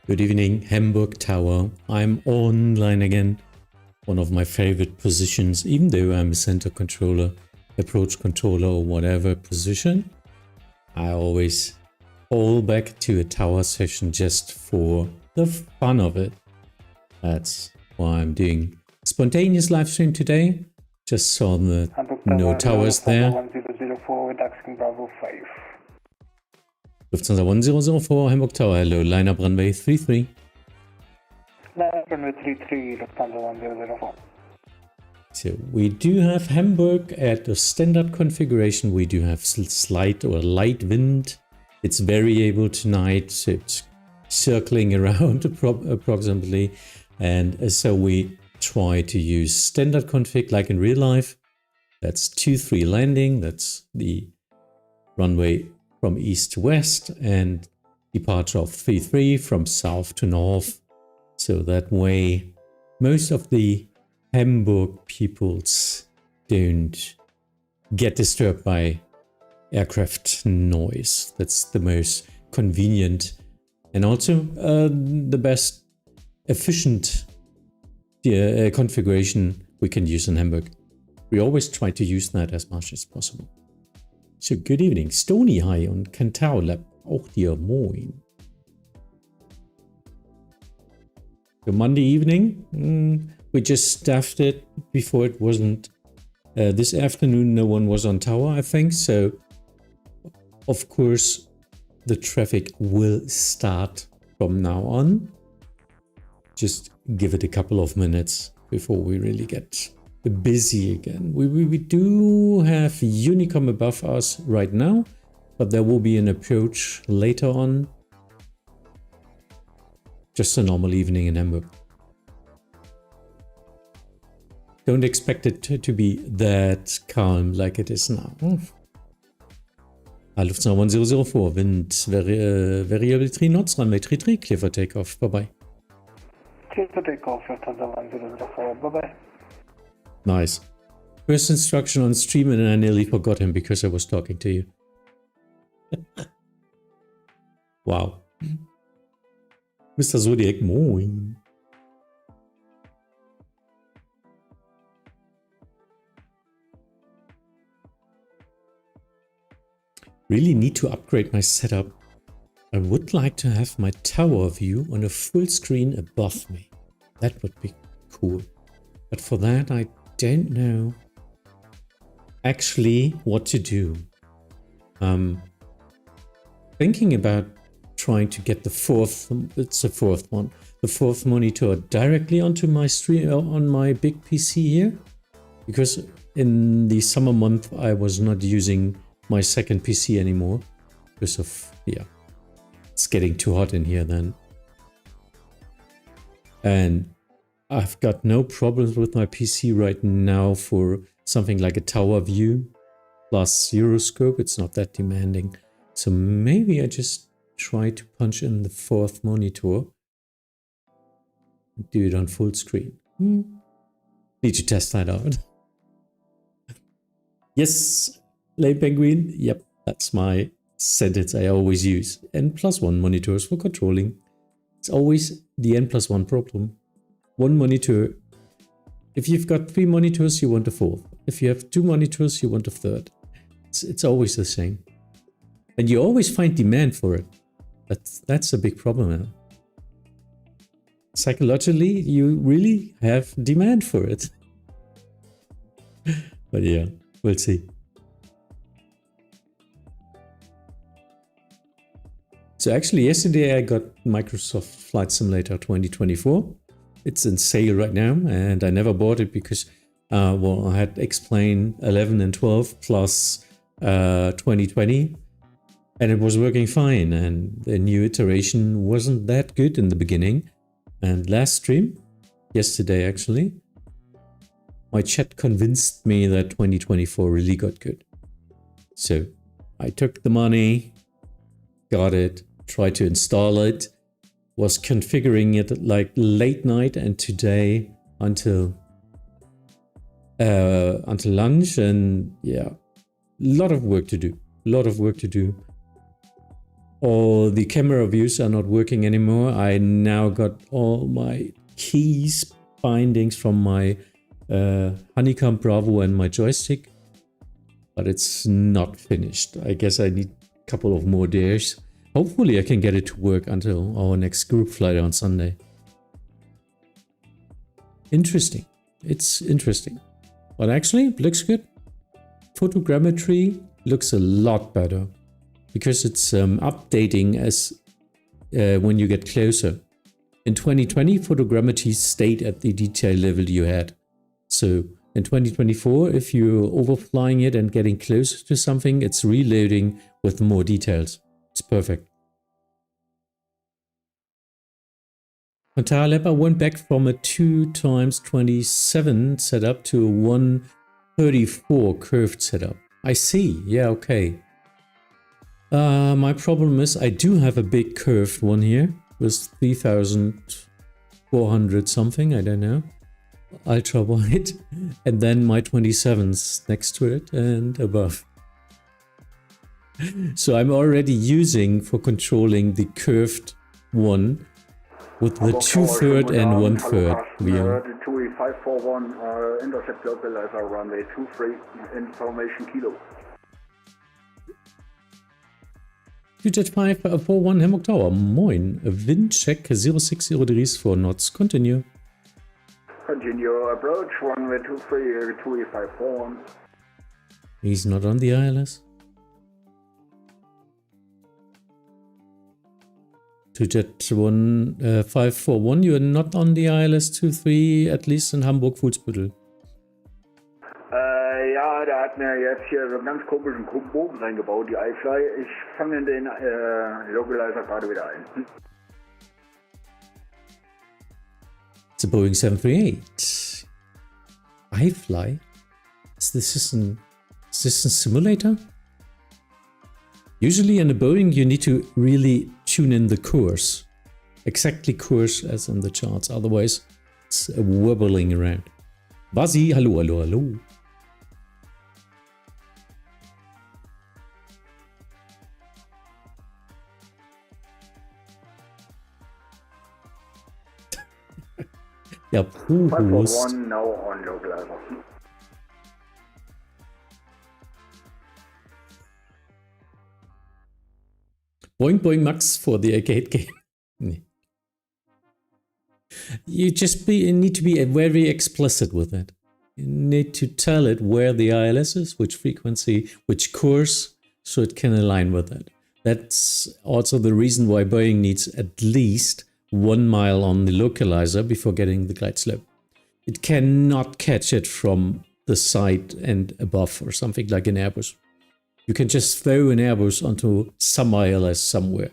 Good evening, Hamburg Tower. I'm online again. One of my favorite positions, even though I'm a center controller, approach controller, or whatever position. I always fall back to a tower session just for the fun of it. That's why I'm doing spontaneous live stream today. Just saw the no towers there. 1004 with asking Bravo 5. Lufthansa 1004, Hamburg Tower, hello, line up runway 33. Line up runway 33, Lufthansa 1004. So we do have Hamburg at the standard configuration. We do have slight or light wind. It's variable tonight, so it's circling around approximately. And so we try to use standard config like in real life. That's 23 landing. That's the runway from east to west and departure of 33 from south to north. So that way most of the Hamburg peoples don't get disturbed by aircraft noise. That's the most convenient and also the best efficient configuration we can use in Hamburg. We always try to use that as much as possible. So good evening, Stony High und Kantau Lab, auch dir moin. So Monday evening, we just staffed it before it wasn't. This afternoon no one was on tower, I think, so of course the traffic will start from now on. Just give it a couple of minutes before we really get busy again. We do have Unicom above us right now, but there will be an approach later on. Just a normal evening in Hamburg. Don't expect it to be that calm like it is now. Lufthansa 1004, wind variable 3 knots, runway 33, clear for takeoff, bye bye. Clear for takeoff, Lufthansa 1004, bye bye. Nice. First instruction on stream and I nearly forgot him because I was talking to you. Wow. Mr. Zodiac, moin. Really need to upgrade my setup. I would like to have my tower view on a full screen above me. That would be cool. But for that, I don't know actually what to do. Thinking about trying to get the fourth monitor directly onto my stream on my big PC here, because in the summer month I was not using my second PC anymore because of, yeah, it's getting too hot in here then. And I've got no problems with my PC right now for something like a tower view plus gyroscope. It's not that demanding. So maybe I just try to punch in the fourth monitor and do it on full screen. Need to test that out. Yes, Lay Penguin. Yep, that's my sentence I always use. N+1 monitors for controlling. It's always the N+1 problem. One monitor. If you've got 3 monitors, you want a fourth. If you have 2 monitors, you want a third. It's always the same. And you always find demand for it. That's a big problem now. Psychologically, you really have demand for it. But yeah, we'll see. So actually yesterday I got Microsoft Flight Simulator 2024. It's in sale right now and I never bought it because, well, I had explained 11 and 12 plus 2020 and it was working fine. And the new iteration wasn't that good in the beginning. And last stream, yesterday actually, my chat convinced me that 2024 really got good. So I took the money, got it, tried to install it, was configuring it like late night and today until lunch, and yeah, a lot of work to do. all the camera views are not working anymore. I now got all my keys bindings from my Honeycomb Bravo and my joystick, but it's not finished. I guess I need a couple of more days. Hopefully I can get it to work until our next group flight on Sunday. Interesting. It's interesting. But actually, it looks good. Photogrammetry looks a lot better because it's updating as when you get closer. In 2020, photogrammetry stayed at the detail level you had. So in 2024, if you're overflying it and getting closer to something, it's reloading with more details. It's perfect. On Tower Lab, I went back from a 2x27 setup to a 134 curved setup. I see. Yeah, okay. My problem is I do have a big curved one here with 3,400 something. I don't know. Ultra wide. And then my 27s next to it and above. So I'm already using for controlling the curved one with the 2/3 and 1/3 wheel. The 2E541 intercept localizer runway 23 information kilo. 2Jet541 Hamburg Tower, moin. Wind check 060 degrees 4 knots. Continue. Continue approach runway 23 2E541. He's not on the ILS. 2Jet541, you are not on the ILS 23, at least in Hamburg-Fuhlsbüttel. Ja, der hat mir jetzt hier so einen ganz komischen Bogen reingebaut, die iFly. Ich fange den Localizer gerade wieder ein. It's a Boeing 738. iFly? Is this a simulator? Usually in a Boeing you need to really tune in the course. Exactly course as in the charts, otherwise it's wobbling around. Buzzy, hallo, hallo, hallo. Ja, Prost. 541 now on localizer. Boing Boing Max for the arcade game. You just need to be very explicit with it. You need to tell it where the ILS is, which frequency, which course, so it can align with it. That's also the reason why Boeing needs at least 1 mile on the localizer before getting the glide slope. It cannot catch it from the side and above or something like an Airbus. You can just throw an Airbus onto some ILS somewhere.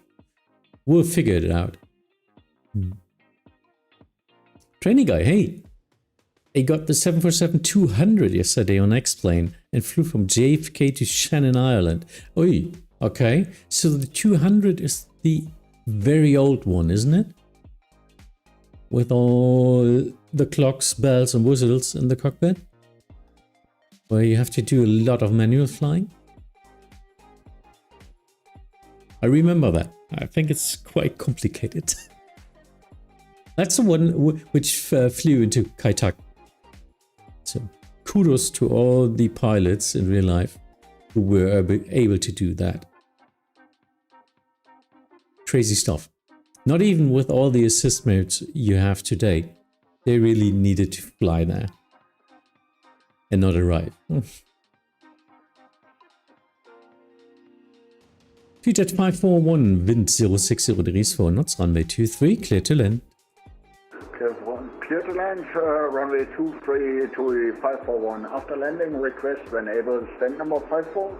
We'll figure it out. Training guy, hey. I got the 747-200 yesterday on X-Plane and flew from JFK to Shannon Island. Oi, okay. So the 200 is the very old one, isn't it? With all the clocks, bells and whistles in the cockpit? Where you have to do a lot of manual flying? I remember that. I think it's quite complicated. That's the one which flew into Kai Tak. So kudos to all the pilots in real life who were able to do that. Crazy stuff. Not even with all the assist modes you have today, they really needed to fly there and not arrive. Jet541, wind 060 degrees 4 knots, runway 23, clear to land. Clear to land, runway 23 to 541. After landing, request when able, stand number 54.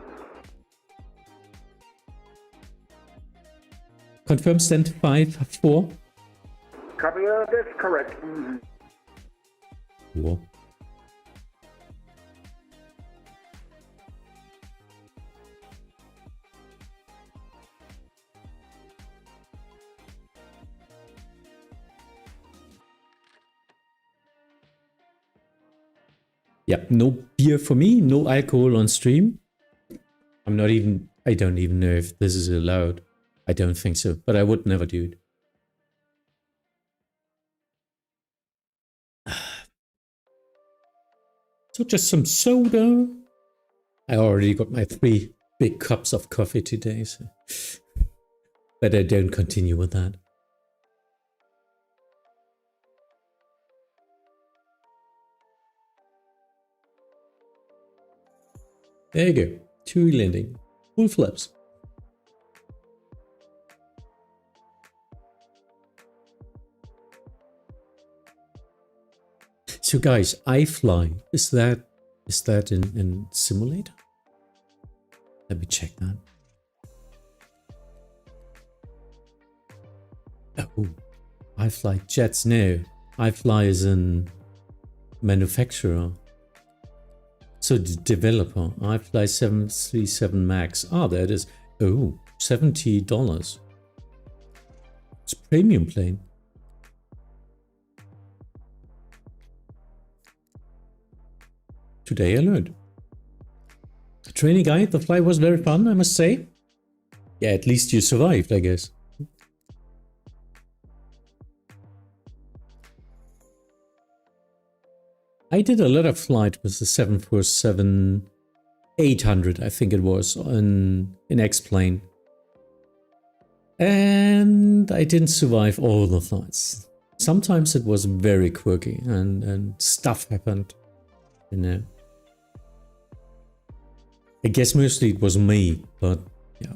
Confirm stand 5-4. Copy, that's correct. Cool. Yeah, no beer for me, no alcohol on stream. I don't even know if this is allowed. I don't think so, but I would never do it. So just some soda. I already got my 3 big cups of coffee today, so but I don't continue with that. There you go. 2 landing. Full flaps. So guys, iFly, is that in simulator? Let me check that. Oh, iFly jets, no. iFly is in manufacturer. So the developer, iFly 737 Max. Ah, there it is. Oh, $70. It's a premium plane. Today I learned. The training guide, the flight was very fun, I must say. Yeah, at least you survived, I guess. I did a lot of flight with the 747-800, I think it was, in X-plane. And I didn't survive all the flights. Sometimes it was very quirky and stuff happened, you know. I guess mostly it was me, but yeah.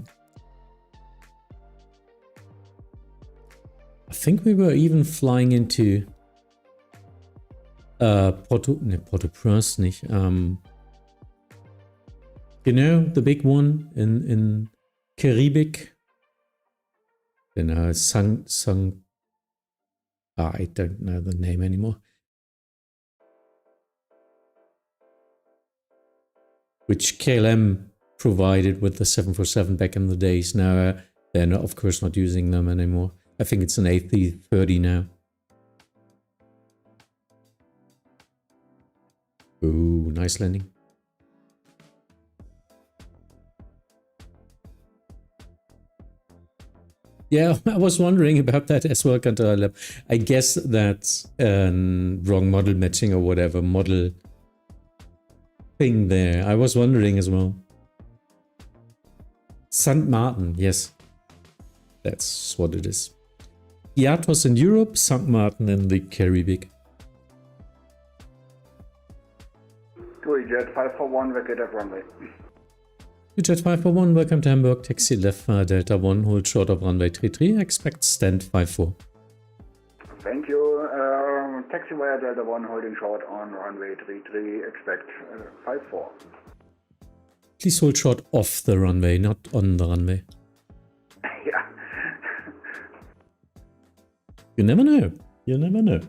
I think we were even flying into Port-au-Prince nicht. You know, the big one in Caribbean. You know, I don't know the name anymore. Which KLM provided with the 747 back in the days. Now they're not, of course not using them anymore. I think it's an A330 now. Ooh, nice landing. Yeah, I was wondering about that as well, Kantaralab. I guess that's wrong model matching or whatever model thing there. I was wondering as well. St. Martin, yes. That's what it is. Yacht was in Europe, St. Martin in the Caribbean. Jet 541, vacate at runway. Jet 541, welcome to Hamburg. Taxi left via Delta 1, hold short of runway 33, expect stand 54. Thank you. Taxi via Delta 1, holding short on runway 33, expect 54. Please hold short off the runway, not on the runway. Yeah. You never know. You never know.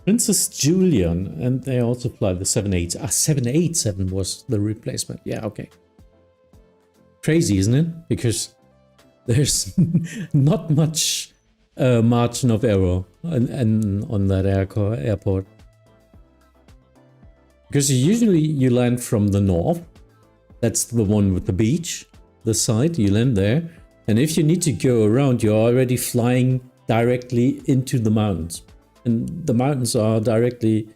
Princess Julian, and they also fly the 787. Ah, 787 was the replacement. Yeah, okay. Crazy, isn't it? Because there's not much margin of error on that airport. Because usually you land from the north. That's the one with the beach, the side, you land there. And if you need to go around, you're already flying directly into the mountains. And the mountains are directly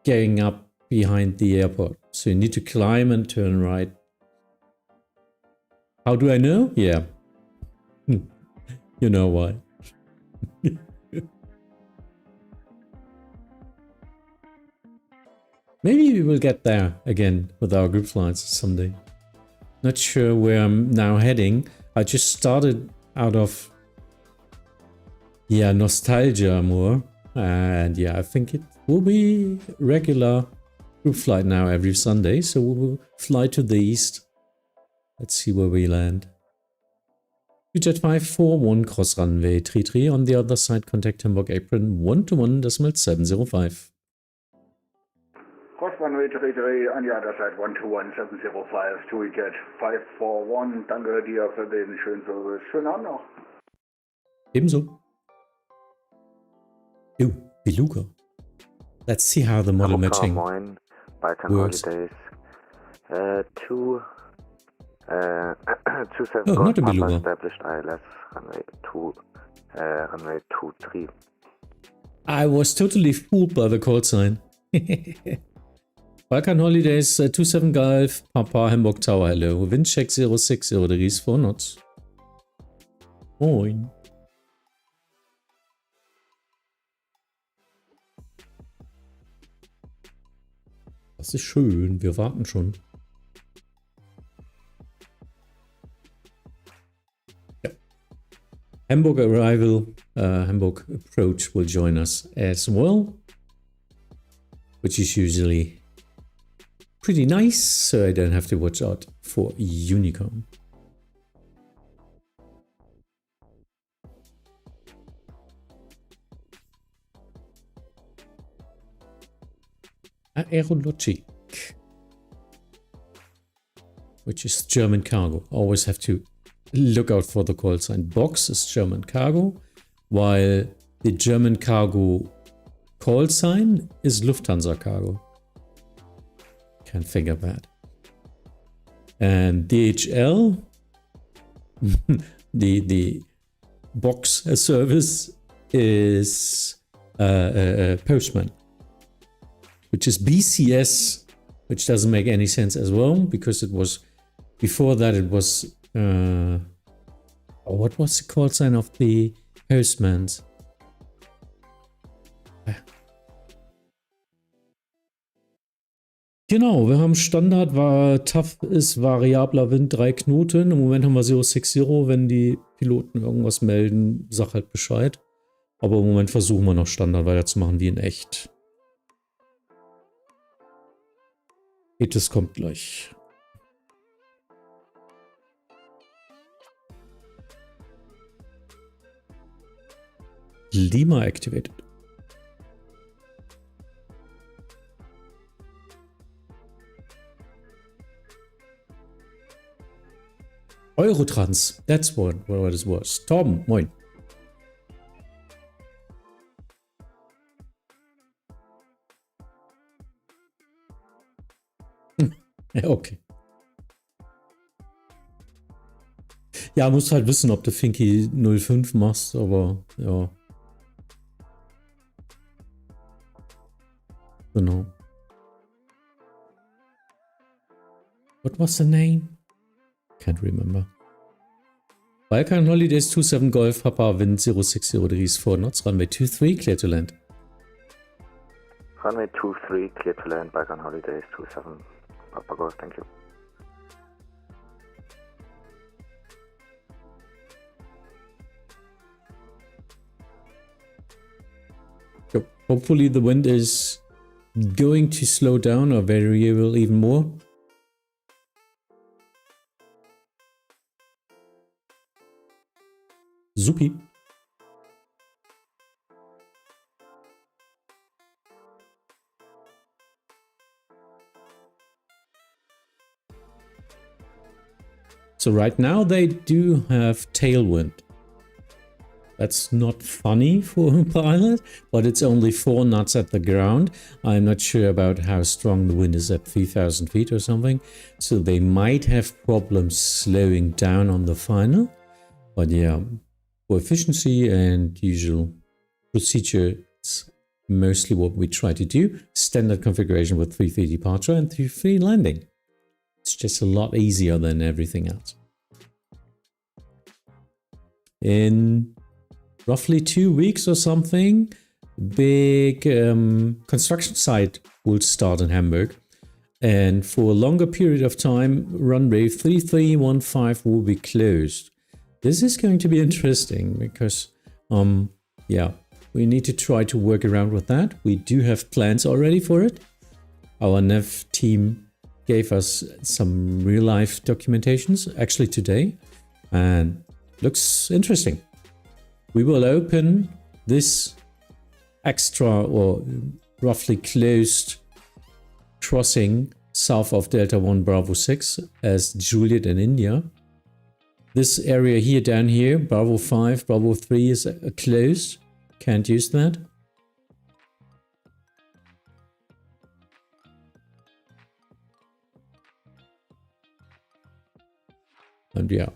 going up behind the airport. So you need to climb and turn right. How do I know? Yeah. You know why. Maybe we will get there again with our group flights someday. Not sure where I'm now heading. I just started out of, yeah, nostalgia more. And yeah, I think it will be regular group flight now every Sunday. So we will fly to the east. Let's see where we land. Jet 541 cross runway 33 on the other side. Contact Hamburg apron 121.705. Cross runway 33 on the other side 121.705. TUI Jet 541. Danke dir für den schönen Service. Schönen Abend noch. Ebenso. Ooh, Beluga. Let's see how the model matching Balkan works. Holidays. 27 Oh, Golf not a Papa Beluga. established ILS, runway 23. I was totally fooled by the call sign. Balkan Holidays 27 Golf Papa Hamburg Tower, hello. Wind check 060 degrees 4 knots. Moin. Das ist schön, wir warten schon. Ja. Hamburg arrival, Hamburg approach will join us as well, which is usually pretty nice, so I don't have to watch out for Unicom. Aerologic, which is German cargo. Always have to look out for the call sign. Box is German cargo, while the German cargo call sign is Lufthansa cargo. Can't figure that. And DHL, the box service is Postman, which is BCS, which doesn't make any sense as well, because it was, before that it was, what was the call sign of the Postman's? Genau, wir haben Standard, war tough ist variabler Wind, 3 Knoten. Im Moment haben wir 060, wenn die Piloten irgendwas melden, sag halt Bescheid. Aber im Moment versuchen wir noch Standard weiterzumachen wie in echt. Das kommt gleich. Lima activated. Eurotrans, that's what it was. Torben, moin. Ja, okay. Ja, musst halt wissen, ob du Finky 05 machst, aber ja. Genau. What was the name? Can't remember. Balkan Holidays 27 Golf Papa Wind 060 degrees 4 knots, runway 23, clear to land. Runway 23, clear to land, Balkan Holidays 27 Papa Golf, thank you. So hopefully the wind is going to slow down or variable even more. Supi. So right now they do have tailwind. That's not funny for a pilot, but it's only 4 knots at the ground. I'm not sure about how strong the wind is at 3,000 feet or something. So they might have problems slowing down on the final. But yeah, for efficiency and usual procedure, it's mostly what we try to do. Standard configuration with 3-3 departure and 3-3 landing. It's just a lot easier than everything else. In roughly 2 weeks or something, big construction site will start in Hamburg. And for a longer period of time, runway 3315 will be closed. This is going to be interesting because, yeah, we need to try to work around with that. We do have plans already for it. Our NEV team gave us some real-life documentations actually today, and looks interesting. We will open this extra or roughly closed crossing south of Delta 1 Bravo 6 as Juliet in India. This area here down here, Bravo 5, Bravo 3 is closed. Can't use that. Und ja,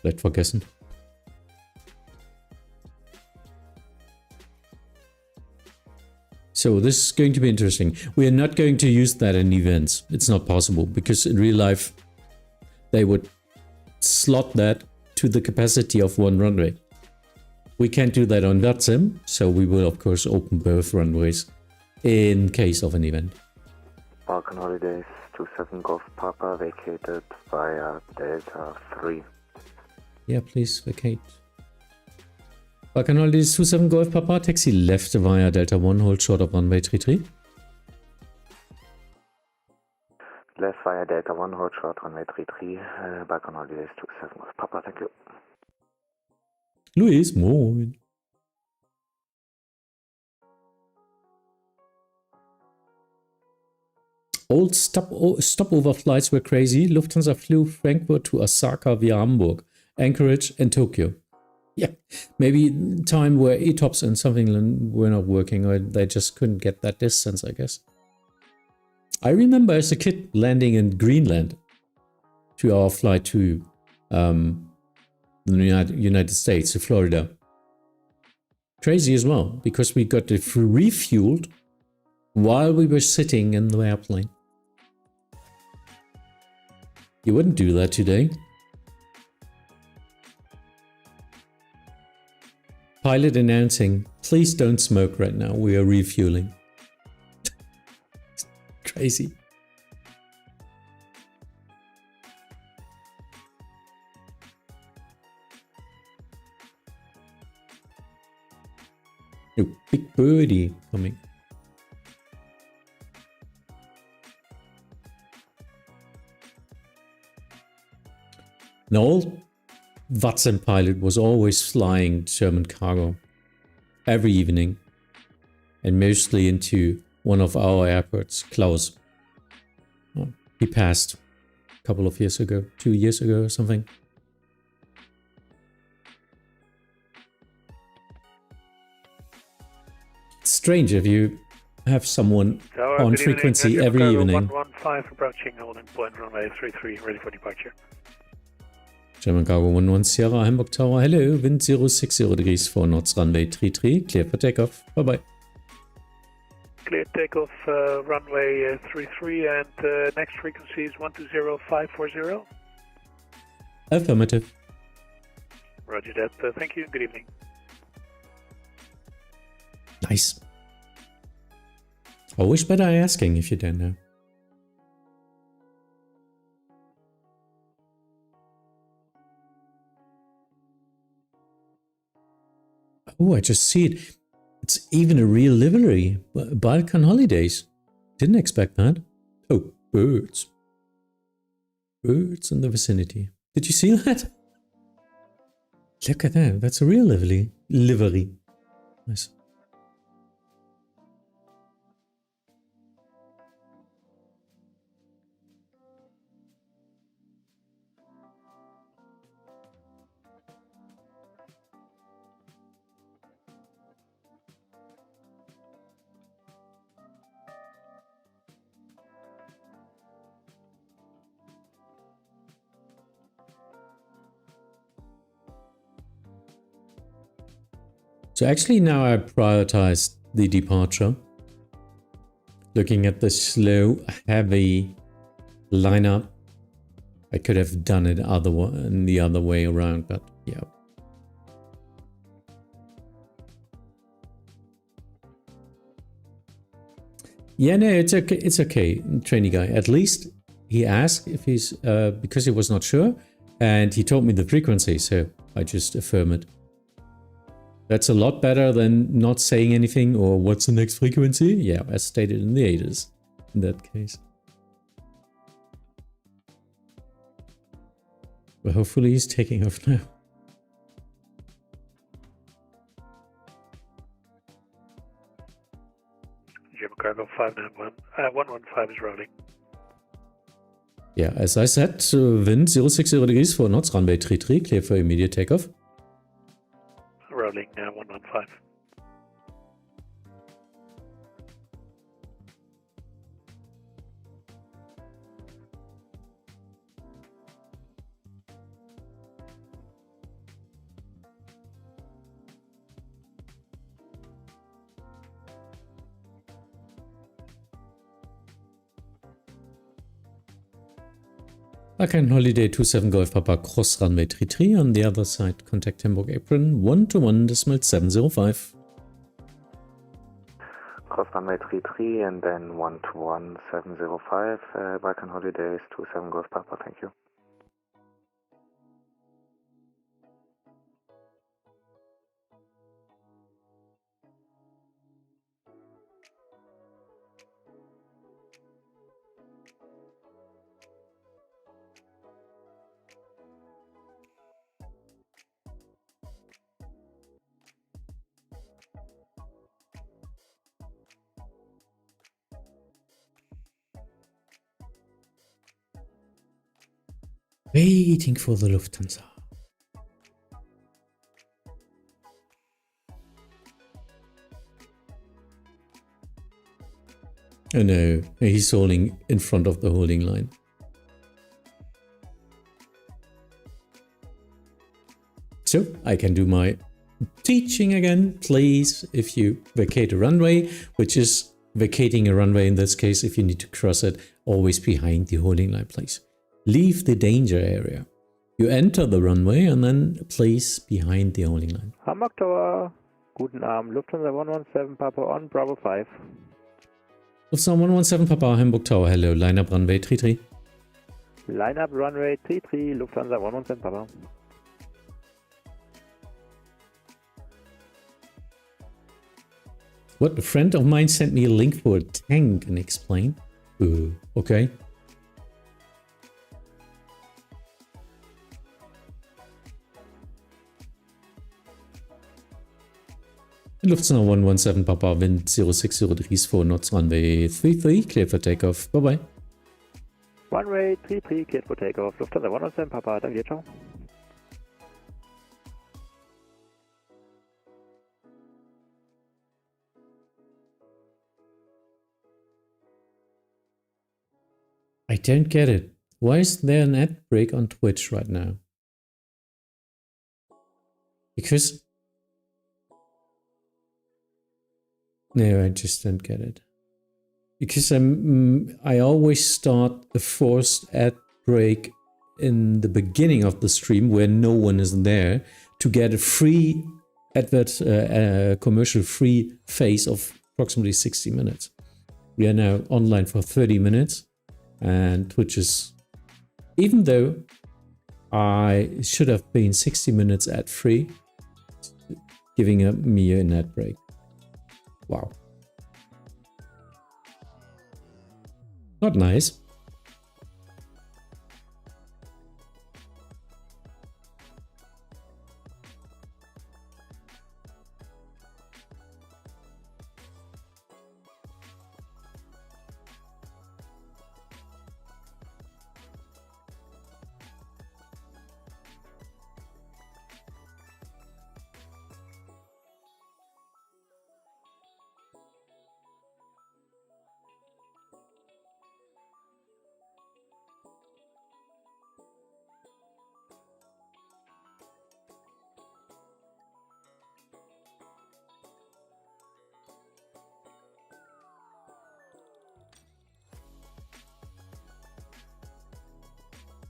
vielleicht vergessen. So this is going to be interesting. We are not going to use that in events. It's not possible because in real life they would slot that to the capacity of one runway. We can't do that on Vatsim, so we will of course open both runways in case of an event. Balkan Holidays 27 Golf Papa vacated via Delta 3. Yeah, please vacate. Balkan Holidays 27 Golf Papa, taxi left via Delta 1, hold short of runway 33. Left via Delta 1, hold short runway 33. Balkan Holidays 27 Golf Papa, thank you. Luis, moin. Old stopover flights were crazy. Lufthansa flew Frankfurt to Osaka via Hamburg, Anchorage and Tokyo. Yeah, maybe time where ETOPS and something were not working, or they just couldn't get that distance, I guess. I remember as a kid landing in Greenland, 2-hour flight to the United States, to Florida. Crazy as well, because we got refueled while we were sitting in the airplane. You wouldn't do that today. Pilot announcing, please don't smoke right now, we are refueling. Crazy. Oh, big birdie coming. An old Vatsim pilot was always flying German cargo every evening, and mostly into one of our airports, Klaus. Oh, he passed a couple of years ago, 2 years ago or something. It's strange if you have someone on frequency every evening. 115 approaching holding point runway 33, ready for departure. German Cargo 11 Sierra, Hamburg Tower, hello, wind 060 degrees for North runway 33, clear for takeoff, bye bye. Clear takeoff runway 33 and next frequency is 120540. Affirmative. Roger that, thank you, good evening. Nice. Always better asking if you don't know. Oh, I just see it. It's even a real livery. Balkan Holidays. Didn't expect that. Oh, birds. Birds in the vicinity. Did you see that? Look at that. That's a real livery. Nice. So actually now I prioritized the departure. Looking at the slow, heavy lineup, I could have done it the other way around, but yeah. Yeah, no, it's okay. It's okay, trainee guy. At least he asked if he's because he was not sure, and he told me the frequency, so I just affirm it. That's a lot better than not saying anything or what's the next frequency? Yeah, as stated in the ATC in that case. Well, hopefully he's taking off now. German Cargo 591, 115 is rolling. Yeah, as I said, wind 060 degrees for knots, runway 33, clear for immediate takeoff. Rolling 115. Balkan Holiday 27 Golf Papa cross runway 33 on the other side. Contact Hamburg apron 121.705. Cross runway 33 and then 121.705. Balkan Holidays 27 Golf Papa, thank you. Waiting for the Lufthansa. Oh no, he's holding in front of the holding line. So I can do my teaching again. Please, if you vacate a runway, which is vacating a runway in this case, if you need to cross it, always behind the holding line, please. Leave the danger area. You enter the runway and then place behind the holding line. Hamburg Tower, guten Abend, Lufthansa 117 Papa on, Bravo 5. Lufthansa 117 Papa, Hamburg Tower, hello, line up runway 33. Line up runway 33, Lufthansa 117 Papa. What, a friend of mine sent me a link for a tank and explain. Okay. Lufthansa 117 Papa, wind 06 degrees 4 knots, runway 33, clear for takeoff. Bye-bye. Runway 33, cleared for takeoff. Lufthansa 117 Papa, danke dir, ciao. I don't get it. Why is there an ad break on Twitch right now? Because... No, I just don't get it. Because I always start the forced ad break in the beginning of the stream where no one is there to get a free commercial free phase of approximately 60 minutes. We are now online for 30 minutes and Twitch is, even though I should have been 60 minutes ad free, giving me an ad break. Wow. Not nice.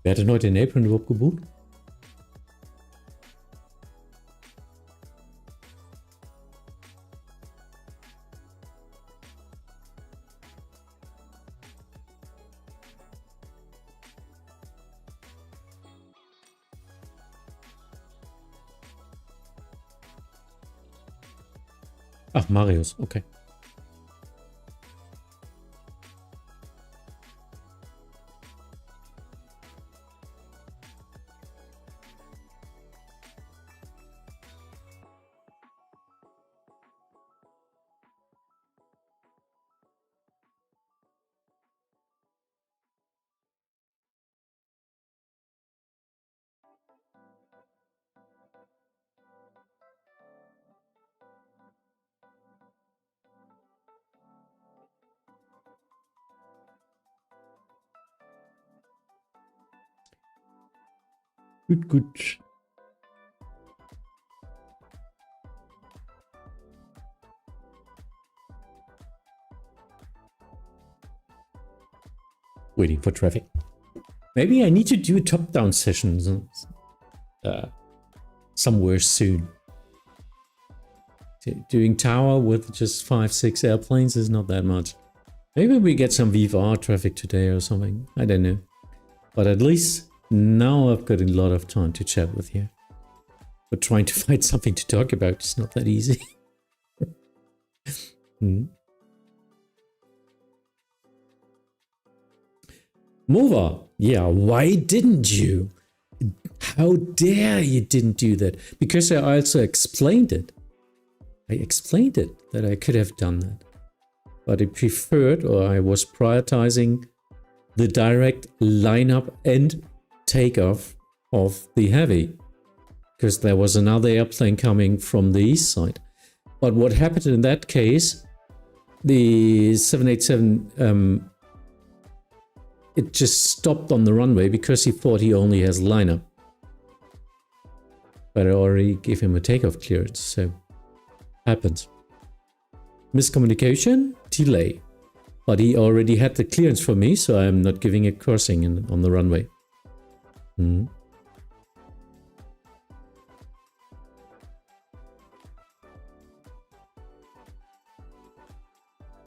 Wer hat denn heute den Apron überhaupt gebucht? Ach, Marius, okay. Gut. Waiting for traffic. Maybe I need to do a top-down session somewhere soon. Doing tower with just 5-6 airplanes is not that much. Maybe we get some VFR traffic today or something. I don't know. But at least now I've got a lot of time to chat with you. But trying to find something to talk about is not that easy. Mova, yeah, why didn't you? How dare you didn't do that? Because I also explained it. I explained it that I could have done that. But I preferred, or I was prioritizing the direct lineup and takeoff of the heavy. Because there was another airplane coming from the east side. But what happened in that case, the 787, it just stopped on the runway because he thought he only has lineup. But I already gave him a takeoff clearance, so happens. Miscommunication, delay. But he already had the clearance for me, so I'm not giving a crossing on the runway.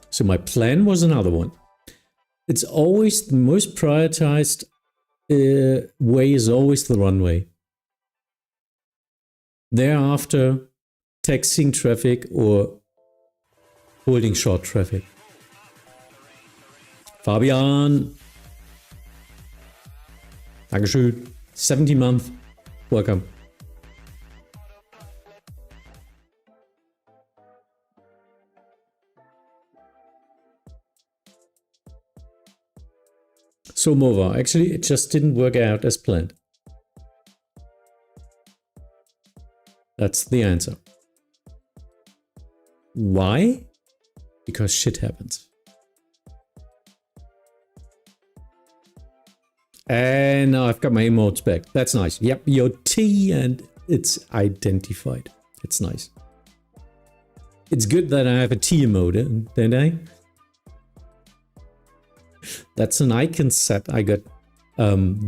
So my plan was another one. It's always the most prioritized way is always the runway. Thereafter, taxiing traffic or holding short traffic. Fabian. Dankeschön. 17 month. Welcome. So Mova, actually it just didn't work out as planned. That's the answer. Why? Because shit happens. And now I've got my emotes back. That's nice. Yep, your T and it's identified. It's nice. It's good that I have a T emote, don't I? That's an icon set I got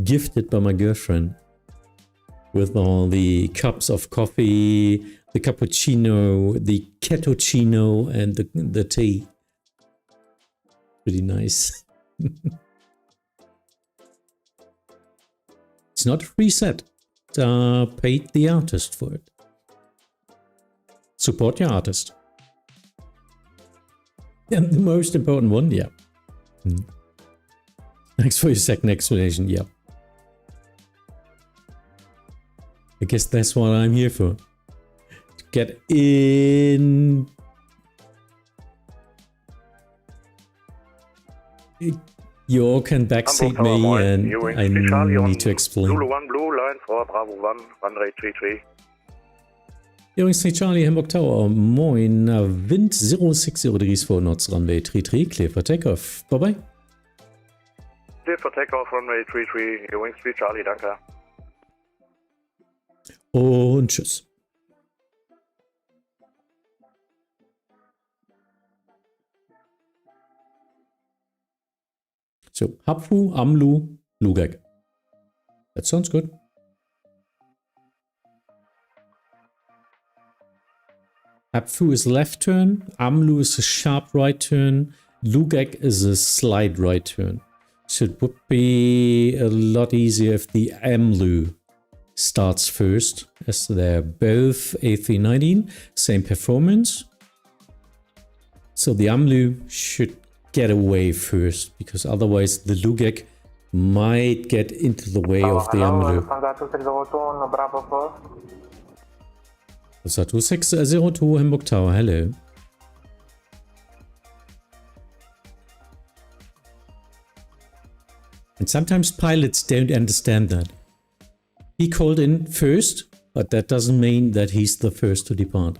gifted by my girlfriend. With all the cups of coffee, the cappuccino, the kettuccino, and the tea. Pretty nice. It's not a free set. Paid the artist for it. Support your artist. And the most important one, yeah. Thanks for your second explanation, yeah. I guess that's what I'm here for. To get in. You all can backseat me and I need to explain. Zulu 1 Blue, line for Bravo 1, runway 33. Übrigens, Charlie, Hamburg Tower, moin, Wind 060 degrees for Knots, runway 33, clear for takeoff. Bye-bye. Clear for takeoff, runway 33, your wings 3 Charlie, danke. Und tschüss. So, Hapfu, Amlu, Lugak. That sounds good. Hapfu is left turn, Amlu is a sharp right turn, Lugak is a slight right turn. So it would be a lot easier if the Amlu starts first, as they're both A319, same performance. So the Amlu should get away first, because otherwise the Lugak might get into the way of the Amlu. Satu 602 Hamburg Tower, hello. And sometimes pilots don't understand that. He called in first, but that doesn't mean that he's the first to depart.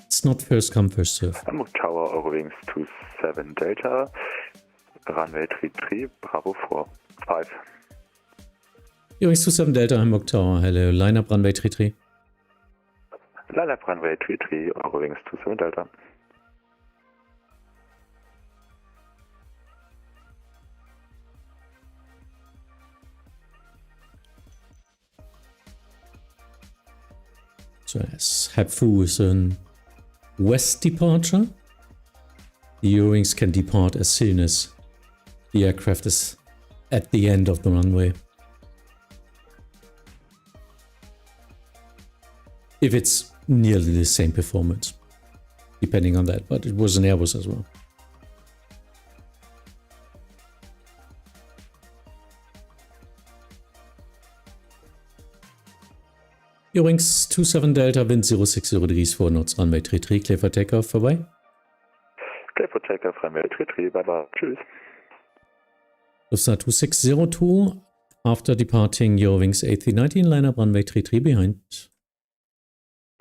It's not first come, first serve. Hamburg Tower, Eurowings 27 Delta, runway 33, Bravo 5. Eurowings 27 Delta, Hamburg Tower, hello. Line up runway 33. Line up runway 33, Eurowings 27 Delta. So as Hapfu is an west departure, the O-rings can depart as soon as the aircraft is at the end of the runway. If it's nearly the same performance, depending on that, but it was an Airbus as well. O-rings 27 Delta, wind 060 degrees 4 knots, runway 33, clear for takeoff, vorbei. Clear for takeoff, runway 33, bye bye, tschüss. Lufthansa 2602, after departing Eurowings A319, line up runway 33 behind.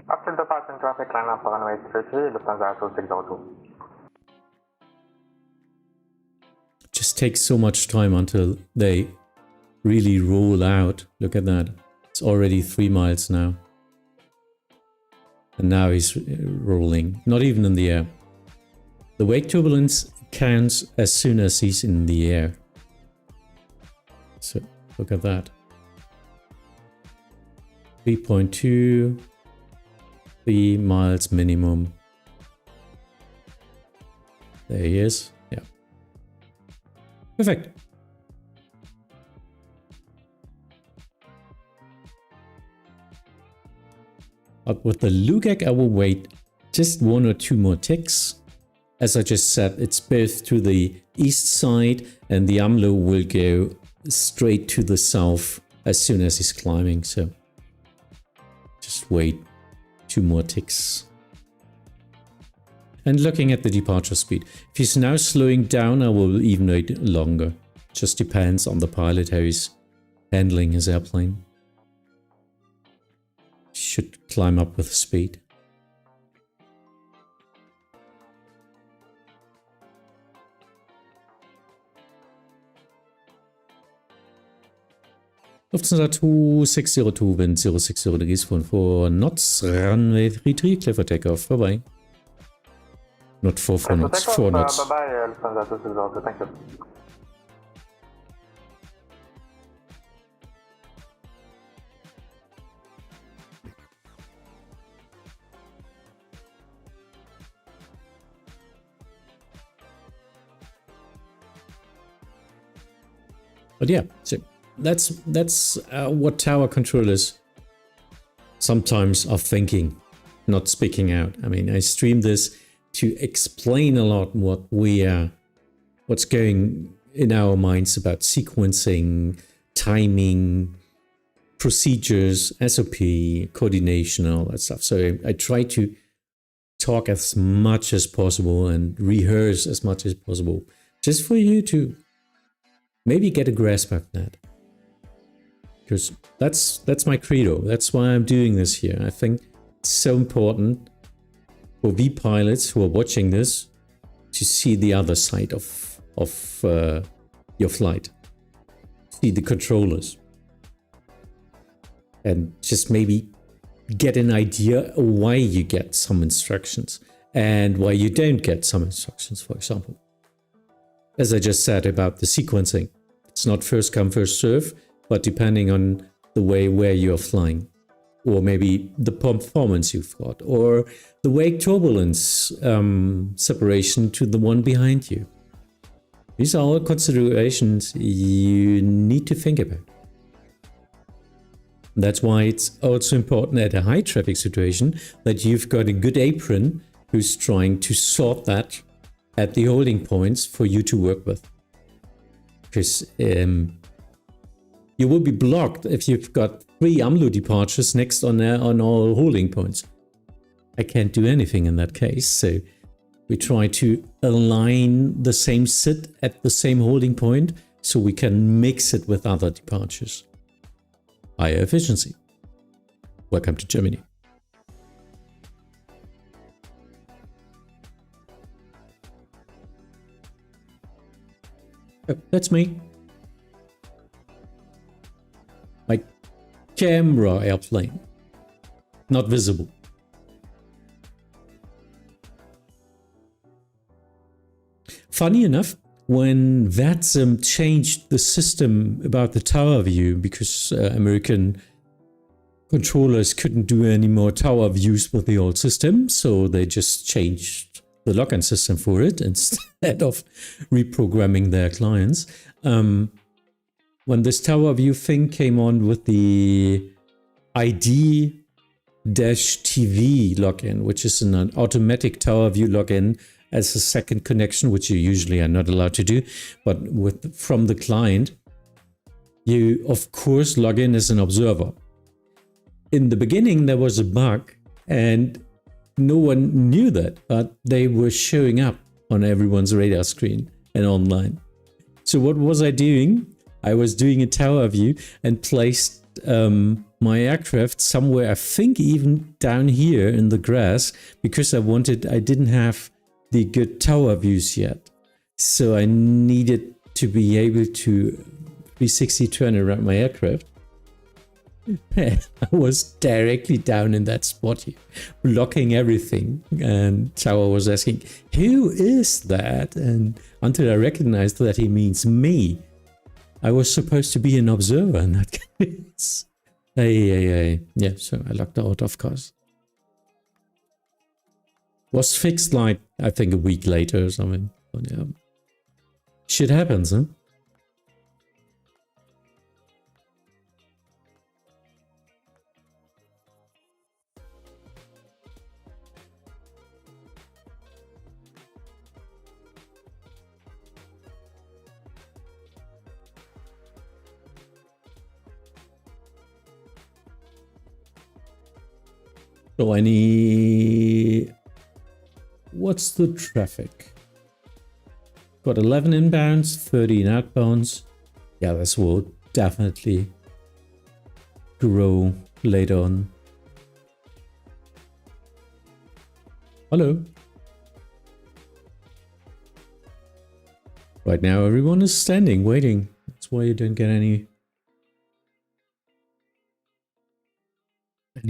After departing traffic, line up runway 33, Lufthansa 2602. Just takes so much time until they really roll out. Look at that. It's already 3 miles now. And now he's rolling, not even in the air. The wake turbulence counts as soon as he's in the air. So look at that. 3.2, 3 miles minimum. There he is. Yeah. Perfect. But with the Lugak, I will wait just 1 or 2 more ticks. As I just said, it's both to the east side, and the AMLO will go straight to the south as soon as he's climbing. So just wait 2 more ticks. And looking at the departure speed, if he's now slowing down, I will even wait longer. Just depends on the pilot, how he's handling his airplane. Should climb up with speed. Lufthansa 2602, wind 060 degrees 4 knots, runway 33, clear for takeoff, bye bye. Not 4 knots, 4 knots. Bye bye, Lufthansa 2602, thank you. But yeah, so that's what tower controllers sometimes are thinking, not speaking out. I mean, I stream this to explain a lot what's going in our minds about sequencing, timing, procedures, SOP, coordination, all that stuff. So I try to talk as much as possible and rehearse as much as possible, just for you to maybe get a grasp of that. Because that's my credo. That's why I'm doing this here. I think it's so important for V pilots who are watching this to see the other side of your flight. See the controllers. And just maybe get an idea why you get some instructions and why you don't get some instructions, for example. As I just said about the sequencing, it's not first come, first serve, but depending on the way where you're flying, or maybe the performance you've got, or the wake turbulence separation to the one behind you. These are all considerations you need to think about. That's why it's also important at a high traffic situation that you've got a good apron who's trying to sort that at the holding points for you to work with. Because you will be blocked if you've got 3 AMLO departures next on all holding points. I can't do anything in that case, so we try to align the same sit at the same holding point so we can mix it with other departures. Higher efficiency. Welcome to Germany. That's me. My camera airplane. Not visible. Funny enough, when Vatsim changed the system about the tower view, because American controllers couldn't do any more tower views with the old system, so they just changed the login system for it instead of reprogramming their clients. When this tower view thing came on with the EDDH TV login, which is an automatic tower view login as a second connection, which you usually are not allowed to do, but from the client, you of course log in as an observer. In the beginning, there was a bug and no one knew that, but they were showing up on everyone's radar screen and online. So what was I doing? I was doing a tower view and placed my aircraft somewhere, I think even down here in the grass, because I didn't have the good tower views yet. So I needed to be able to 360 turn around my aircraft. I was directly down in that spot here, blocking everything. And Tower was asking, who is that? And until I recognized that he means me. I was supposed to be an observer in that case. Hey. Yeah, so I logged out, of course. Was fixed like, I think, a week later or something. But yeah. Shit happens, huh? So what's the traffic? Got 11 inbounds, 13 outbounds. Yeah, this will definitely grow later on. Hello. Right now everyone is standing, waiting. That's why you don't get any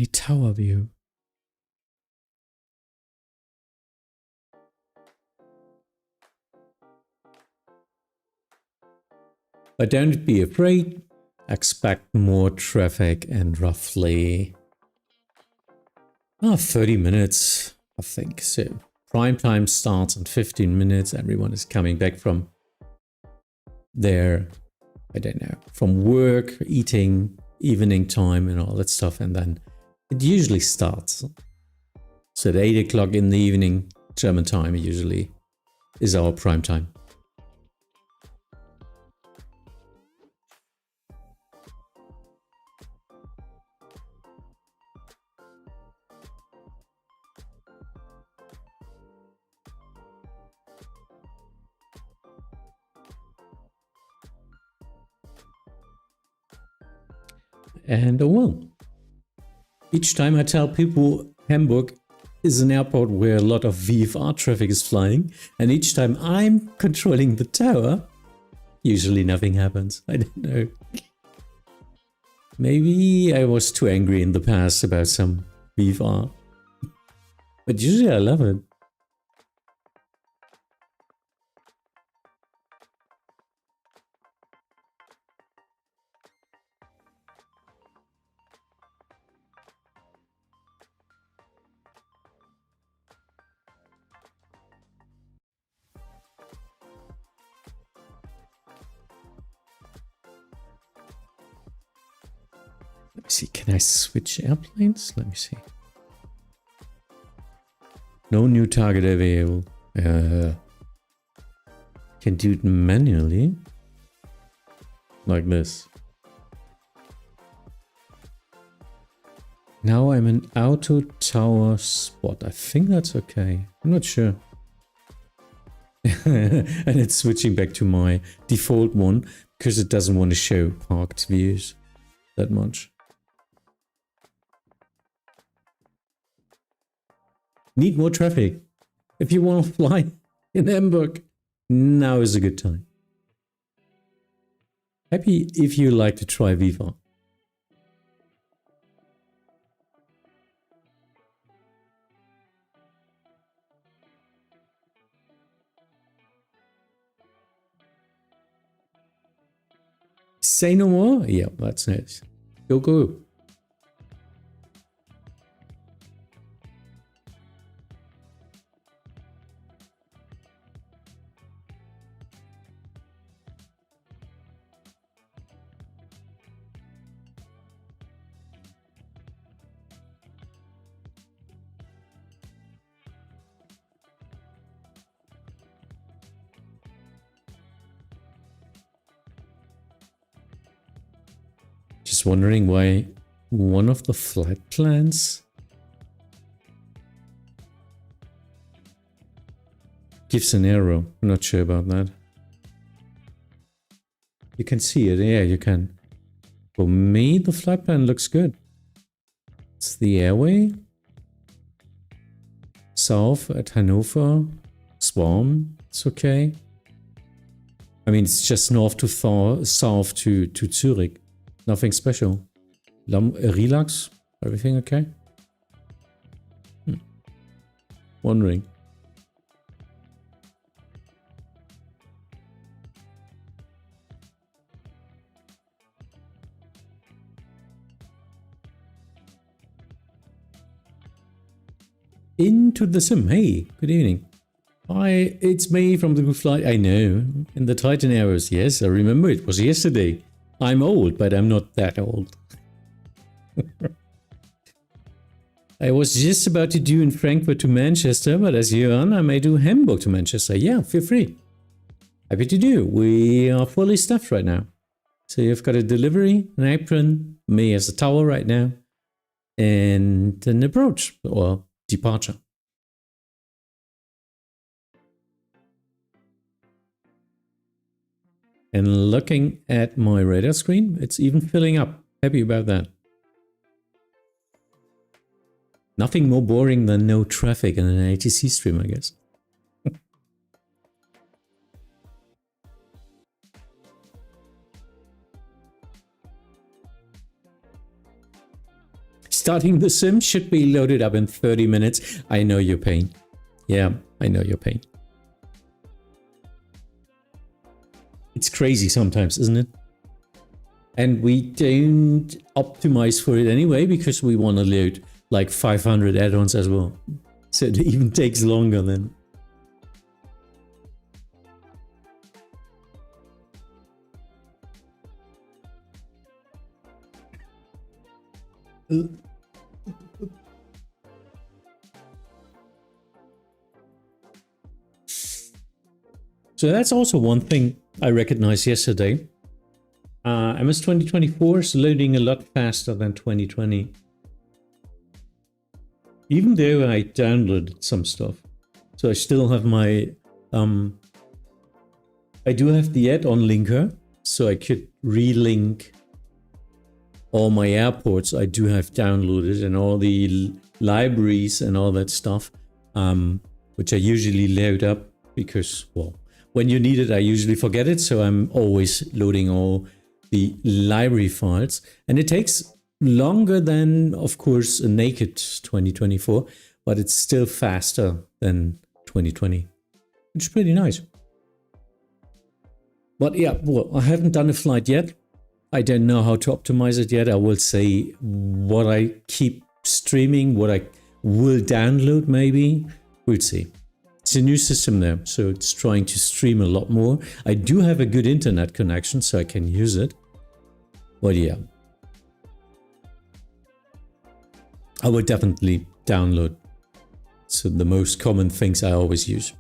tower view. But don't be afraid, expect more traffic and roughly 30 minutes, I think. So prime time starts in 15 minutes. Everyone is coming back from their, I don't know, from work, eating, evening time and all that stuff. And then it usually starts. So at 8 o'clock in the evening, German time usually is our prime time. And well, each time I tell people Hamburg is an airport where a lot of VFR traffic is flying, and each time I'm controlling the tower, usually nothing happens. I don't know. Maybe I was too angry in the past about some VFR, but usually I love it. Let me see, can I switch airplanes? Let me see. No new target available. Can do it manually. Like this. Now I'm in auto tower spot. I think that's okay. I'm not sure. And it's switching back to my default one because it doesn't want to show parked views that much. Need more traffic. If you want to fly in Hamburg, now is a good time. Happy if you like to try VFR. Say no more? Yeah, that's nice. Go. just wondering why one of the flight plans gives an arrow. I'm not sure about that. You can see it. Yeah, you can. For me, the flight plan looks good. It's the airway. South at Hanover. Swarm. It's okay. I mean, it's just north to south to Zurich. Nothing special. Relax. Everything okay? Wondering. Into the sim. Hey, good evening. Hi, it's me from the Good Flight. I know. In the Titan Arrows. Yes, I remember it was yesterday. I'm old, but I'm not that old. I was just about to do in Frankfurt to Manchester, but as you're on, I may do Hamburg to Manchester. Yeah, feel free. Happy to do. We are fully staffed right now. So you've got a delivery, an apron, me as a tower right now, and an approach or departure. And looking at my radar screen, it's even filling up. Happy about that. Nothing more boring than no traffic in an ATC stream, I guess. Starting the sim should be loaded up in 30 minutes. I know your pain. Yeah, I know your pain. It's crazy sometimes, isn't it? And we don't optimize for it anyway because we want to load like 500 add-ons as well. So it even takes longer then. So that's also one thing I recognized yesterday. MS 2024 is loading a lot faster than 2020. Even though I downloaded some stuff. So I still have my... I do have the add-on linker, so I could relink all my airports I do have downloaded and all the libraries and all that stuff, which I usually load up because, well, when you need it, I usually forget it. So I'm always loading all the library files. And it takes longer than, of course, a naked 2024, but it's still faster than 2020, which is pretty nice. But yeah, well, I haven't done a flight yet. I don't know how to optimize it yet. I will say what I keep streaming, what I will download maybe. We'll see. It's a new system there, so it's trying to stream a lot more. I do have a good internet connection, so I can use it. But yeah. I would definitely download. So the most common things I always use.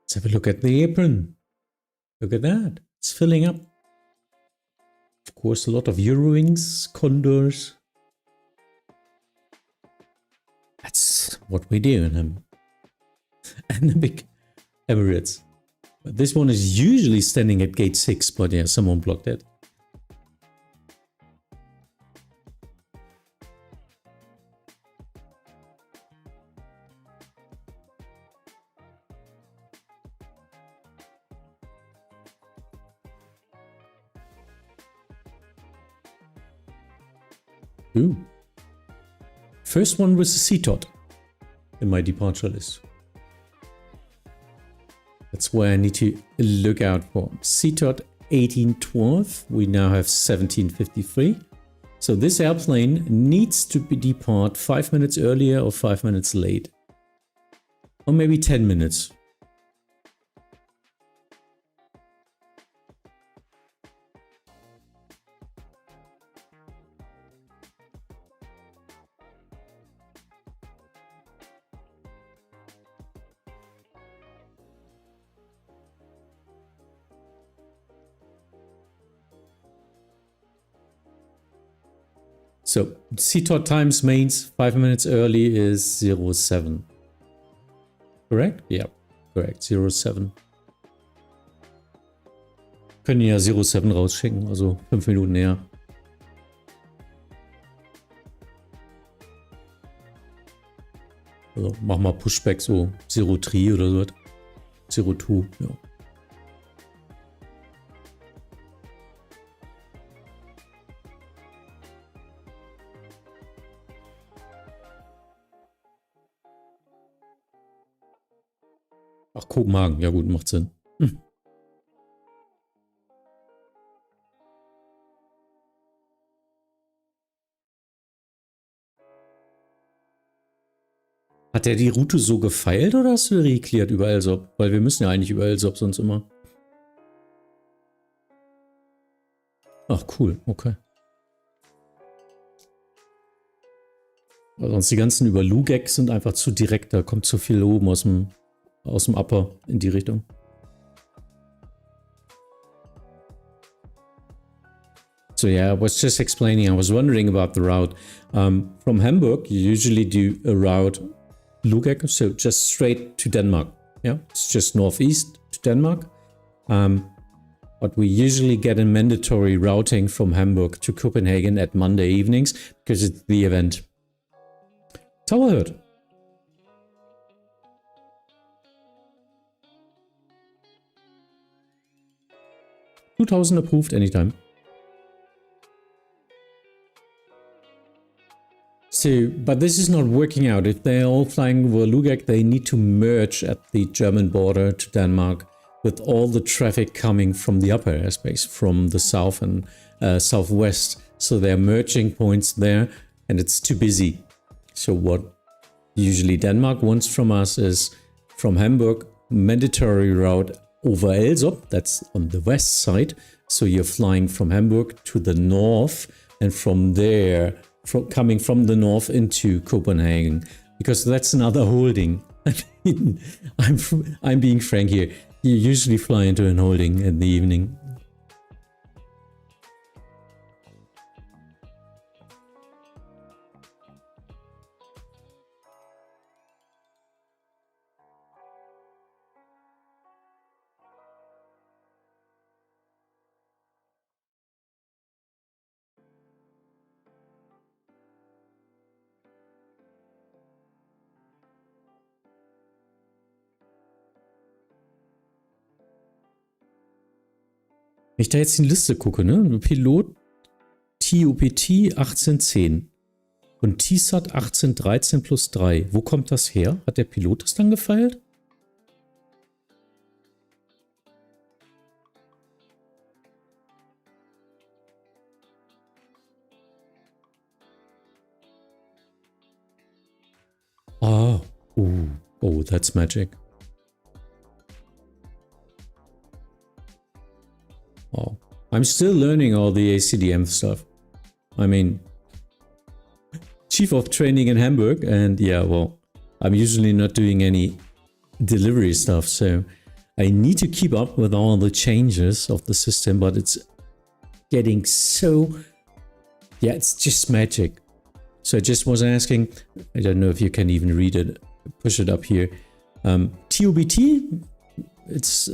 Let's have a look at the apron. Look at that. It's filling up. Of course, a lot of Eurowings, Condors. That's what we do in them. And the big Emirates. But this one is usually standing at gate 6, but yeah, someone blocked it. Ooh. First one was a CTOT in my departure list. That's where I need to look out for. CTOT 1812. We now have 1753. So this airplane needs to be depart 5 minutes earlier or 5 minutes late. Or maybe 10 minutes. So CTOT times means 5 minutes early is 07. Correct? Yeah, correct. 07. Können ja 07 rausschicken, also 5 Minuten näher. Also mach mal Pushback so 03 oder so. 02, ja. Ach, Kopenhagen, ja gut, macht Sinn. Hat der die Route so gefeilt oder hast du reklärt über Elsop? Weil wir müssen ja eigentlich über Elsop sonst immer. Ach, cool, okay. Weil sonst die ganzen über Lugek sind einfach zu direkt, da kommt zu viel oben aus dem Upper in die Richtung. So yeah, I was just explaining, I was wondering about the route. From Hamburg, you usually do a route Lugek, so just straight to Denmark. Yeah, it's just northeast to Denmark. But we usually get a mandatory routing from Hamburg to Copenhagen at Monday evenings because it's the event. Tower heard. 2000 approved anytime. So, but this is not working out. If they're all flying over Lugek, they need to merge at the German border to Denmark with all the traffic coming from the upper airspace, from the south and southwest. So there are merging points there, and it's too busy. So what usually Denmark wants from us is from Hamburg, mandatory route over Elsop, that's on the west side. So you're flying from Hamburg to the north, and from there, coming from the north into Copenhagen, because that's another holding. I mean, I'm being frank here. You usually fly into an holding in the evening. Wenn ich da jetzt in die Liste gucke, ne? Pilot TUPT 1810 und TSAT 1813 plus 3. Wo kommt das her? Hat der Pilot das dann gefeilt? Ah, oh, that's magic. Oh, I'm still learning all the A-CDM stuff. I mean, chief of training in Hamburg, and yeah, well, I'm usually not doing any delivery stuff, so I need to keep up with all the changes of the system, but it's getting so, yeah, it's just magic. So I just was asking, I don't know if you can even read it, push it up here. TUBT, it's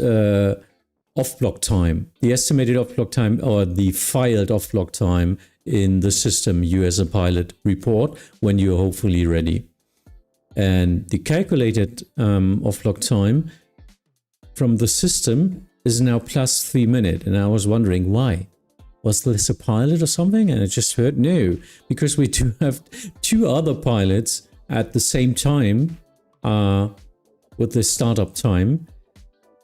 off-block time, the estimated off-block time or the filed off-block time in the system you as a pilot report when you're hopefully ready. And the calculated off-block time from the system is now plus 3 minutes. And I was wondering why. Was this a pilot or something? And I just heard no, because we do have 2 other pilots at the same time with the startup time.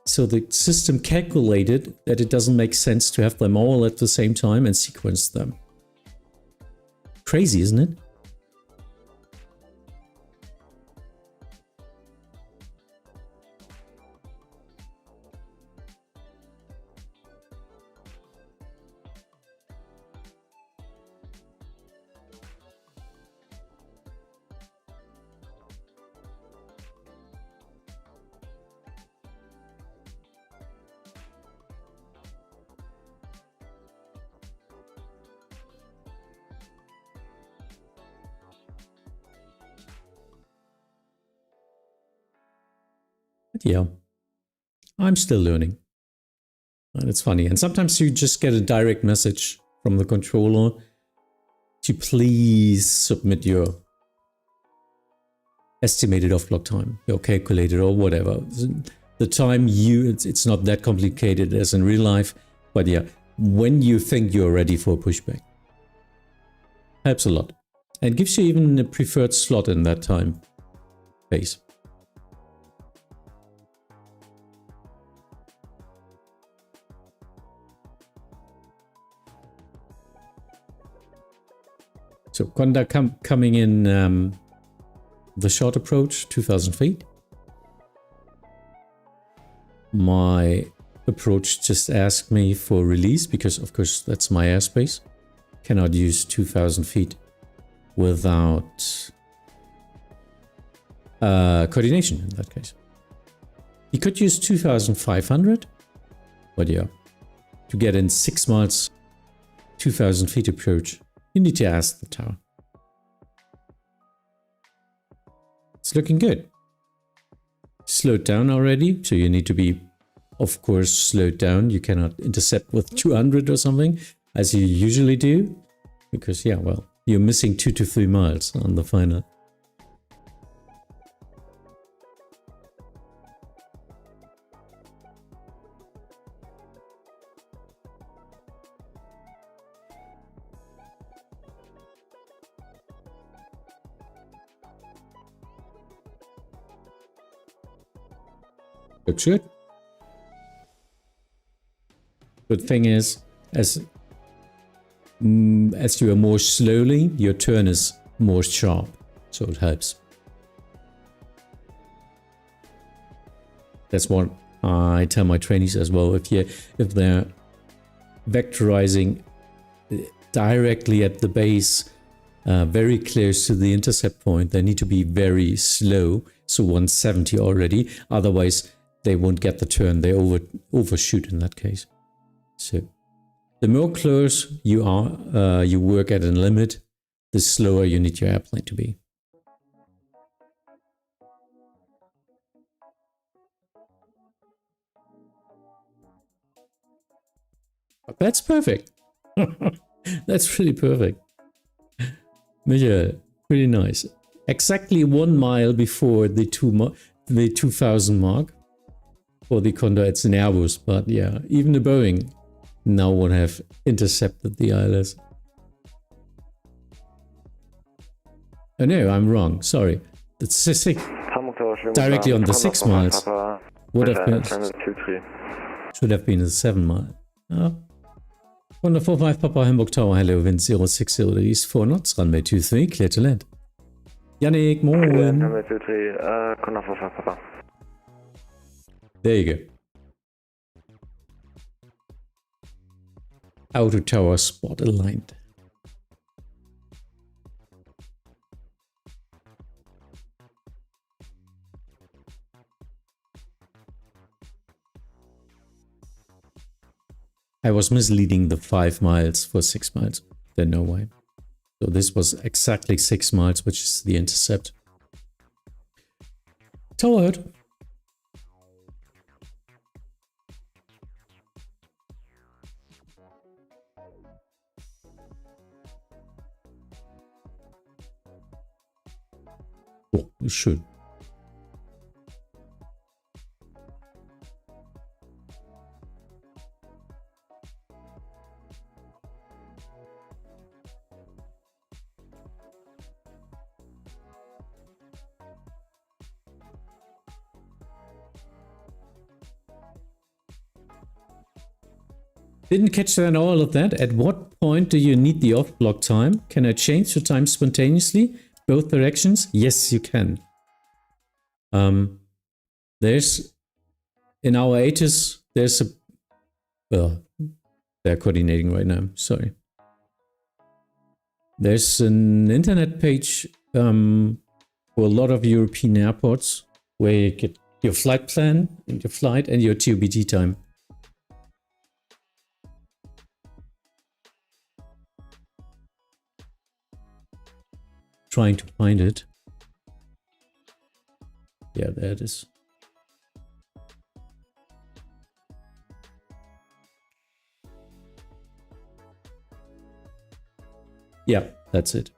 So the system calculated that it doesn't make sense to have them all at the same time and sequence them. Crazy, isn't it? But yeah, I'm still learning. And it's funny. And sometimes you just get a direct message from the controller to please submit your estimated off-block time, your calculator or whatever. The time it's not that complicated as in real life. But yeah, when you think you're ready for a pushback. Helps a lot. And gives you even a preferred slot in that time phase. So Conda coming in the short approach, 2,000 feet. My approach just asked me for release because, of course, that's my airspace. Cannot use 2,000 feet without coordination in that case. You could use 2,500, but yeah, to get in 6 miles, 2,000 feet approach, you need to ask the tower. It's looking good. Slowed down already, so you need to be, of course, slowed down. You cannot intercept with 200 or something, as you usually do. Because, yeah, well, you're missing 2 to 3 miles on the final. Looks good. Good thing is, as you are more slowly, your turn is more sharp, so it helps. That's what I tell my trainees as well. If they're vectorizing directly at the base, very close to the intercept point, they need to be very slow, so 170 already. Otherwise, they won't get the turn. They overshoot in that case. So the more close you are, you work at a limit, the slower you need your airplane to be. But that's perfect. That's really perfect. Michael, pretty nice. Exactly 1 mile before the 2,000 mark. For the Condor, it's an Airbus, but yeah, even the Boeing now would have intercepted the ILS. Oh no, I'm wrong. Sorry. The 6 directly on the 6 miles would have been should have been a 7 mile. Oh. Condor 45 Papa Hamburg Tower, hello, wind 060 East 4 knots, runway 23, clear to land. Yannick, morgen. Condor 45 Papa. There you go. Outer tower spot aligned. I was misleading the 5 miles for 6 miles. There's no way. So this was exactly 6 miles, which is the intercept. Tower out. Oh, you should. Didn't catch that all of that. At what point do you need the off-block time? Can I change the time spontaneously? Both directions? Yes, you can. There's, in our ATC, there's a, well, they're coordinating right now, sorry. There's an internet page for a lot of European airports where you get your flight plan and your flight and your TOBT time. Trying to find it. Yeah, there it is. Yeah, that's it.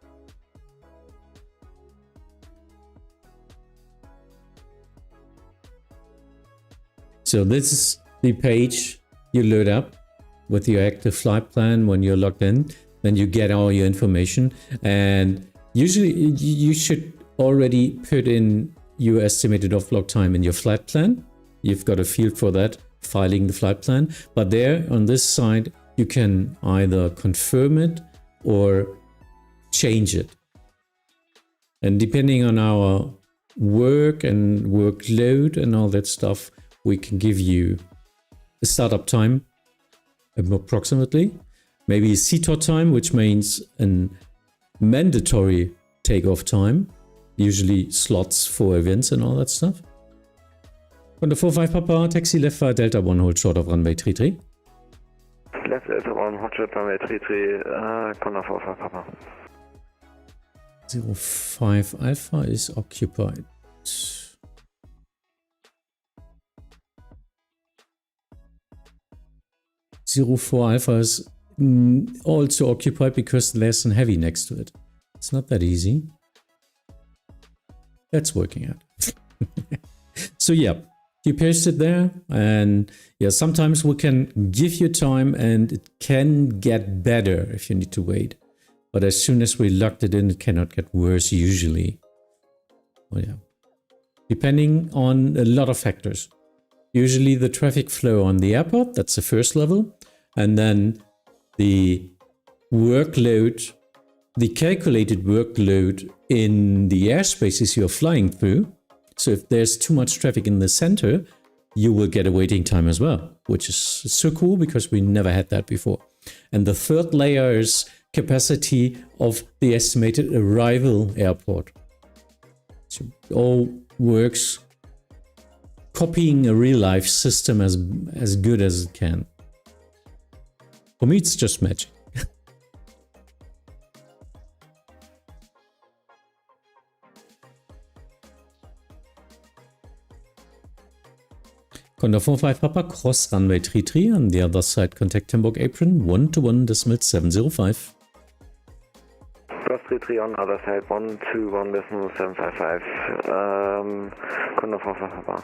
So this is the page you load up with your active flight plan when you're logged in. Then you get all your information, and usually you should already put in your estimated off-block time in your flight plan. You've got a field for that, filing the flight plan. But there on this side, you can either confirm it or change it. And depending on our work and workload and all that stuff, we can give you a startup time approximately, maybe a CTOT time, which means a mandatory takeoff time, usually slots for events and all that stuff. On the 45 Papa, taxi left 5 Delta 1, hold short of runway 33. Left Delta 1, hold short runway 33, corner 45 Papa. 05 Alpha is occupied. 04 Alpha is also occupied because there's an heavy next to it. It's not that easy. That's working out. So yeah, you paste it there, and yeah, sometimes we can give you time and it can get better if you need to wait. But as soon as we locked it in, it cannot get worse usually. Oh yeah. Depending on a lot of factors. Usually the traffic flow on the airport, that's the first level. And then the workload, the calculated workload in the airspaces you're flying through. So if there's too much traffic in the center, you will get a waiting time as well, which is so cool because we never had that before. And the third layer is capacity of the estimated arrival airport. So it all works copying a real-life system as good as it can. For me, it's just magic. Condor 45 Papa, cross runway 33, on the other side contact Hamburg apron 121.705. Cross 33 on other side 121.755. Condor 45 Papa.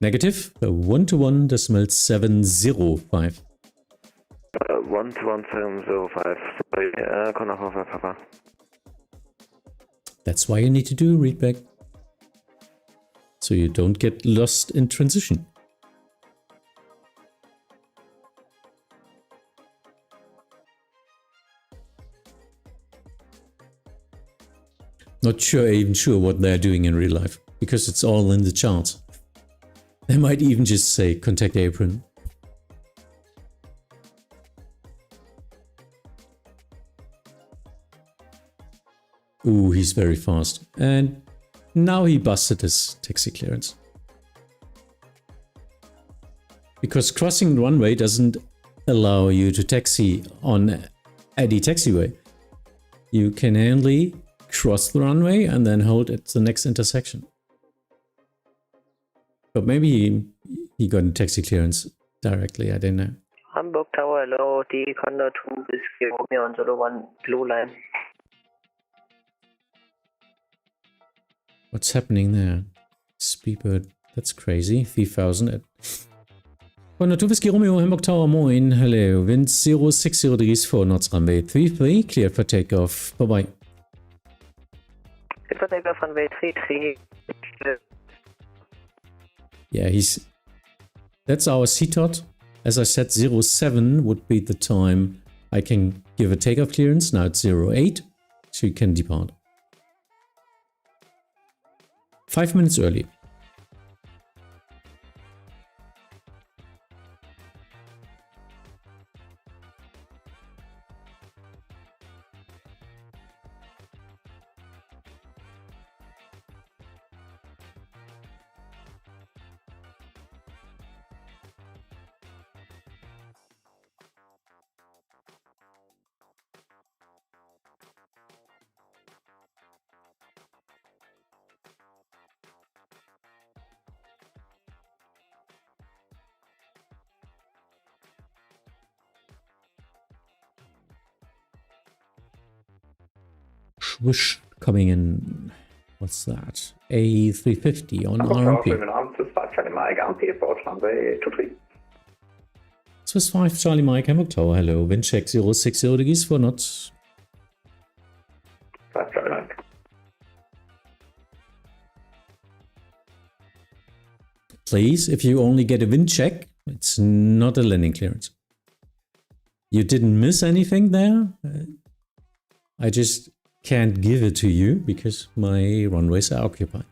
Negative 121.705. 121.705. Sorry, Condor 45 Papa. That's why you need to do a readback. So you don't get lost in transition. Not even sure what they're doing in real life, because it's all in the charts. They might even just say contact apron. Ooh, he's very fast. And now he busted his taxi clearance. Because crossing the runway doesn't allow you to taxi on any taxiway. You can only cross the runway and then hold at the next intersection. But maybe he got a taxi clearance directly, I don't know. Hamburg Tower, hello, the Condor 2 is Romeo on Zulu 1 blue line. What's happening there? Speedbird, that's crazy. 3000 at... Condor 2 Whiskey Romeo, Hamburg Tower, moin, hello. Wind 06 degrees 4 knots, runway 33, clear for takeoff. Bye-bye. Clear for takeoff, runway 33. Yeah, that's our CTOT. as I said, 07 would be the time I can give a takeoff clearance. Now it's 08, so you can depart. 5 minutes early. Swish coming in. What's that? A350 on RMP. Swiss 5 Charlie Mike, Hamburg Tower, hello. Wind check 060 degrees for knots. 5 Charlie Mike. Please, if you only get a wind check, it's not a landing clearance. You didn't miss anything there? I just can't give it to you because my runways are occupied.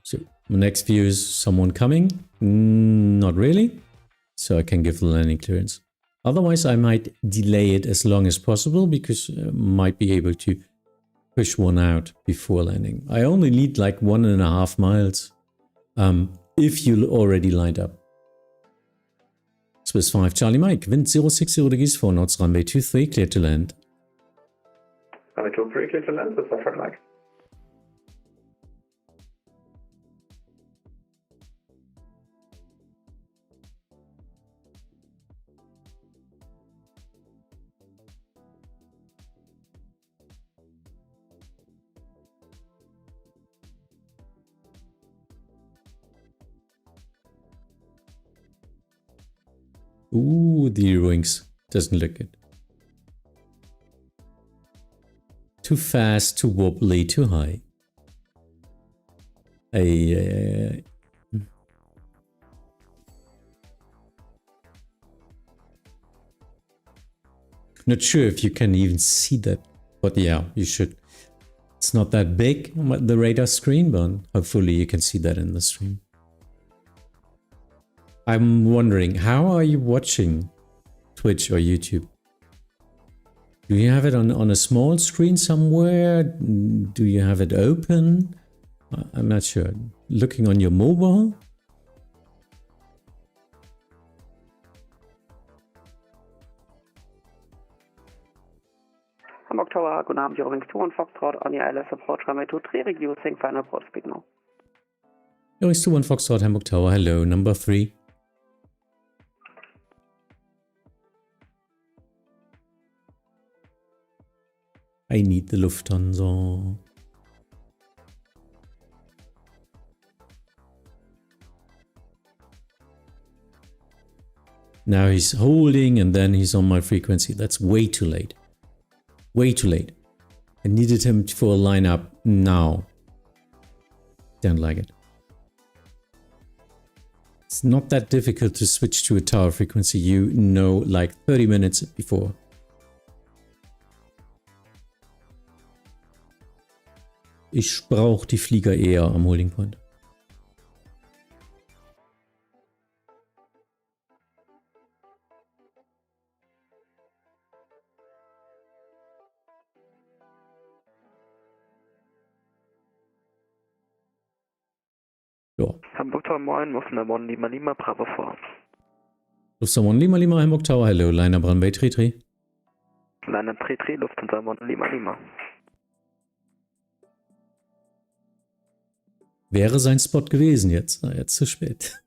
So the next view is someone coming. Not really. So I can give the landing clearance. Otherwise, I might delay it as long as possible because I might be able to push one out before landing. I only need like 1.5 miles if you already lined up. Swiss 5 Charlie Mike, wind 060 degrees 4 knots, runway 23, clear to land. Runway 23, clear to land, Swiss 5 Charlie Mike. Ooh, the wings doesn't look good. Too fast, too wobbly, too high. Not sure if you can even see that, but yeah, you should. It's not that big, the radar screen, but hopefully you can see that in the stream. I'm wondering, how are you watching Twitch or YouTube? Do you have it on a small screen somewhere? Do you have it open? I'm not sure. Looking on your mobile? Hamburg Tower, good Abend, you're wings 2 on Foxtrot on your ILS approach runway 23, reducing final approach speed now. Wings 2 on Foxtrot, Hamburg Tower, hello, number 3. I need the Lufthansa. Now he's holding and then he's on my frequency. That's way too late. Way too late. I needed him for a lineup now. Don't like it. It's not that difficult to switch to a tower frequency, you know, like 30 minutes before. Ich brauche die Flieger eher am Holding Point. Ja. Hamburg Tower, moin, Muffner 1 Lima Lima, Bravo 4. Lufthansa 1 Lima Lima, Hamburg Tower, hello, Liner Runway 33. Liner 33, Lufthansa 1 Lima Lima. Wäre sein Spot gewesen jetzt. Jetzt zu spät.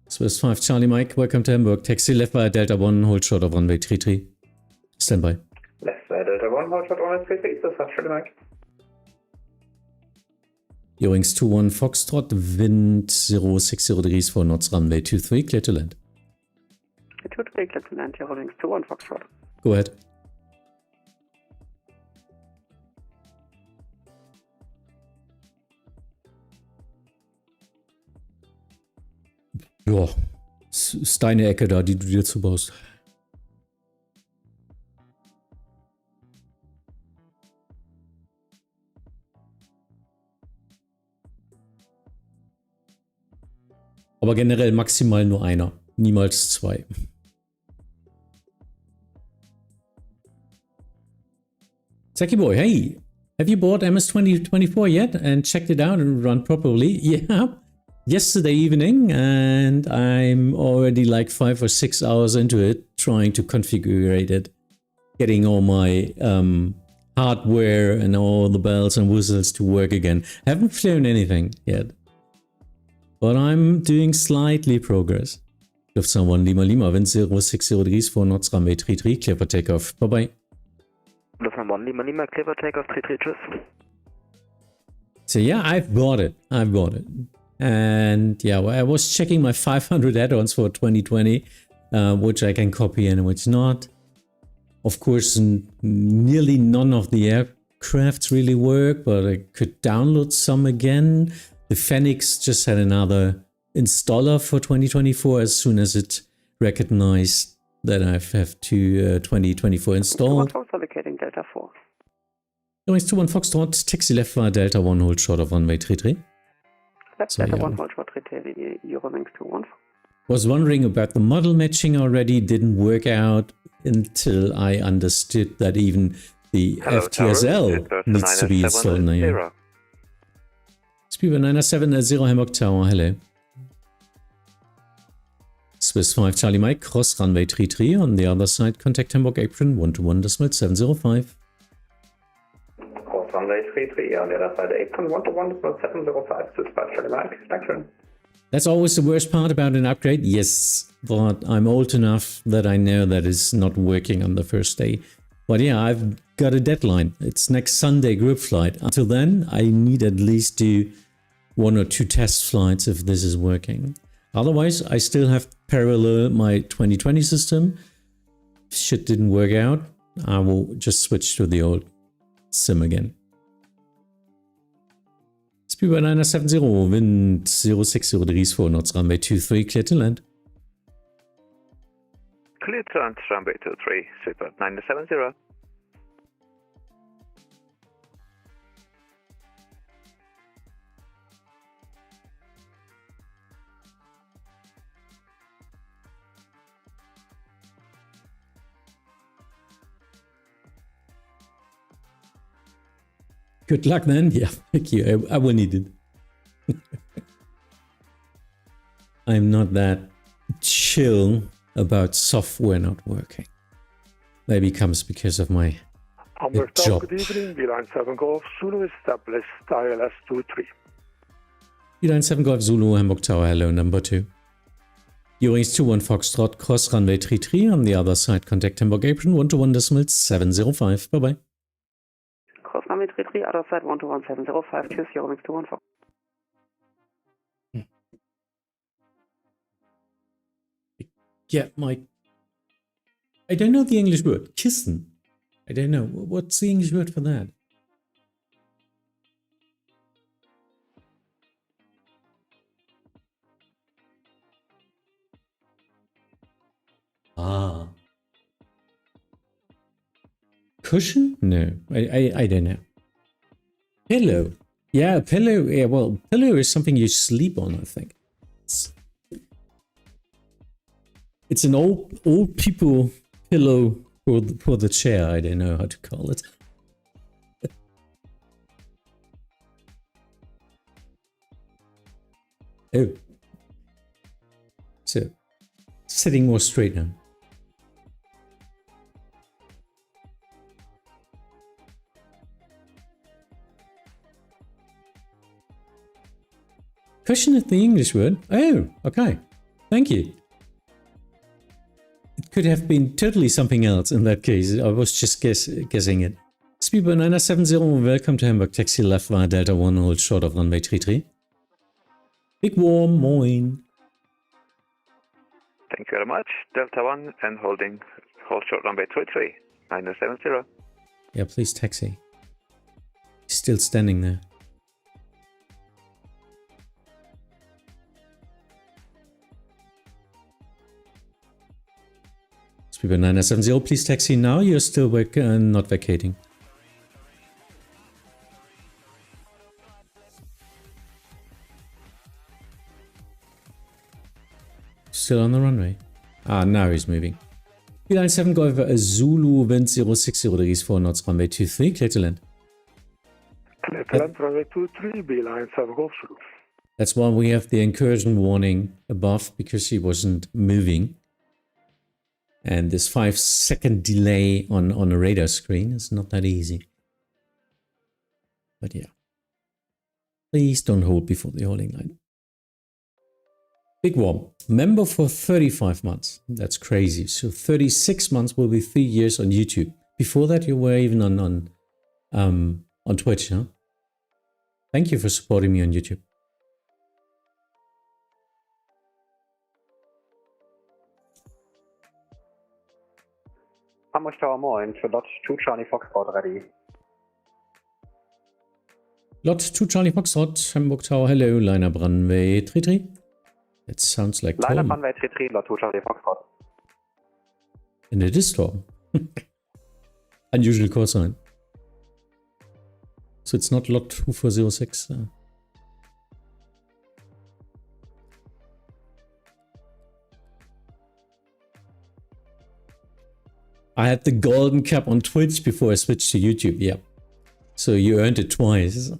Swiss 5 Charlie Mike, welcome to Hamburg. Taxi left by Delta 1, hold short of runway 33. Stand by. Left by Delta 1, hold short runway 33, Swiss 5 Charlie Mike. Wings 21 Foxtrot, wind 060 degrees 4 knots, runway 23, clear to land. 23, clear to land, Eurowings 21 Foxtrot. Go ahead. Ja, ist deine Ecke da, die du dir zubaust. Aber generell maximal nur einer, niemals zwei. Zeki Boy, hey, have you bought MS 2024 yet and checked it out and run properly? Yeah, yesterday evening, and I'm already like 5 or 6 hours into it, trying to configure it, getting all my hardware and all the bells and whistles to work again. Haven't flown anything yet. But I'm doing slightly progress. Lufthansa Lima, wind 060 degrees for knots, runway 33, clear for takeoff. Bye-bye. Lufthansa Lima, clear for takeoff, 33, tschüss. So yeah, I've bought it. And yeah, well, I was checking my 500 add-ons for 2020, which I can copy and which not. Of course, nearly none of the aircrafts really work, but I could download some again. The Phoenix just had another installer for 2024 as soon as it recognized that I have to 2024 installed. Allocating Delta 4. Going to 1 Foxtrot, taxi left via Delta 1, hold short of runway 33. Left So, Delta yeah. 1, hold short, retailing Eurowings 21. Was wondering about the model matching already, didn't work out until I understood that even the FTSL needs to be installed now. Speedbird 970 Hamburg Tower, hello. Swiss 5 Charlie Mike, cross runway 33, on the other side contact Hamburg apron 121.705. Cross runway 33, on the other side apron 121.705, Swiss 5 Charlie Mike, Dankeschön. That's always the worst part about an upgrade, yes, but I'm old enough that I know that it's not working on the first day. But yeah, I've got a deadline. It's next Sunday group flight. Until then, I need at least do 1 or 2 test flights if this is working. Otherwise, I still have parallel my 2020 system. If shit didn't work out, I will just switch to the old sim again. Speedbird 970, wind 060 degrees 4 knots, runway 23, clear to land. Clear to land, runway 23, Speedbird 970. Good luck then. Yeah, thank you. I will need it. I'm not that chill about software not working. Maybe it comes because of my Hamburg job. Tower, good evening. V-Line 7 Golf, Zulu established, ILS 23. V-Line 7 Golf Zulu, Hamburg Tower, hello, number 2. Eurowings 21 Foxtrot, cross runway 33, on the other side contact Hamburg apron 121.705. Bye-bye. Cross runway 33, other side 121.705, choose Eurowings 21 Fox. Get my... I don't know the English word. Kissen. I don't know. What's the English word for that? Ah. Cushion? No, I don't know. Pillow. Yeah, pillow. Yeah, well, pillow is something you sleep on, I think. It's an old people pillow for the chair. I don't know how to call it. Oh. So, sitting more straight now. Cushion is the English word. Oh, okay. Thank you. It could have been totally something else in that case. I was just guessing it. Speedbird 970, welcome to Hamburg. Taxi left via Delta 1, hold short of runway 33. Big Warm, moin. Thank you very much. Delta 1 and hold short runway 23, minus 70. Yeah, please taxi. He's still standing there. Speedbird 970, please taxi now. You're still not vacating. Still on the runway. Ah, now he's moving. Line 7 Golf Zulu, wind 060 degrees 4 knots, runway 23, clear to land. Clear to land, runway 23, Line 7 Golf Zulu. That's why we have the incursion warning above, because he wasn't moving. And this 5-second delay on a radar screen is not that easy. But yeah. Please don't hold before the holding line. Big one. Member for 35 months. That's crazy. So 36 months will be 3 years on YouTube. Before that, you were even on Twitch, huh? Thank you for supporting me on YouTube. Hamburg Tower moin, für Lot 2 Charlie Foxtrot ready. Lot 2 Charlie Foxtrot, Hamburg Tower, hello, liner runway 33. It sounds like Liner Tom. runway 33, Lot 2 Charlie Foxtrot. And it is Tom. Unusual call sign. So it's not Lot 2406. I had the golden cap on Twitch before I switched to YouTube, yeah. So you earned it twice.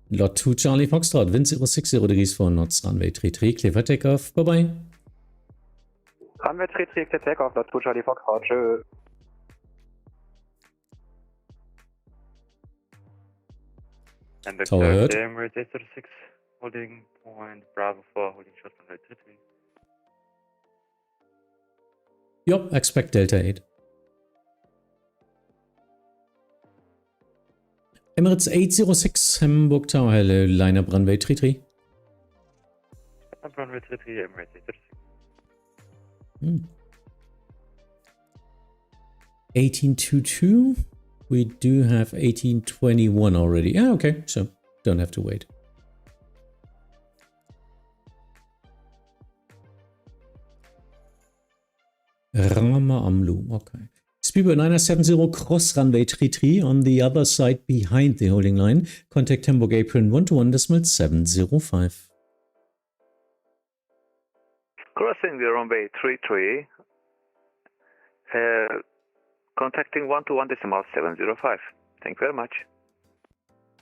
Lot 2 Charlie Foxtrot, wind 060 degrees 4 knots, runway 33, clear for takeoff, bye bye. Runway 33, clear takeoff, Lot 2 Charlie Foxtrot, tschö. And the Tower heard. Emirates 836, holding point Bravo 4, holding short runway 33. Yup, expect Delta 8. Emirates 806, Hamburg Tower, hello, line up runway 33. Up runway 33, Emirates 836. 1822. We do have 1821 already. Yeah, okay, so don't have to wait. Rama Amlu, okay. Speedbird 970, cross runway 33 on the other side behind the holding line. Contact Hamburg apron 121.705. Crossing the runway 33, contacting 121.705. Thank you very much.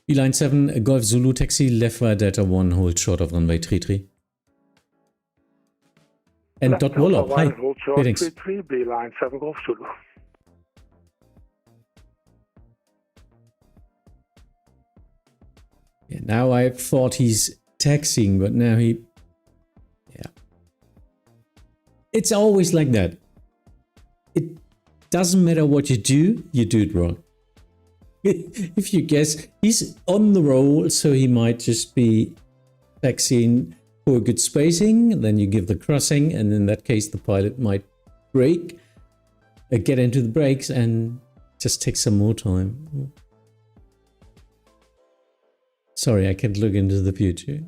Line 7, Golf Zulu taxi, left via Delta 1, hold short of runway 33. And Left Dot Delta Wallop, hi. 1, hold short Greetings. 33, Line 7 Golf Zulu. Yeah, now I thought he's taxiing, but now he... Yeah. It's always like that. It doesn't matter what you do it wrong. If you guess, he's on the roll, so he might just be taxiing for good spacing, then you give the crossing, and in that case the pilot might brake, get into the brakes, and just take some more time. Sorry, I can't look into the future.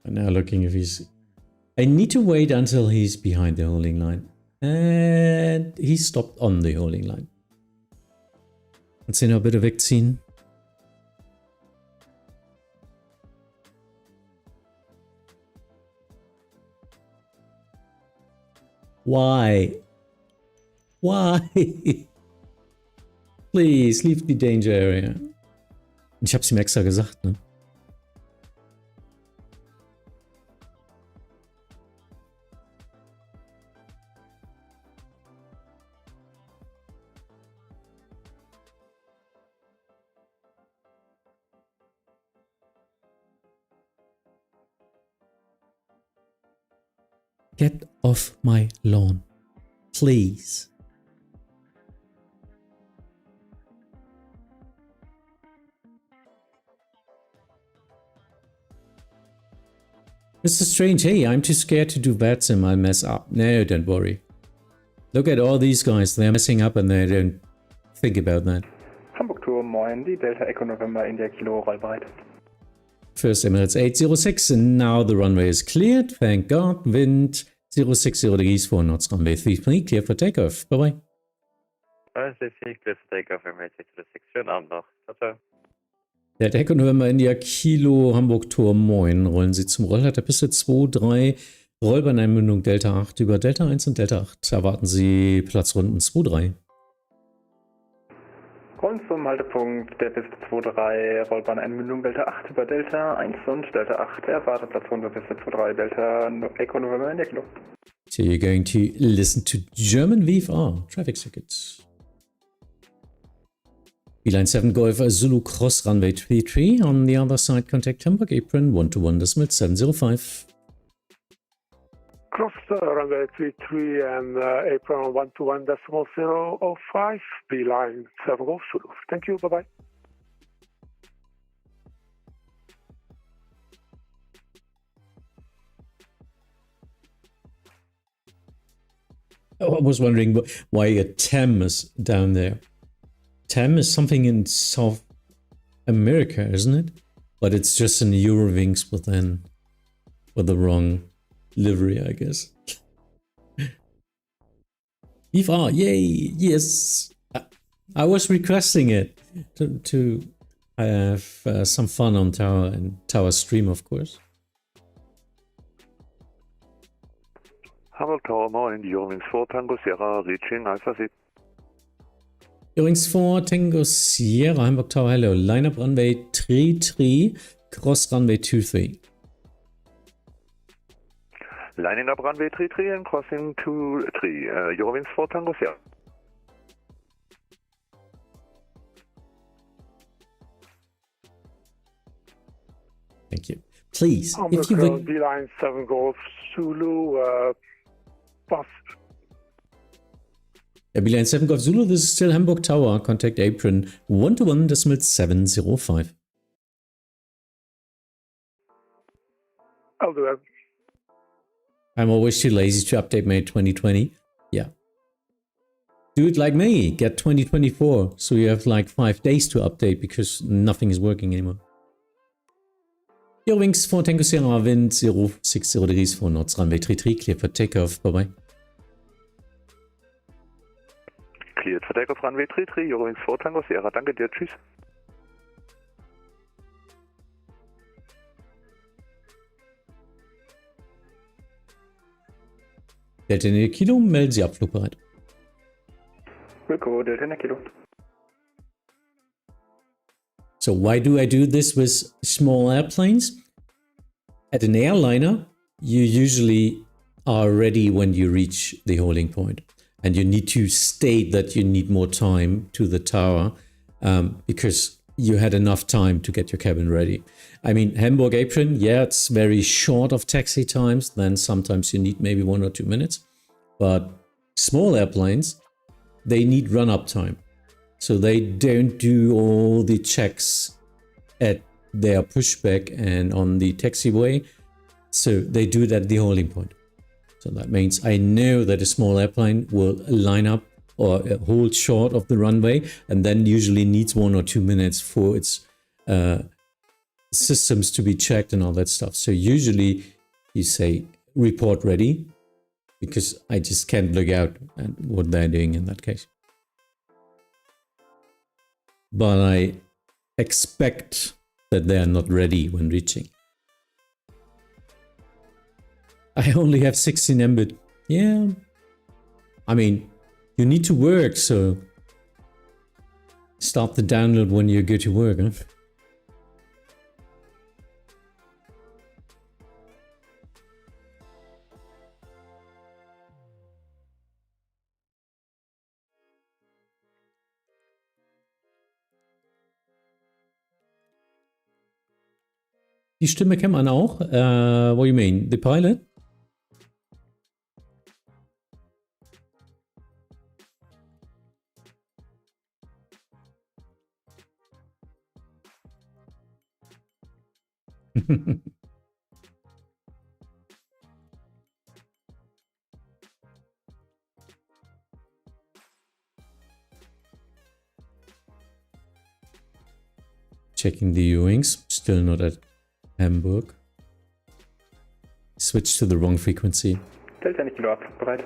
I'm now looking if he's... I need to wait until he's behind the holding line. And he stopped on the holding line. Let's see now a bit of Vatsim. Why? Why? Please, leave the danger area. Ich hab's ihm extra gesagt, ne? Get off my lawn, please. Mr. Strange, hey, I'm too scared to do Vatsim, I'll mess up. No, don't worry. Look at all these guys, they're messing up and they don't think about that. Hamburg Tour, moin, die Delta Echo November India Kilo, rollbereit. First Emirates 806, and now the runway is cleared, thank God. Wind 060 degrees, 4 knots, runway 33, clear for takeoff. Bye-bye. clear for takeoff, Emirates 806. Schönen Abend noch. Ciao, ciao. Der Echo November India Kilo Hamburg Tor, moin. Rollen Sie zum Rollleiter Piste 2-3, Rollbahneinmündung Delta 8 über Delta 1 und Delta 8. Erwarten Sie Platzrunden 2-3. Rollen zum Haltepunkt der Piste 2-3, Rollbahneinmündung Delta 8 über Delta 1 und Delta 8. Erwarte Platzrunde Piste 2-3, Delta Echo November India Kilo. So you're going to listen to German VFR traffic circuits. Beeline 7 Golf Zulu Cross Runway 33. On the other side, contact Hamburg apron 121.705. Cross runway 33 and apron 121.005, Beeline 7 Golf Zulu. Thank you, bye-bye. Oh, I was wondering why a TEM is down there. TEM is something in South America, isn't it? But it's just in Eurowings with the wrong livery, I guess. VFR, yay, yes. I was requesting it to have some fun on Tower and Tower Stream, of course. Hamburg Tower, moin, Eurowings 4 Tango Sierra, reaching Alpha Seat. Eurowings 4 Tango Sierra, Hamburg Tower, hello. Lineup runway 33, cross runway 23. Lining up runway 33 and crossing 23, Eurowings 4 Tango Sierra. Thank you. Please, Hamburg if you would... Beeline 7 Golf Zulu, bus. Beeline 7 Golf Zulu, this is still Hamburg Tower. Contact apron 121.705. I'll do it. I'm always too lazy to update my 2020. Yeah. Do it like me. Get 2024. So you have like 5 days to update because nothing is working anymore. Eurowings 4 Tango Sierra, wind 060 degrees, 4 knots, runway 33, clear for takeoff. Bye-bye. Cleared for takeoff, runway 33, Eurowings 4 Tango Sierra. Danke dir, tschüss. Delta in Kilo, melden Sie abflugbereit. Wilco, Delta Kilo. So why do I do this with small airplanes? At an airliner, you usually are ready when you reach the holding point. And you need to state that you need more time to the tower because you had enough time to get your cabin ready. I mean, Hamburg apron, yeah, it's very short of taxi times. Then sometimes you need maybe 1 or 2 minutes. But small airplanes, they need run-up time. So they don't do all the checks at their pushback and on the taxiway. So they do that at the holding point. So that means I know that a small airplane will line up or hold short of the runway and then usually needs 1 or 2 minutes for its systems to be checked and all that stuff. So usually you say report ready because I just can't look out at what they're doing in that case. But I expect that they are not ready when reaching. I only have 16 Mbit. Yeah. I mean, you need to work, so start the download when you go to work, huh? Die Stimme kennt man auch. What do you mean? The pilot? Checking the U-wings. Still not at Hamburg. Switch to the wrong frequency. Delta Kilo ab, bereit.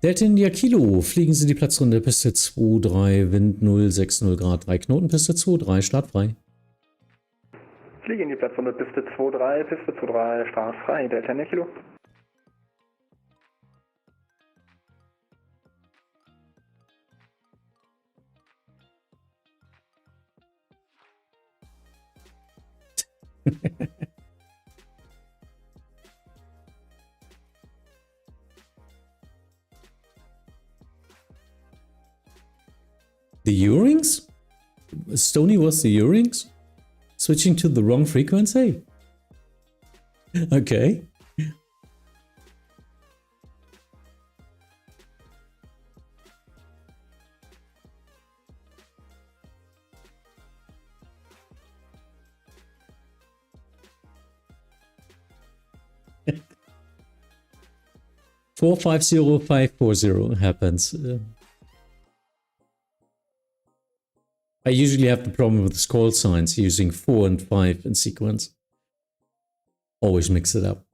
Delta India Kilo, fliegen Sie die Platzrunde, Piste 2-3, Wind 060 Grad, 3 Knoten, Piste 2-3, startfrei. Fliege in die Platzrunde, Piste 2-3, Piste 2-3, startfrei, Delta India Kilo. The U-rings? Stony was the U-rings? Switching to the wrong frequency? Okay. Four 50540 happens. I usually have the problem with the call signs using 4 and 5 in sequence. Always mix it up.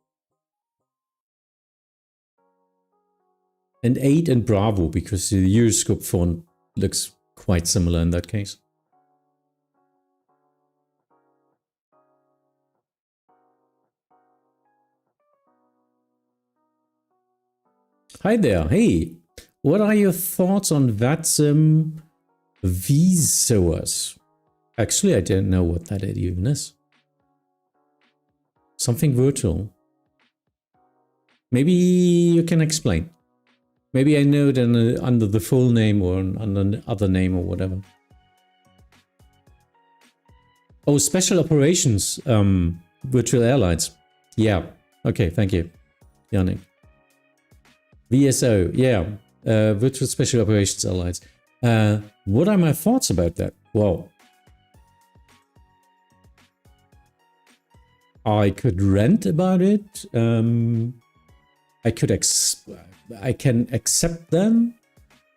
And 8 and Bravo, because the Euroscope font looks quite similar in that case. Hi there. Hey, what are your thoughts on Vatsim VSOAS? Actually, I don't know what that even is. Something virtual. Maybe you can explain. Maybe I know it under the full name or under other name or whatever. Oh, special operations, virtual airlines. Yeah. Okay, thank you, Yannick. VSO, yeah, Virtual Special Operations Airlines. What are my thoughts about that? Well, I could rant about it. I can accept them.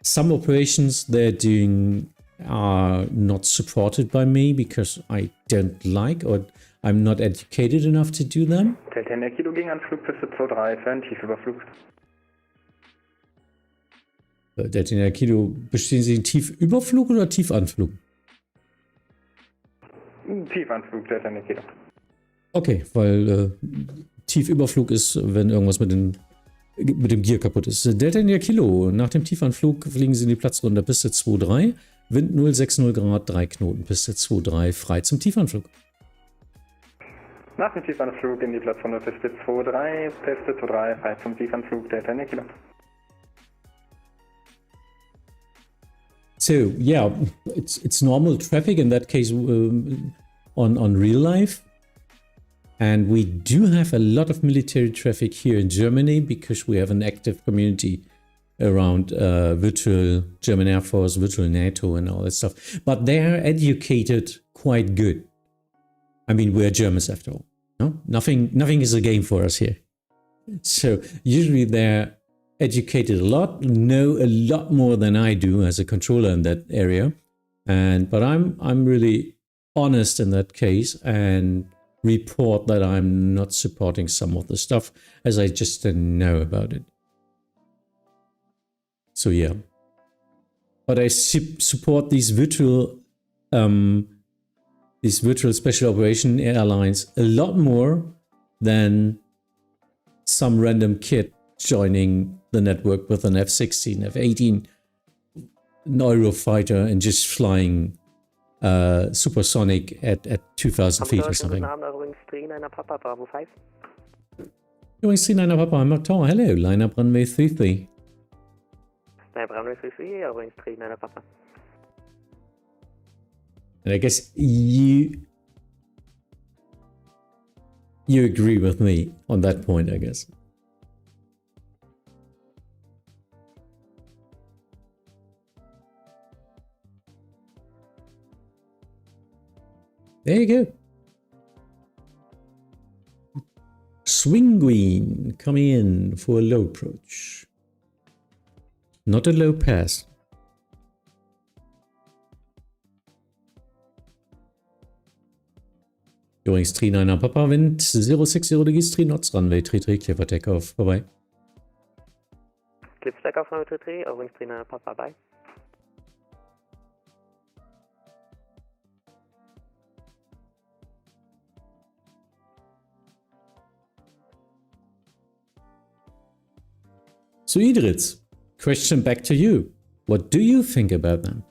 Some operations they're doing are not supported by me because I don't like or I'm not educated enough to do them. Delta India Kilo gegen Anflug, Piste 2-3 für einen Tiefüberflug. Delta India Kilo, bestehen Sie einen Tiefüberflug oder Tiefanflug? Tiefanflug, Delta India Kilo. Okay, weil Tiefüberflug ist, wenn irgendwas mit dem Gear kaputt ist. Delta India Kilo, nach dem Tiefanflug fliegen Sie in die Platzrunde Piste 2-3, Wind 060 Grad, 3 Knoten, Piste 2-3, frei zum Tiefanflug. Nach dem Tiefanflug in die Platzrunde Piste 2-3, Piste 2-3, frei zum Tiefanflug, Delta India Kilo. So yeah, it's normal traffic in that case on real life, and we do have a lot of military traffic here in Germany because we have an active community around virtual German Air Force, virtual NATO, and all that stuff. But they are educated quite good. I mean, we're Germans after all. No, nothing is a game for us here. So usually they're educated a lot, know a lot more than I do as a controller in that area, but I'm really honest in that case and report that I'm not supporting some of the stuff as I just didn't know about it. So yeah, but I support these virtual special operation airlines a lot more than some random kid joining the network with an F-16, F-18 Eurofighter and just flying supersonic at 2,000 feet or something. Übrigens 39 Papa, Bravo 5. Übrigens 39 Papa, I'm Tower. Hello, line up runway 33. Bravo 33, übrigens 39 Papa. And I guess you agree with me on that point, I guess. There you go. Swing Green coming in for a low approach. Not a low pass. Übrigens 39er Papa, Wind 060 degrees, 3 knots, runway 33, clear for takeoff. Bye bye. Clip stack off runway 33, wings 39er Papa, bye. So Idris, question back to you. What do you think about them?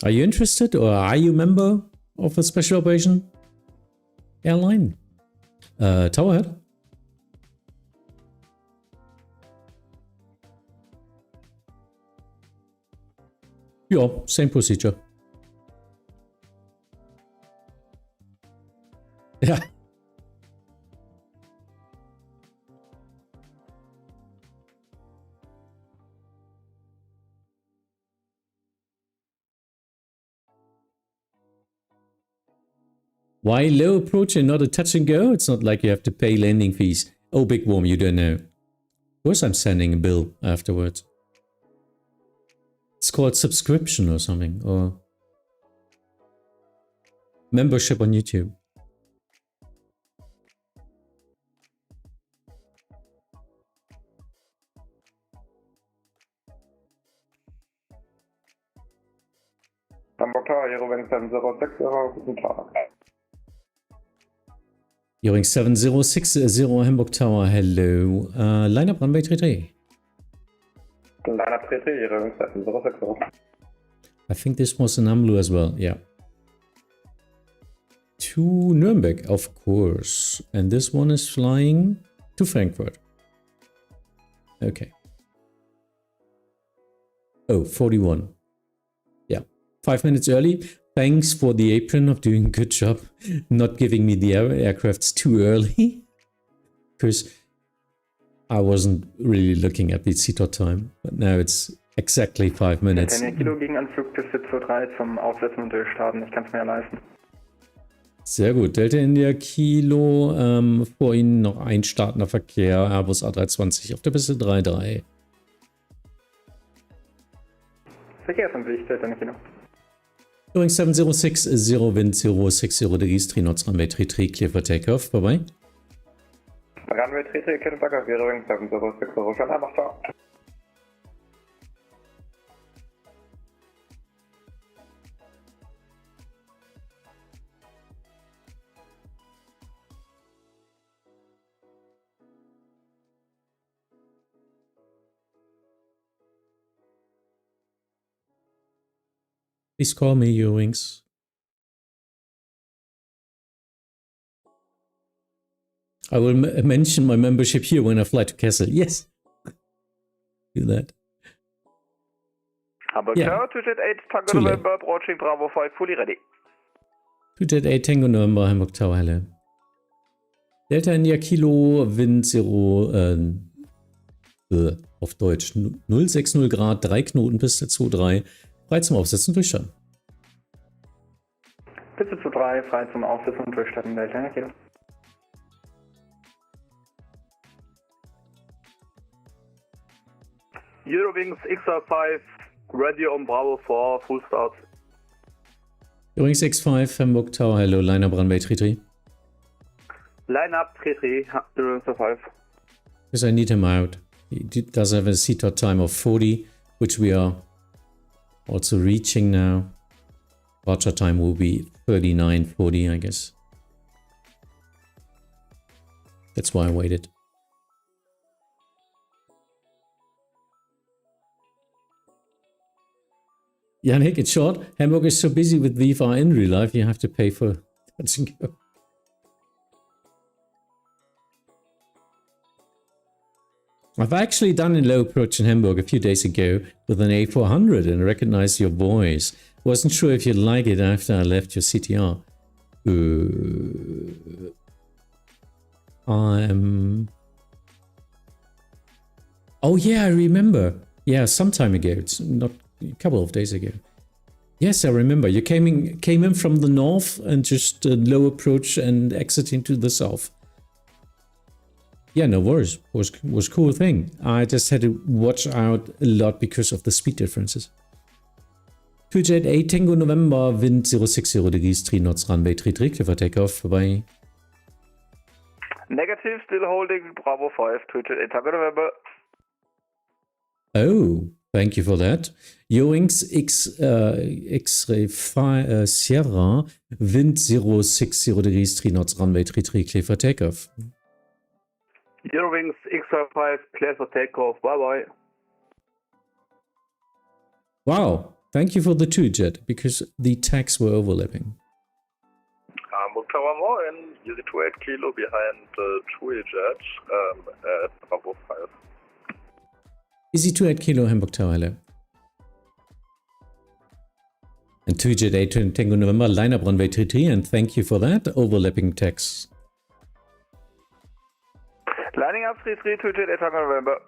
Are you interested or are you a member of a special operation airline? Towerhead? Yeah, same procedure. Yeah. Why low approach and not a touch and go? It's not like you have to pay landing fees. Oh, Big Worm, you don't know. Of course I'm sending a bill afterwards. It's called subscription or something, or membership on YouTube. Hamburg Tower, Aero 706, guten Tag. Hearing 7060 Hamburg Tower, hello. Line up runway 33. Line up 33, Aero 706. I think this was an AMLU as well, yeah. To Nuremberg, of course. And this one is flying to Frankfurt. Okay. Oh, 41. Yeah. 5 minutes early. Thanks for the apron of doing a good job not giving me the aircrafts too early. Because I wasn't really looking at the CTOT time. But now it's exactly 5 minutes. 10 Kilo gegen Anflugpiste 23 zum Aufsetzen und Durchstarten. Ich kann es mir leisten. Sehr gut. Delta India Kilo. Vor Ihnen noch ein startender Verkehr. Airbus A320 auf der Piste 33. Verkehrsansicht, Delta Kilo. Übrigens 7060, Wind 060 degrees, 3 knots, runway 33, clear for takeoff. Bye bye. Runway 33, clear for takeoff, Aero 706, schon Hamburg Tower. Please call me, your wings. I will mention my membership here when I fly to Kassel. Yes. Do that. Hamburg Yeah. Tower, 288, Tango Too late. November, approaching Bravo 5, fully ready. 288 Tango November, Hamburg Tower, hello. Delta India Kilo, Wind 0, auf Deutsch, 060 Grad, 3 Knoten, Piste 23, frei zum Aufsetzen, durchstarten. Piste 23, frei zum Aufsetzen und Durchstarten, Delta Kilo. Eurowings XR5, ready on Bravo 4, full start. Übrigens X5, Hamburg Tower, hello, Line up runway 33. Line up 33, Eurowings XR5. Because I need him out. He does have a CTOT time of 40, which we are also reaching now. Departure time will be 39:40, I guess. That's why I waited. Yannick, it's short. Hamburg is so busy with VFR in real life, you have to pay for touch and go. I've actually done a low approach in Hamburg a few days ago with an A400 and recognized your voice. Wasn't sure if you'd like it after I left your CTR. Oh yeah, I remember. Yeah, some time ago. It's not a couple of days ago. Yes, I remember. You came in from the north and just low approach and exiting to the south. Yeah, no worries. Was cool thing. I just had to watch out a lot because of the speed differences. Jet 8 Tango November, wind 060 degrees, 3 knots, runway 33, clear for takeoff, bye. Negative, still holding Bravo 5, Jet 8 Tango November. Oh, thank you for that. Eurowings X-Ray Sierra, wind 060 degrees, 3 knots, runway 33, clear for takeoff. Eurowings X-Ray 5, clear for takeoff, bye bye. Wow, thank you for the 2-jet, because the tags were overlapping. Hamburg Tower more and easy to 8 kilo behind 2-jet at Bravo 5. Easy to 8 kilo Hamburg Tower, hello. And 2-jet 8 Tango November, line up runway 33, and thank you for that, overlapping tags. Lining up 33, 2-jet 8 Tango November.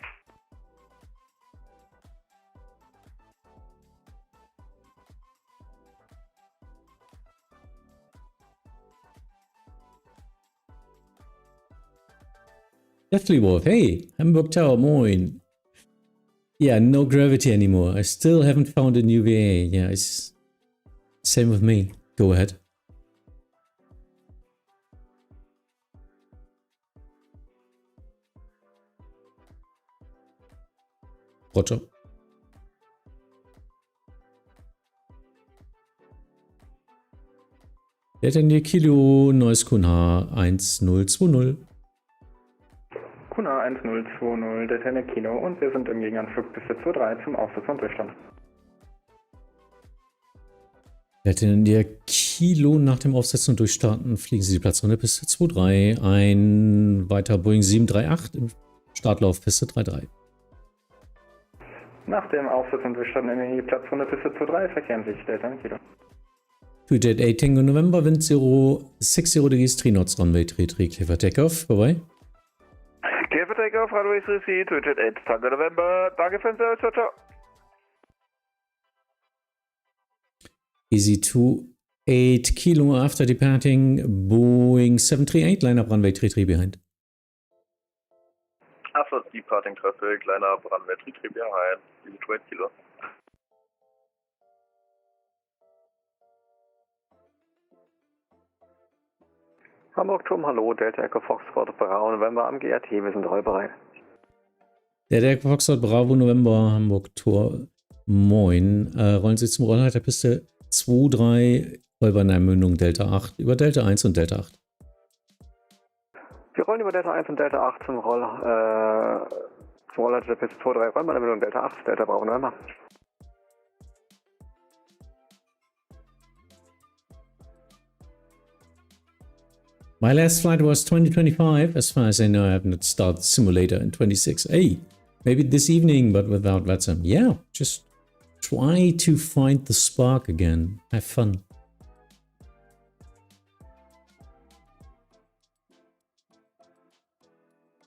Definitely Wolf, hey, Hamburg Tower, moin. Yeah, no gravity anymore. I still haven't found a new VA. Yeah, it's same with me. Go ahead. Roger. Delta Kilo, neues Kunha 1020. Kuna 1020, Delta Kilo und wir sind im Gegenanflug bis 23 zum Aufsatz und Durchstand. Delta Kilo nach dem Aufsetzen und Durchstarten fliegen Sie die Platzrunde Piste 23. Ein weiter Boeing 738 im Startlauf Piste 33. Nach dem Aufsatz und Durchstarten in die Platzrunde Piste 23 verkehren sich Delta Kilo. 2-Jet 8 Tango November, Wind 060 degrees, 3 knots, runway 33, clear for takeoff. Bye-bye. Clear for takeoff, runway 33, 2-Jet 8 Tango November. Danke für den Service, ciao, ciao. Easy to 8 kilo after departing, Boeing 738, line up runway 33 behind. After departing traffic, line up runway 33 behind, easy to 8 kilo. Hamburg Turm, hallo, Delta Echo Foxtrot, Bravo November am GRT, wir sind rollbereit. Der Echo Foxtrot, Bravo November, Hamburg Tor, moin. Rollen Sie zum Rollleiter Piste 2-3, Rollbahneinmündung Delta 8, über Delta 1 und Delta 8. Wir rollen über Delta 1 und Delta 8 zum Rollleiter Piste 2-3, Rollbahneinmündung Delta 8, Delta Bravo November. My last flight was 2025. As far as I know, I have not started simulator in 26. Hey, maybe this evening, but without Vatsim. Yeah, just try to find the spark again. Have fun.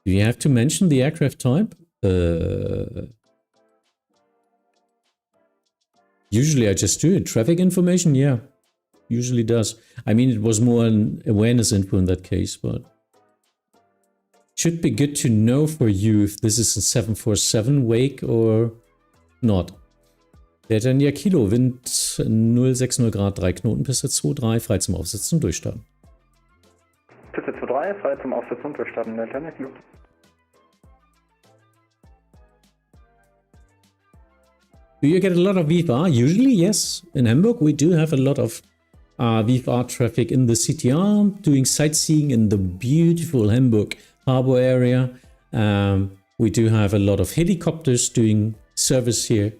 Do you have to mention the aircraft type? Usually I just do it. Traffic information, yeah. Usually does. I mean, it was more an awareness info in that case, but should be good to know for you if this is a 747 wake or not. Delta Kilo, Wind 060 Grad, 3 Knoten, Piste 2-3, frei zum Aufsetzen und Durchstarten. Piste 2-3, frei zum Aufsetzen und Durchstarten, Delta Kilo. Do you get a lot of VFR? Usually, yes. In Hamburg, we do have a lot of VFR traffic in the CTR, doing sightseeing in the beautiful Hamburg harbor area. We do have a lot of helicopters doing service here.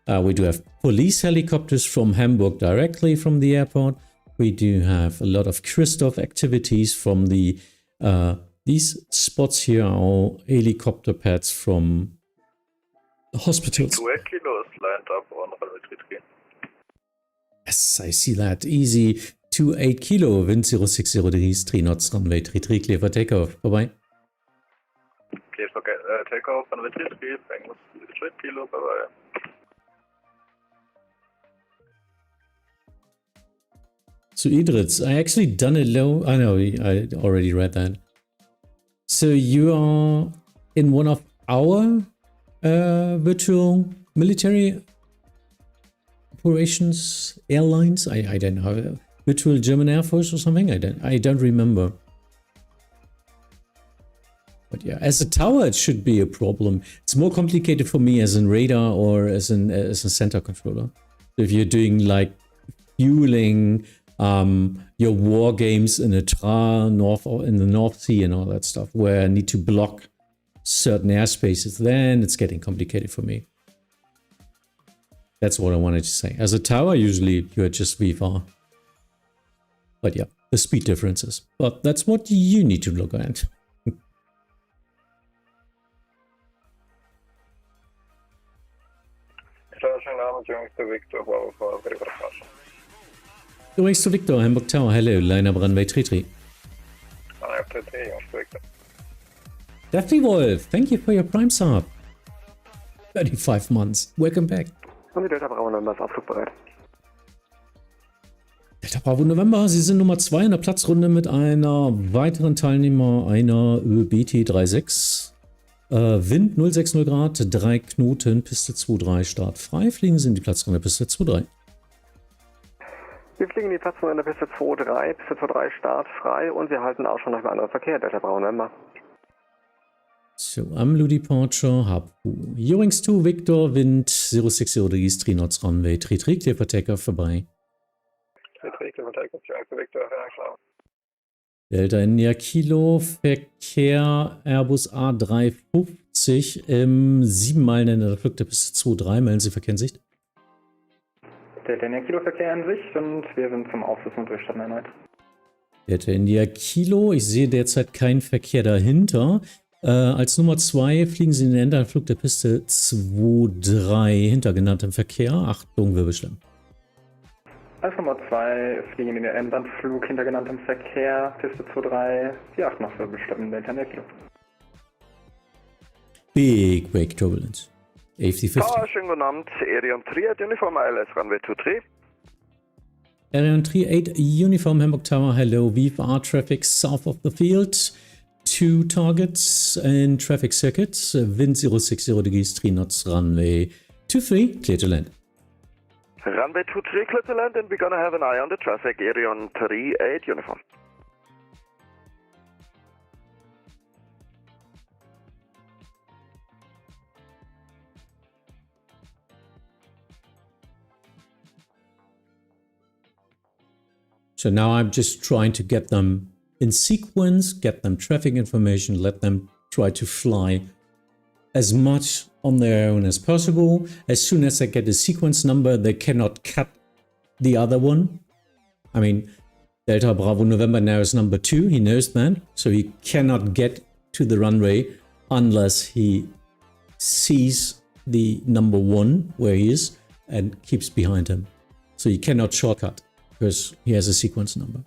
We do have police helicopters from Hamburg directly from the airport. We do have a lot of Christoph activities from the these spots here are all helicopter pads from hospitals. 2 kilos lined up on runway 33. Yes, I see that. Easy. 28 kilo, wind 060 degrees, 3 knots, runway 33, clear for takeoff. Bye-bye. Clear for takeoff, runway 33, thanks. 8 kilo, bye-bye. So Idritz, I actually done a low... I know, I already read that. So you are in one of our virtual military operations airlines. I don't know, virtual German Air Force or something. I don't remember. But yeah, as a tower, it should be a problem. It's more complicated for me as a radar or as a center controller. If you're doing like fueling your war games in in the North Sea and all that stuff, where I need to block certain airspaces, then it's getting complicated for me. That's what I wanted to say. As a tower, usually you're just VFR. But yeah, the speed differences. But that's what you need to look at. Übrigens zu Victor, Hamburg Tower. Hello, Liner Runway 33. Daphne Wolf, thank you for your Prime Sub. 35 months. Welcome back. Und die Delta Bravo November ist auflugbereit. Delta Bravo November, Sie sind Nummer 2 in der Platzrunde mit einer weiteren Teilnehmer, einer BT36. Wind 060 Grad, 3 Knoten, Piste 23, Start frei. Fliegen Sie in die Platzrunde, Piste 23. Wir fliegen in die Platzrunde der Piste 23, Piste 23, Start frei und wir halten auch schon nach dem anderen Verkehr, Delta Bravo November. So, AMLU Departure, Habu. Eurings 2, Victor, Wind 060 degrees, 3 knots, Runway 33, clear for takeoff, vorbei. 33, clear for takeoff, Eurings 2, Victor, klar. Delta India Kilo, Verkehr Airbus A350 im 7 Meilen in der Flug der Piste 23. Melden Sie Verkehrssicht. Delta India Kilo Verkehr in Sicht und wir sind zum Aufsitz und Durchstarten erneut. Delta India Kilo, ich sehe derzeit keinen Verkehr dahinter. Als Nummer 2 fliegen Sie in den Endanflug der Piste 23 hinter genanntem Verkehr. Achtung, Wirbelschirm. Als Nummer 2 fliegen in den Endanflug hinter genanntem Verkehr, Piste 23, wir achten auf Wirbelschirm, Delta India Kilo. Big Wake Turbulence. AFD50. Schönen guten Abend, Aerion 3 at Uniform ILS Runway 23. Aerion 38 Uniform Hamburg Tower, hello, VFR traffic south of the field. 2 targets in traffic circuits, wind 060 degrees, 3 knots, runway 23, clear to land. Runway 23, clear to land, and we're gonna have an eye on the traffic, Aerion 38 Uniform. So now I'm just trying to get them in sequence, get them traffic information, let them try to fly as much on their own as possible. As soon as I get a sequence number, they cannot cut the other one. I mean, Delta Bravo November now is number 2, he knows that. So he cannot get to the runway unless he sees the number 1 where he is and keeps behind him. So he cannot shortcut because he has a sequence number.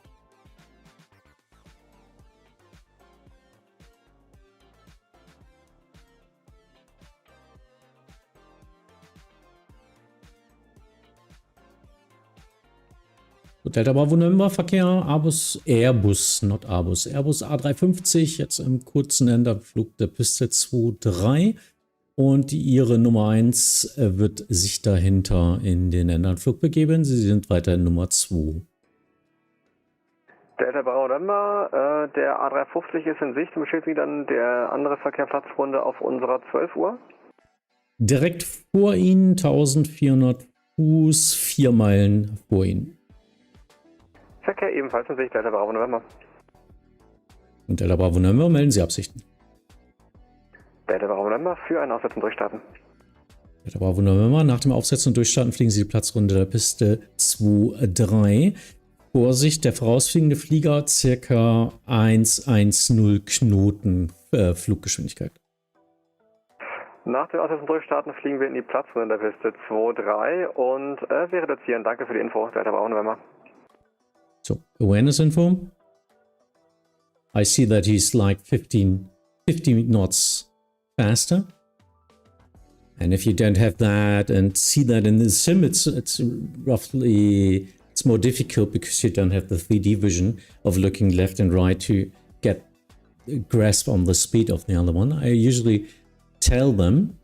Delta Bravo November Verkehr, Airbus, not Airbus, Airbus A350, jetzt im kurzen Endanflug der Piste 23 und Ihre Nummer 1 wird sich dahinter in den Endanflug begeben. Sie sind weiterhin Nummer 2. Delta Bravo November, der A350 ist in Sicht und beschäftigt Sie dann der andere Verkehrplatzrunde auf unserer 12 Uhr? Direkt vor Ihnen, 1400 Fuß, 4 Meilen vor Ihnen. Verkehr ebenfalls in Sicht, Delta Bravo November. Und Delta Bravo November, melden Sie Absichten. Delta Bravo November für ein Aufsetzen und Durchstarten. Delta Bravo November, nach dem Aufsetzen und Durchstarten fliegen Sie die Platzrunde der Piste 23. Vorsicht, der vorausfliegende Flieger ca. 110 Knoten Fluggeschwindigkeit. Nach dem Aufsetzen und Durchstarten fliegen wir in die Platzrunde der Piste 23 und wir reduzieren. Danke für die Info, Delta Bravo November. So, awareness info. I see that he's like 50 knots faster. And if you don't have that and see that in the sim, it's roughly, it's more difficult because you don't have the 3D vision of looking left and right to get grasp on the speed of the other one, I usually tell them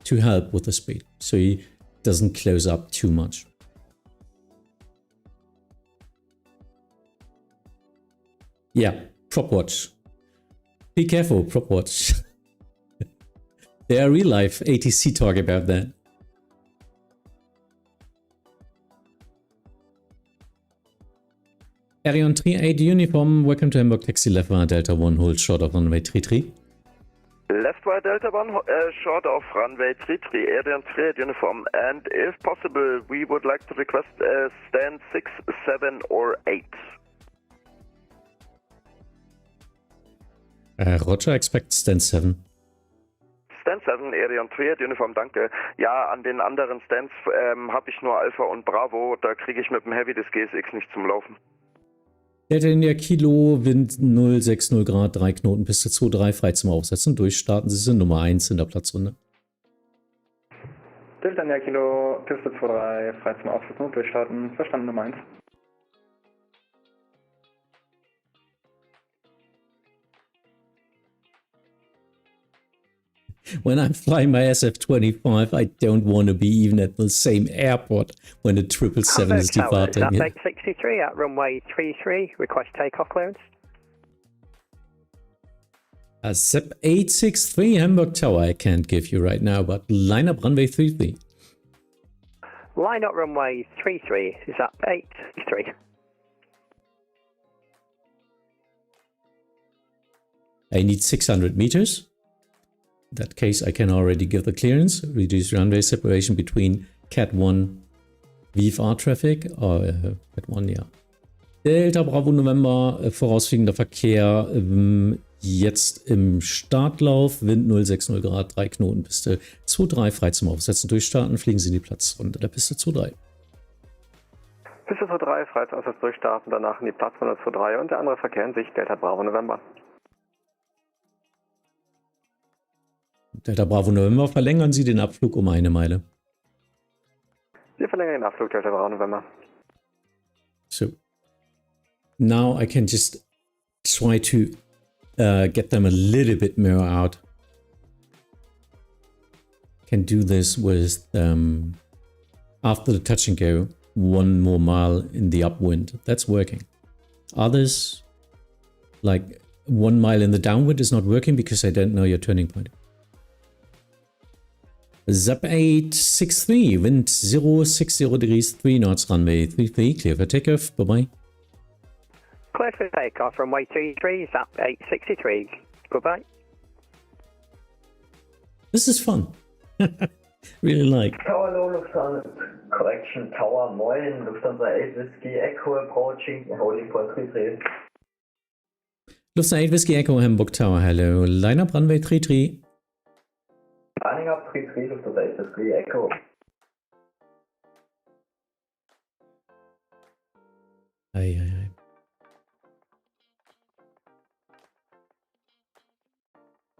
to help with the speed, so he doesn't close up too much. Yeah, prop watch. Be careful, prop watch. There are real life ATC talk about that. Arion 38 uniform, welcome to Hamburg taxi left via Delta 1, hold short of runway 33. Left via Delta 1, short of runway 33, Arion 38 uniform, and if possible, we would like to request stand 6, 7 or 8. Roger, expect stand 7. Stand 7, Arion 38 uniform, danke. Ja, an den anderen Stands habe ich nur Alpha und Bravo, da kriege ich mit dem Heavy des GSX nicht zum Laufen. Delta India Kilo, Wind 060 Grad, 3 Knoten, Piste 23, frei zum Aufsetzen. Durchstarten Sie sind Nummer 1 in der Platzrunde. Delta India Kilo, Piste 23, frei zum Aufsetzen und durchstarten. Verstanden, Nummer 1. When I'm flying my SF-25, I don't want to be even at the same airport when the 777 is departing. That's 63 at runway 33, request takeoff clearance. ZEP 863 Hamburg Tower, I can't give you right now, but line up runway 33. Line up runway 33, is that 863? I need 600 meters. In that case, I can already give the clearance, reduce runway separation between Cat 1 VFR traffic, Cat 1, ja. Delta Bravo November, vorausfliegender Verkehr, jetzt im Startlauf, Wind 060 Grad, 3 Knoten, Piste 23, frei zum Aufsetzen, durchstarten, fliegen Sie in die Platzrunde der Piste 23. Piste 23, frei zum Aufsetzen, durchstarten, danach in die Platzrunde 23 und der andere Verkehr in Sicht, Delta Bravo November. Delta Bravo November, verlängern Sie den Abflug um 1 Meile. Wir verlängern den Abflug, Delta Bravo November. So, now I can just try to get them a little bit more out. Can do this with, after the touch and go, 1 more mile in the upwind. That's working. Others, like 1 mile in the downwind is not working because I don't know your turning point. ZEP 863, wind 060 degrees, 3 knots, runway 33, clear for takeoff, bye-bye. Clear for takeoff, runway 33, ZEP 863, goodbye. This is fun. Really like. Tower low, Lufthansa, correction, Tower 9, Lufthansa 8 Whiskey Echo approaching, holding for 33. Lufthansa 8 Whiskey Echo, Hamburg Tower, hello, line up runway 33. Lining up 33, Lufthansa 8 Whiskey Echo. Ei.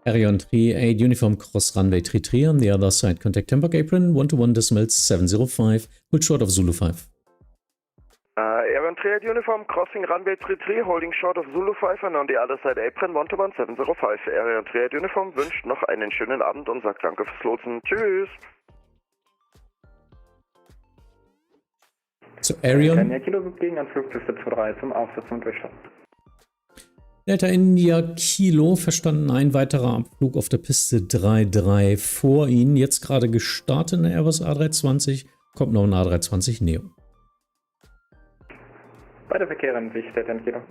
Arion 38 uniform cross runway 33 on the other side. Contact Hamburg apron 121.705. Hold short of Zulu 5. Arion 38 uniform crossing runway 33, holding short of Zulu 5 and on the other side apron 121.705. Arion 38 uniform wünscht noch einen schönen Abend und sagt danke fürs Lotsen. Tschüss. So Arion. Kilo Gegenanflug Piste 23 zum Aufsetzen und Durchstarten. Delta India Kilo, verstanden, ein weiterer Abflug auf der Piste 33 vor Ihnen. Jetzt gerade gestartet in der Airbus A320, kommt noch ein A320 Neo. Beide Verkehre in Sicht, Delta Kilo.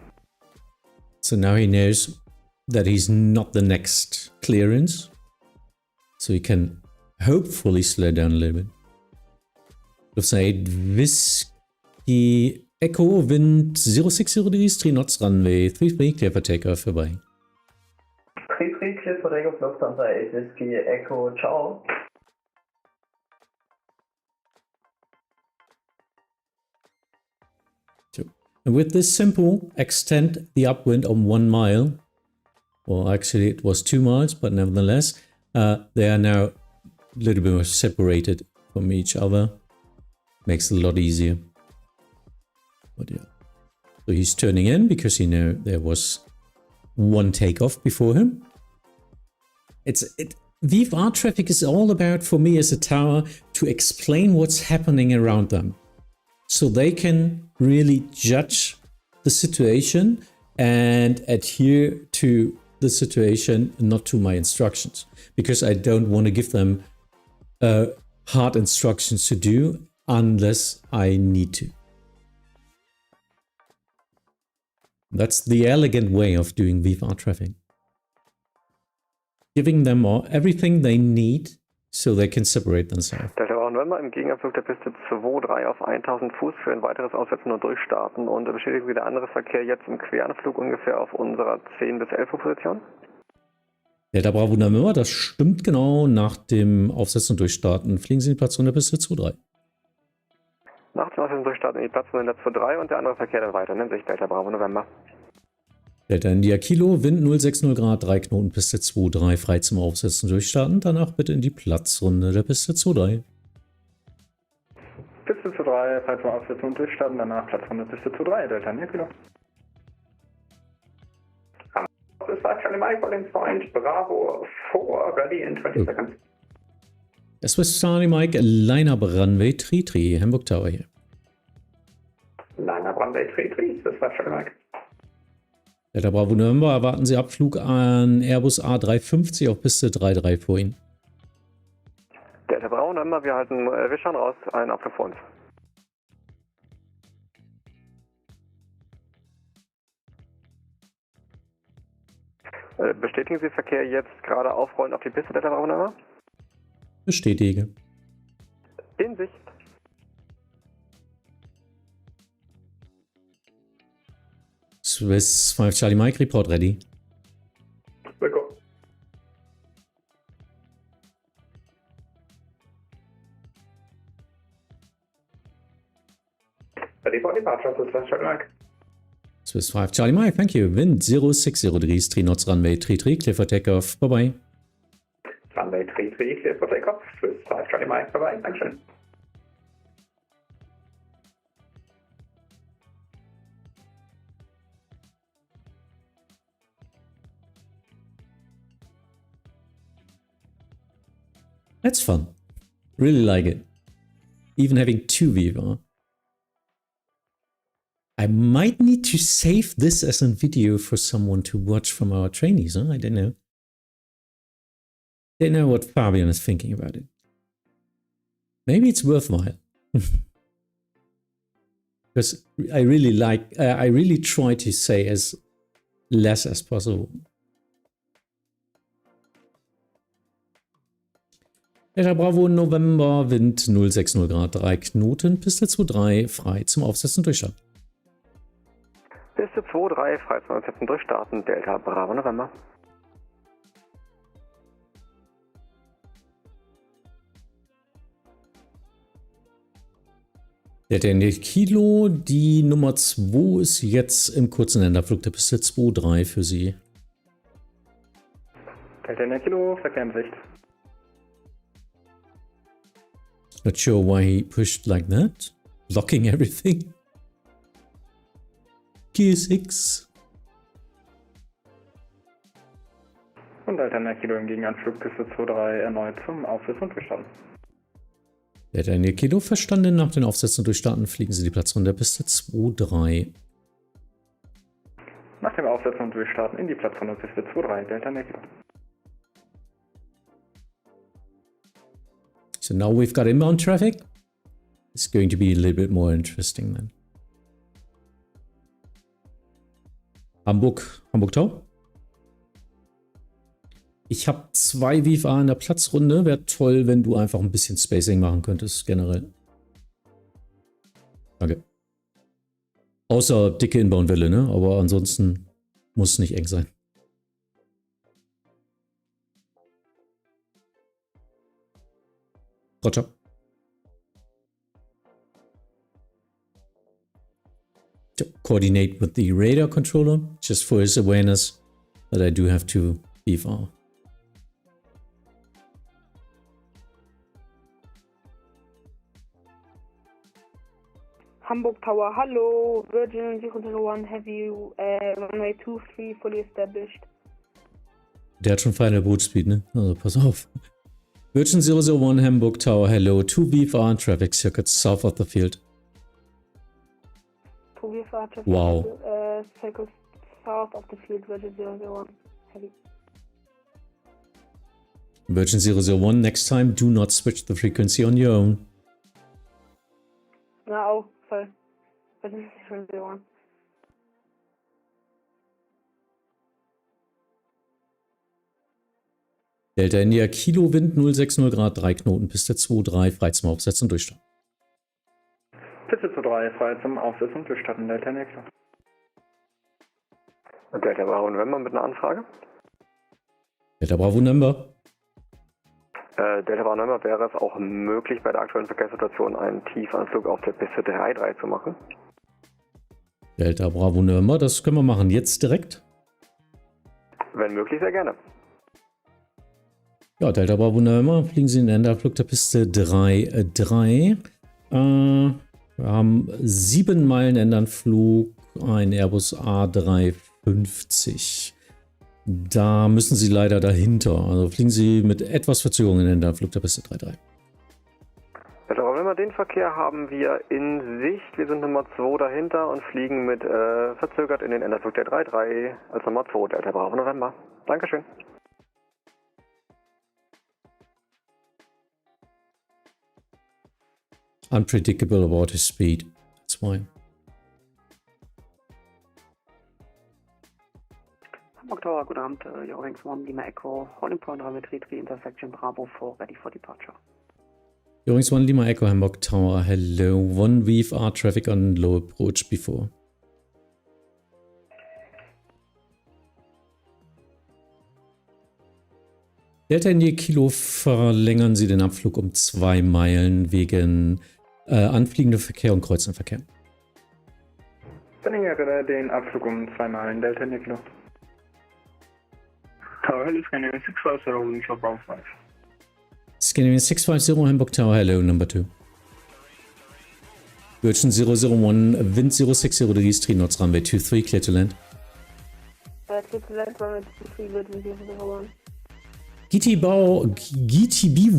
So now he knows that he's not the next clearance. So he can hopefully slow down a little bit. Lufthansa 8 Whiskey Echo, wind 060 degrees, 3 knots, runway 33, clear for takeoff, vorbei. 33, clear for takeoff, Lufthansa 8 Whiskey Echo, ciao. So, and with this simple, extend the upwind on 1 mile. Well, actually it was 2 miles, but nevertheless, they are now a little bit more separated from each other. Makes it a lot easier. But yeah. So he's turning in because he knew there was one takeoff before him. VFR traffic is all about, for me as a tower, to explain what's happening around them. So they can really judge the situation and adhere to the situation, not to my instructions. Because I don't want to give them hard instructions to do unless I need to. That's the elegant way of doing VFR traffic. Giving them everything they need, so they can separate themselves. Delta November im Gegenabflug der Piste 2-3 auf 1000 Fuß für ein weiteres Aussetzen und Durchstarten. Und bestätigen Sie der andere Verkehr jetzt im Queranflug ungefähr auf unserer 10 bis 11 Uhr Position? Delta Bravo November, das stimmt genau. Nach dem Aufsetzen und Durchstarten fliegen Sie in die Platzrunde der Piste 2-3. Nach dem Aufsetzen und Durchstarten in die Platzrunde der 2-3 und der andere Verkehr dann weiter. Nennt sich Delta Bravo November. Delta India Kilo, Wind 060 Grad, 3 Knoten, Piste 2-3, frei zum Aufsetzen durchstarten. Danach bitte in die Platzrunde der Piste 2-3. Piste 2-3, frei zum Aufsetzen und durchstarten. Danach Platzrunde Piste 2-3, Delta India Kilo. This is actually Mike Collins Point, Bravo 4, ready in 20 seconds. Das war Charlie Mike, Line-Up Runway 33, Hamburg Tower hier. Line-Up Runway 33, das war Charlie Mike. Delta Bravo November, erwarten Sie Abflug an Airbus A350 auf Piste 33 vor Ihnen. Delta Bravo November, wir schauen raus, ein Abflug vor uns. Bestätigen Sie Verkehr jetzt gerade aufrollen auf die Piste, Delta Bravo November? Bestätige. In Sicht. Swiss 5 Charlie Mike, report ready. We'll go. Ready for departure, this is Charlie Mike. Swiss 5 Charlie Mike, thank you. Wind 060 degrees, 3 knots, runway 33, clear for takeoff. Bye bye. Runway 33, clear for takeoff. Swiss 5 Charlie Mike, bye bye. Dankeschön. That's fun. Really like it. Even having two VFR. I might need to save this as a video for someone to watch from our trainees, huh? I don't know. Don't know what Fabian is thinking about it. Maybe it's worthwhile. Because I really try to say as less as possible. Delta Bravo November, Wind 060 Grad, 3 Knoten, Piste 2-3, frei zum Aufsetzen und Durchstarten. Piste 2-3, frei zum Aufsetzen und Durchstarten, Delta Bravo November. Delta India Kilo, die Nummer 2 ist jetzt im kurzen Länderflug der Piste 2-3 für Sie. Delta India Kilo, Verkehr in Sicht. Not sure why he pushed like that. Blocking everything. Gear 6. Und Delta India Kilo im Gegenanflug Piste 2-3 erneut zum Aufsetzen und Durchstarten. Delta India Kilo verstanden. Nach den Aufsätzen und Durchstarten fliegen Sie die Platzrunde der Piste 2-3. Nach dem Aufsetzen und Durchstarten in die Platzrunde Piste 2-3, Delta India Kilo. So now we've got inbound traffic. It's going to be a little bit more interesting then. Hamburg Tower. Ich habe 2 VFR in der Platzrunde. Wäre toll, wenn du einfach ein bisschen Spacing machen könntest, generell. Danke. Außer dicke Inbound-Welle, ne? Aber ansonsten muss es nicht eng sein. Roger. To coordinate with the radar controller, just for his awareness that I do have to VFR. Hamburg Tower, hallo, Virgin 001 Heavy, runway 23 fully established. Der hat schon Final Boot Speed, ne? Also pass auf. Virgin 001 Hamburg Tower, hello, 2 VFR and traffic circuits south of the field. 2 VFR traffic circuits south of the field, Virgin 001 Heavy. Virgin 001, next time do not switch the frequency on your own. No, sorry. Virgin 001. Delta India, Kilo, Wind 060 Grad, 3 Knoten, Piste 23, frei zum Aufsetzen, durchstarten. Piste 23, frei zum Aufsetzen, durchstarten, Delta India, klar. Delta Bravo November mit einer Anfrage. Delta Bravo November. Delta Bravo November, wäre es auch möglich, bei der aktuellen Verkehrssituation einen Tiefanflug auf der Piste 33 zu machen? Delta Bravo November, das können wir machen. Jetzt direkt? Wenn möglich, sehr gerne. Ja, Delta Bravo November, fliegen Sie in den Endanflug der Piste 33. Wir haben 7 Meilen Endanflug, ein Airbus A350. Da müssen Sie leider dahinter. Also fliegen Sie mit etwas Verzögerung in den Endanflug der Piste 33. Delta Bravo November, den Verkehr haben wir in Sicht. Wir sind Nummer 2 dahinter und fliegen mit verzögert in den Endanflug der 33 als Nummer 2, Delta Bravo November. Dankeschön. Unpredictable about his speed. That's why. Hamburg Tower, good Abend. Eurowings 1 Lima Echo, holding point runway 33 intersection Bravo 4, ready for departure. Eurowings 1 Lima Echo, Hamburg Tower, hello. 1 VFR traffic on low approach before. Delta India Kilo, verlängern Sie den Abflug um 2 Meilen wegen anfliegender Verkehr und kreuzender Verkehr. Verlängere den Abflug um 2 Meilen, Delta India Kilo. Tower, hello, Scandinavian 650, holding short Bravo 5. Scandinavian 650, Hamburg Tower, hello, number 2. Virgin 001, wind 060 degrees, 3 knots, runway 23, clear to land. Clear to land, runway 23, Virgin 001. GTB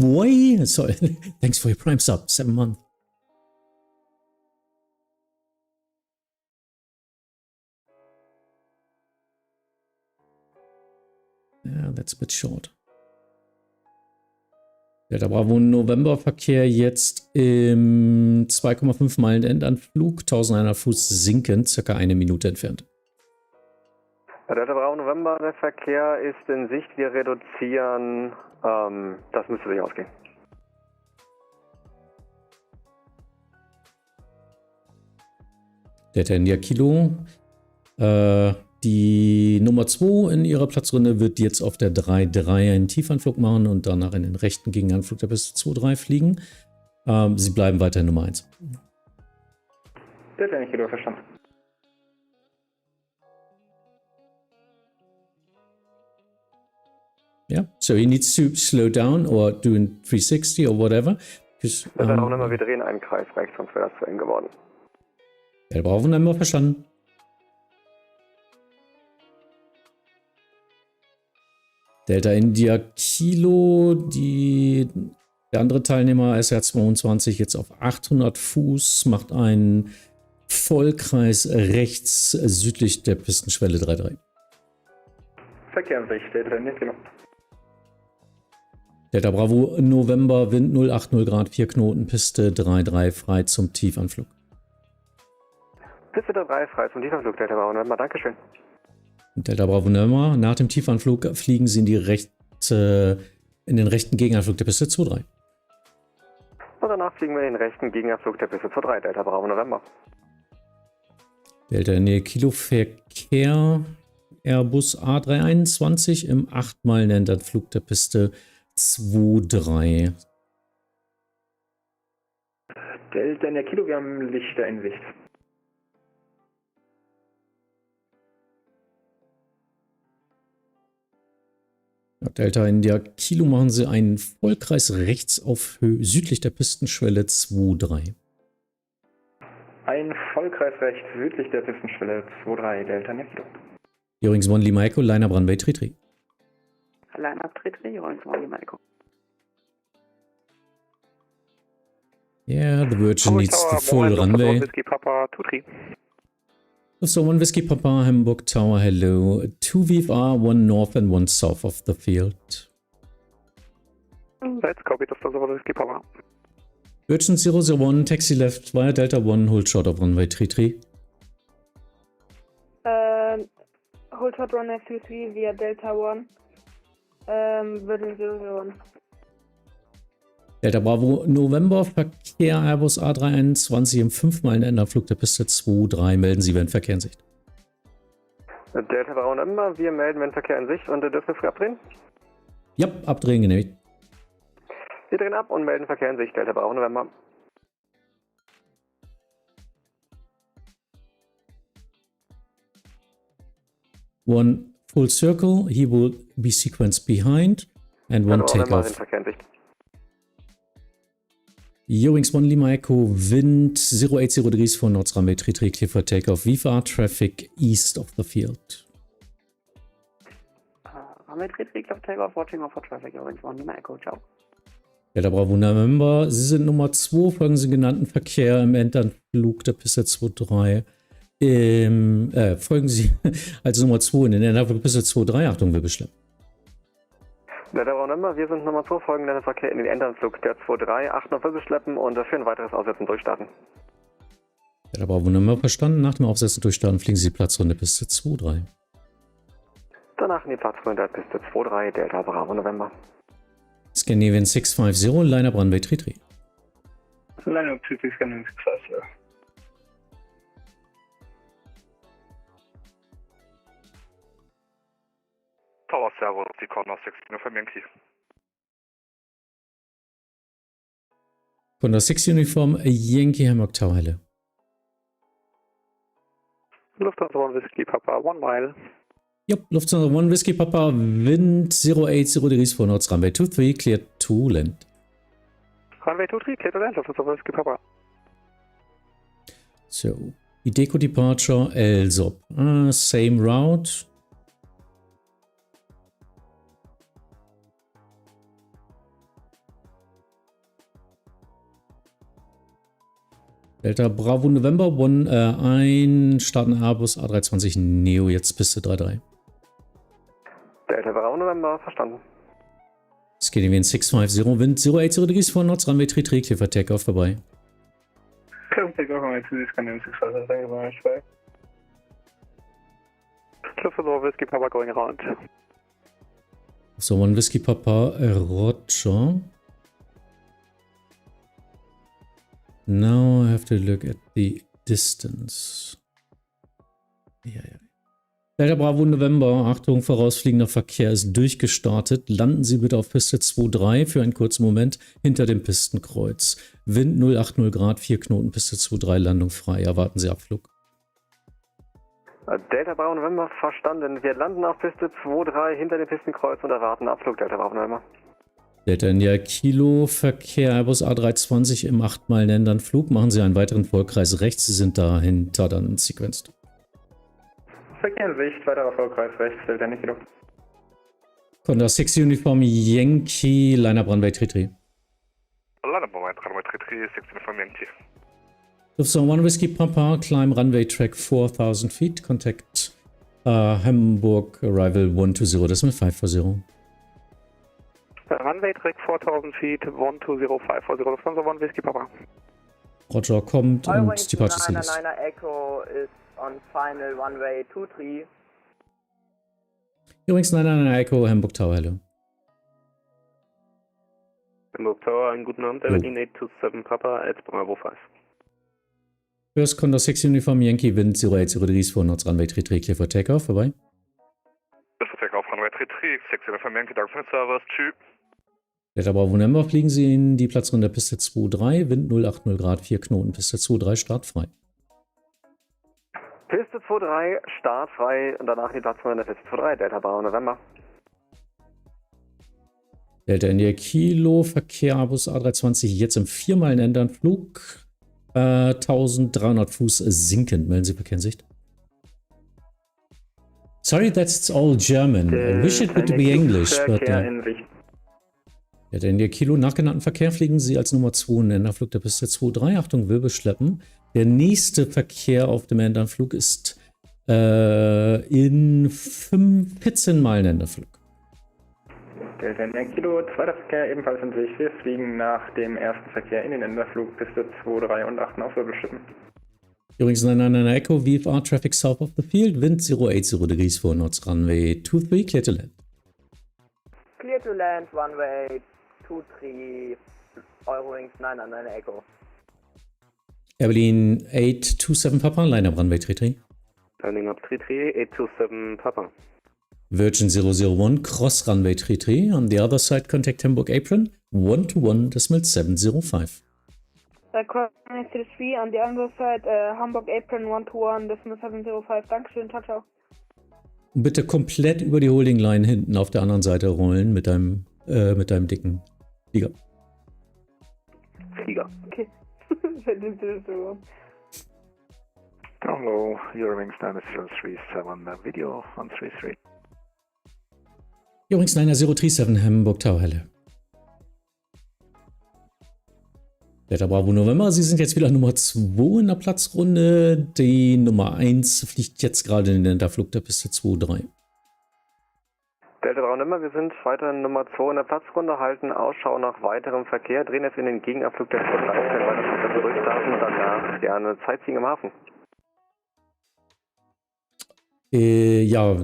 Boy, sorry, thanks for your prime sub, 7 months. Yeah, that's a bit short. Delta Bravo November Verkehr jetzt im 2,5 Meilen Endanflug, 1100 Fuß sinkend, circa 1 Minute entfernt. Delta Bravo November, der Verkehr ist in Sicht, wir reduzieren, das müsste sich ausgehen. Delta India Kilo, die Nummer 2 in ihrer Platzrunde wird jetzt auf der 3-3 einen Tiefanflug machen und danach in den rechten Gegenanflug der Piste 2-3 fliegen. Sie bleiben weiter Nummer 1. Delta India Kilo, verstanden. Yeah, so he needs to slow down or do in 360 or whatever. Delta Bravo November, wir drehen einen Kreis rechts, sonst wäre das zu eng geworden. Delta Bravo November, verstanden. Delta India Kilo, der andere Teilnehmer SR22 jetzt auf 800 Fuß, macht einen Vollkreis rechts südlich der Pistenschwelle 3-3. Verkehr in Sicht, Delta India Kilo. Delta Bravo November, Wind 080 Grad, 4 Knoten, Piste 3-3 frei zum Tiefanflug. Piste 3 frei zum Tiefanflug, Delta Bravo November, Dankeschön. Delta Bravo November, nach dem Tiefanflug fliegen Sie in den rechten Gegenanflug der Piste 2-3. Und danach fliegen wir in den rechten Gegenanflug der Piste 2-3, Delta Bravo November. Delta India Kilo Verkehr, Airbus A321 im 8 Meilen Endanflug der Piste 2-3. Delta India Kilo, wir haben Lichter in Sicht. Delta India Kilo, machen Sie einen Vollkreis rechts auf südlich der Pistenschwelle 2-3. Ein Vollkreis rechts südlich der Pistenschwelle 23 Delta Nero. Eurings 1 Lima Echo, Liner Runway 33. Line up 33, Eurings 1 Lima Echo. Yeah, the Virgin needs the full runway. Whiskey Papa 23. So 1 Whiskey Papa, Hamburg Tower, hello. 2 VFR, 1 north and 1 south of the field. Let's copy the Lufthansa 1 Whiskey Papa. Virgin 001, taxi left via Delta 1, hold short of runway 33. Hold short runway 33 via Delta 1. Virgin 001. Delta Bravo, November, Verkehr Airbus A321 im 5-Meilen-Enderflug der Piste 23. Melden Sie, wenn Verkehr in Sicht. Delta Bravo November, wir melden, wenn Verkehr in Sicht und dürfen wir früh abdrehen? Ja, abdrehen genehmigt. Wir drehen ab und melden Verkehr in Sicht, Delta Bravo November. One full circle, he will be sequenced behind, and one takeoff. Eurings 1 Lima Echo, wind 080 degrees for North runway 33, clear for takeoff. VFR traffic east of the field. Runway 33, clear for takeoff, watching out for traffic. Eurings 1 Lima Echo, ciao. Delta Bravo November, Sie sind Nummer 2, folgen Sie genannten Verkehr im Endanflug der Piste 23. Folgen Sie als Nummer 2 in den Endanflug Piste 23. Achtung, wir beschleppen. Delta Bravo November, wir sind Nummer 2, folgen den Verkehr in den Endanflug der 23. Achten auf Wirbelschleppen und für ein weiteres Aussetzen durchstarten. Delta Bravo November verstanden. Nach dem Aufsetzen durchstarten fliegen Sie die Platzrunde Piste 23. Danach in die Platzrunde der Piste 23, Delta Bravo November. Scandinavian 650, Line-Up Runway 33. Line-Up 33, Scandinavian 650. Tower Servo, die Corner 16 für Yankee. Condor 6 Uniform, Yankee Hamburg Tower, hello. Lufthansa 1 Whiskey Papa, 1 mile. Yep, Lufthansa 1 Whiskey Papa, wind 080 degrees for North runway 23, clear to land. Runway 23, clear to land, Lufthansa 1 Whiskey Papa. So, Ideco departure, LSOP, same route. Delta Bravo November, 1, starten Airbus A320 Neo, jetzt Piste 33. Delta Bravo November, verstanden. Scandinavian 650, Wind 080 degrees for North runway 33, clear for takeoff, vorbei. Clear for takeoff, runway 23, Scandinavian 650, thank you very much, bye. Lufthansa 1 Whiskey Papa going around. So, 1 Whiskey Papa, Roger. Now I have to look at the distance. Ja. Delta Bravo November, Achtung, vorausfliegender Verkehr ist durchgestartet. Landen Sie bitte auf Piste 23 für einen kurzen Moment hinter dem Pistenkreuz. Wind 080 Grad, 4 Knoten, Piste 23, Landung frei. Erwarten Sie Abflug. Delta Bravo November, verstanden. Wir landen auf Piste 23 hinter dem Pistenkreuz und erwarten Abflug, Delta Bravo November. Delta India Kilo, Verkehr Airbus A320 im 8-Meilen-Endanflug. Machen Sie einen weiteren Vollkreis rechts. Sie sind dahinter dann sequenced. Verkehr in Sicht, weiterer Vollkreis rechts, Delta Nero. Condor 6 Uniform Yankee, Line-Up Runway 33. Line-Up Runway 33, 6 Uniform Yankee. Lufthansa 1 Whiskey Papa, climb runway track 4000 feet, contact Hamburg, arrival 120, das ist mit 540. Runway track 4000 feet, 120-540, Lufthansa 1 Whiskey Papa. Roger kommt und Departure Series. Echo is on final runway 23. Übrigens 99 Echo, Hamburg Tower, hello. Hamburg Tower, einen guten Abend, Berlin 827 Papa, at Bravo 5. First Condor 6 Uniform Yankee, Wind 080 degrees for North runway 33, clear for takeoff, vorbei. Clear for takeoff, runway 33, 6 Uniform Yankee, danke für den Service, tschüss. Delta Bravo November, fliegen Sie in die Platzrunde der Piste 23, Wind 080 Grad, 4 Knoten, Piste 23, startfrei. Piste 23, startfrei und danach die Platzrunde der Piste 23, Delta Bravo November. Delta India Kilo, Verkehr Airbus A320, jetzt im 4-Meilen-Endanflug. 1300 Fuß sinkend. Melden Sie Verkehrssicht. Sorry, that's all German. I wish it would be English, but... Ja, denn der Kilo nachgenannten Verkehr fliegen Sie als Nummer 2 in Endanflug der Piste 2-3. Achtung, Wirbelschleppen. Der nächste Verkehr auf dem Endanflug ist in 14 Meilen Endanflug. Delta Kilo, zweiter Verkehr ebenfalls in Sicht. Wir fliegen nach dem ersten Verkehr in den Endanflug Piste 2-3 und achten auf Wirbelschleppen. Übrigens 999 Echo, VFR Traffic south of the field, Wind 080 degrees for knots, runway 23, clear to land. Clear to land, runway 23, Eurowings 999 Echo. Berlin 827 Papa, line up runway 33. Landing up 33, 827 Papa. Virgin 001, cross runway 33, on the other side contact Hamburg apron, 121.705. Crossing 33 on the other side, Hamburg apron 121.705. Dankeschön, ciao, ciao. Bitte komplett über die Holding Line hinten auf der anderen Seite rollen mit deinem dicken Flieger. Okay. Hello, Eurowings 9037 video on 33. Eurowings 9037 Hamburg Tower Helle. Delta Bravo November, Sie sind jetzt wieder Nummer 2 in der Platzrunde. Die Nummer 1 fliegt jetzt gerade in den Endanflug der Piste 2-3. Delta Bravo November, wir sind weiterhin Nummer 2 in der Platzrunde, halten Ausschau nach weiterem Verkehr, drehen jetzt in den Gegenabflug der 2-3, können weiter zurückstarten und danach gerne Sightseeing im Hafen. Ja,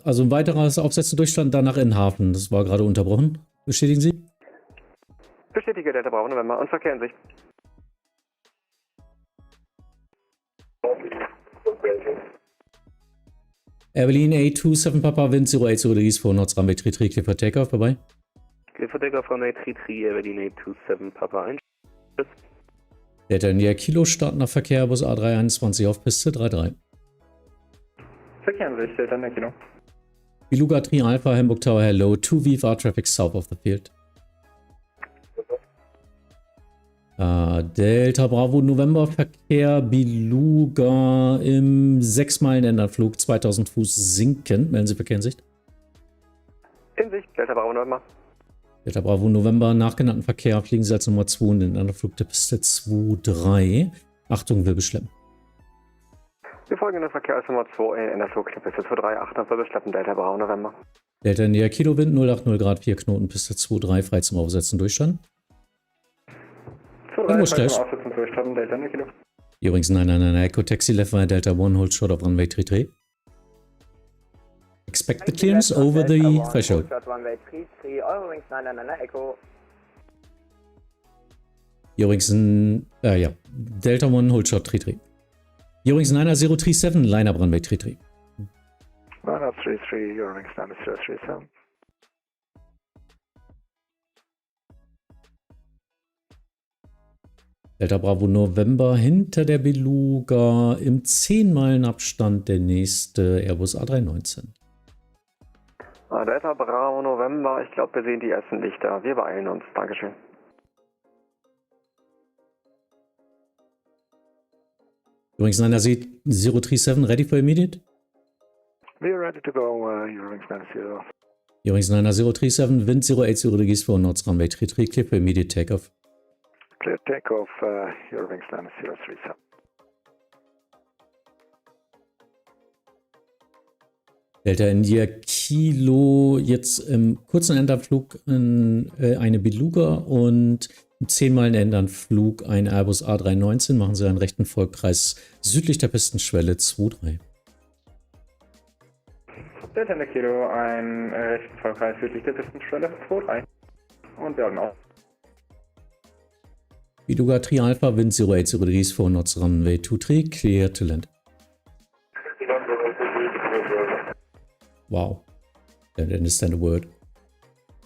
also ein weiteres Aufsetzen Durchstand, danach in den Hafen. Das war gerade unterbrochen. Bestätigen Sie? Bestätige Delta Bravo November und Verkehr in Sicht. Berlin 827 Papa, Wind 080 degrees for knots, runway 33, clear for takeoff, bye-bye. Clear for takeoff, runway 33, Berlin 827 Papa, ein. Tschüss. Delta India Kilo, startender Verkehr, Bus A321 auf Piste 33. Verkehr in Sicht, Delta India Kilo. Beluga 3 Alpha, Hamburg Tower, hello, 2 VFR traffic south of the field. Delta Bravo November Verkehr, Beluga im 6 Meilen Endanflug, 2000 Fuß sinkend. Melden Sie Verkehrssicht. In Sicht, Delta Bravo November. Delta Bravo November, nachgenannten Verkehr, fliegen Sie als Nummer 2 in den Endanflug der Piste 2-3. Achtung, Wirbelschleppen. Wir folgen den Verkehr als Nummer 2 in Endanflug der Piste 2-3, achten auf Wirbelschleppen, Delta Bravo November. Delta India Kilo, Wind 080 Grad, 4 Knoten, Piste 2-3, frei zum Aufsetzen, Durchstand. Englisch Dash. Übrigens 999 Echo Taxi left via Delta 1, hold short of runway 33. Expect the clearance over the threshold. Übrigens ja, Delta 1, hold short 33. Übrigens 9037, line up runway 33. 9033, Eurowings 9037. Delta Bravo November hinter der Beluga im 10 Meilen Abstand der nächste Airbus A319. Delta Bravo November, ich glaube, wir sehen die ersten Lichter. Wir beeilen uns. Dankeschön. Übrigens, 9037, ready for immediate? We are ready to go, Eurowings 90. Übrigens, 9037, Wind 080 degrees for knots, runway 33, clear for immediate takeoff. Clear takeoff, Eurowings 9037. Delta India Kilo, jetzt im kurzen Endanflug eine Beluga und im 10 Meilen Endanflug ein Airbus A319. Machen Sie einen rechten Vollkreis südlich der Pistenschwelle 2-3. Delta India Kilo, ein rechten Vollkreis südlich der Pistenschwelle 2-3. Und wir haben auch. Beluga 3 Alpha, Wind 080 degrees for knots, runway 23, clear to land. Wow, don't understand a word.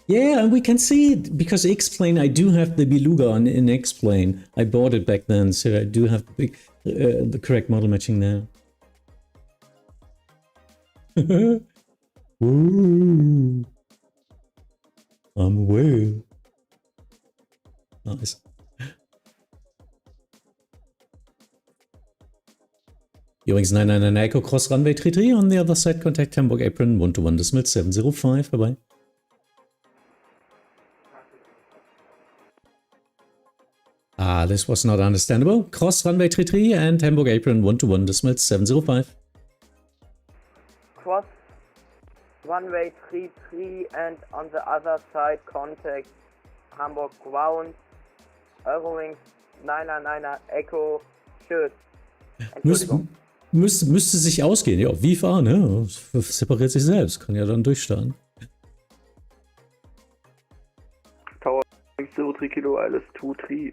Yeah, and we can see it because X-Plane, I do have the Beluga in X-Plane. I bought it back then, so I do have the correct model matching now. Ooh, I'm a whale. Nice. Übrigens 999 Echo Cross Runway 33 on the other side, contact Hamburg Apron 121.705, bye-bye. Ah, this was not understandable. Cross Runway 33 and Hamburg Apron 121.705. Cross runway 33 and on the other side contact Hamburg Ground, Eurowings 999 Echo, tschüss. Entschuldigung. Müsste sich ausgehen, ja, VFR, ne? Separiert sich selbst, kann ja dann durchstarten. Tower 03 Kilo, alles 23.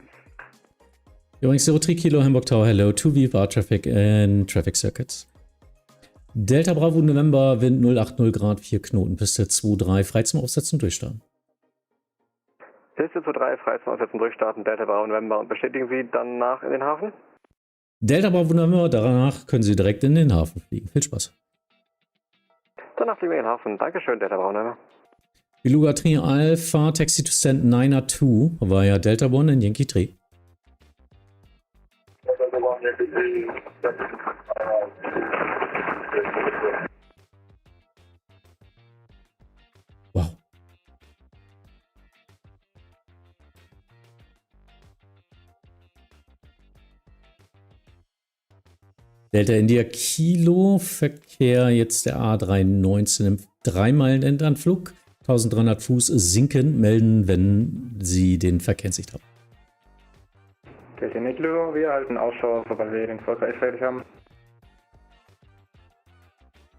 Übrigens 03 Kilo Hamburg Tower, hello, 2 VFR traffic and traffic circuits. Delta Bravo November, Wind 080 Grad, 4 Knoten, Piste 23, frei zum Aufsetzen, durchstarten. Piste 23, frei zum Aufsetzen, durchstarten, Delta Bravo November und bestätigen Sie danach in den Hafen? Delta Bravo November, danach können Sie direkt in den Hafen fliegen. Viel Spaß. Danach fliegen wir in den Hafen. Dankeschön, Delta Bravo November. Beluga 3 Alpha, Taxi to Stand 902 via Delta 1 and Yankee 3. Wow. Delta India Kilo, Verkehr jetzt der A319 im 3-Meilen-Endanflug. 1300 Fuß sinken, melden, wenn Sie den Verkehr in Sicht haben. Delta India Kilo, wir halten Ausschau, sobald wir den Volker fertig haben.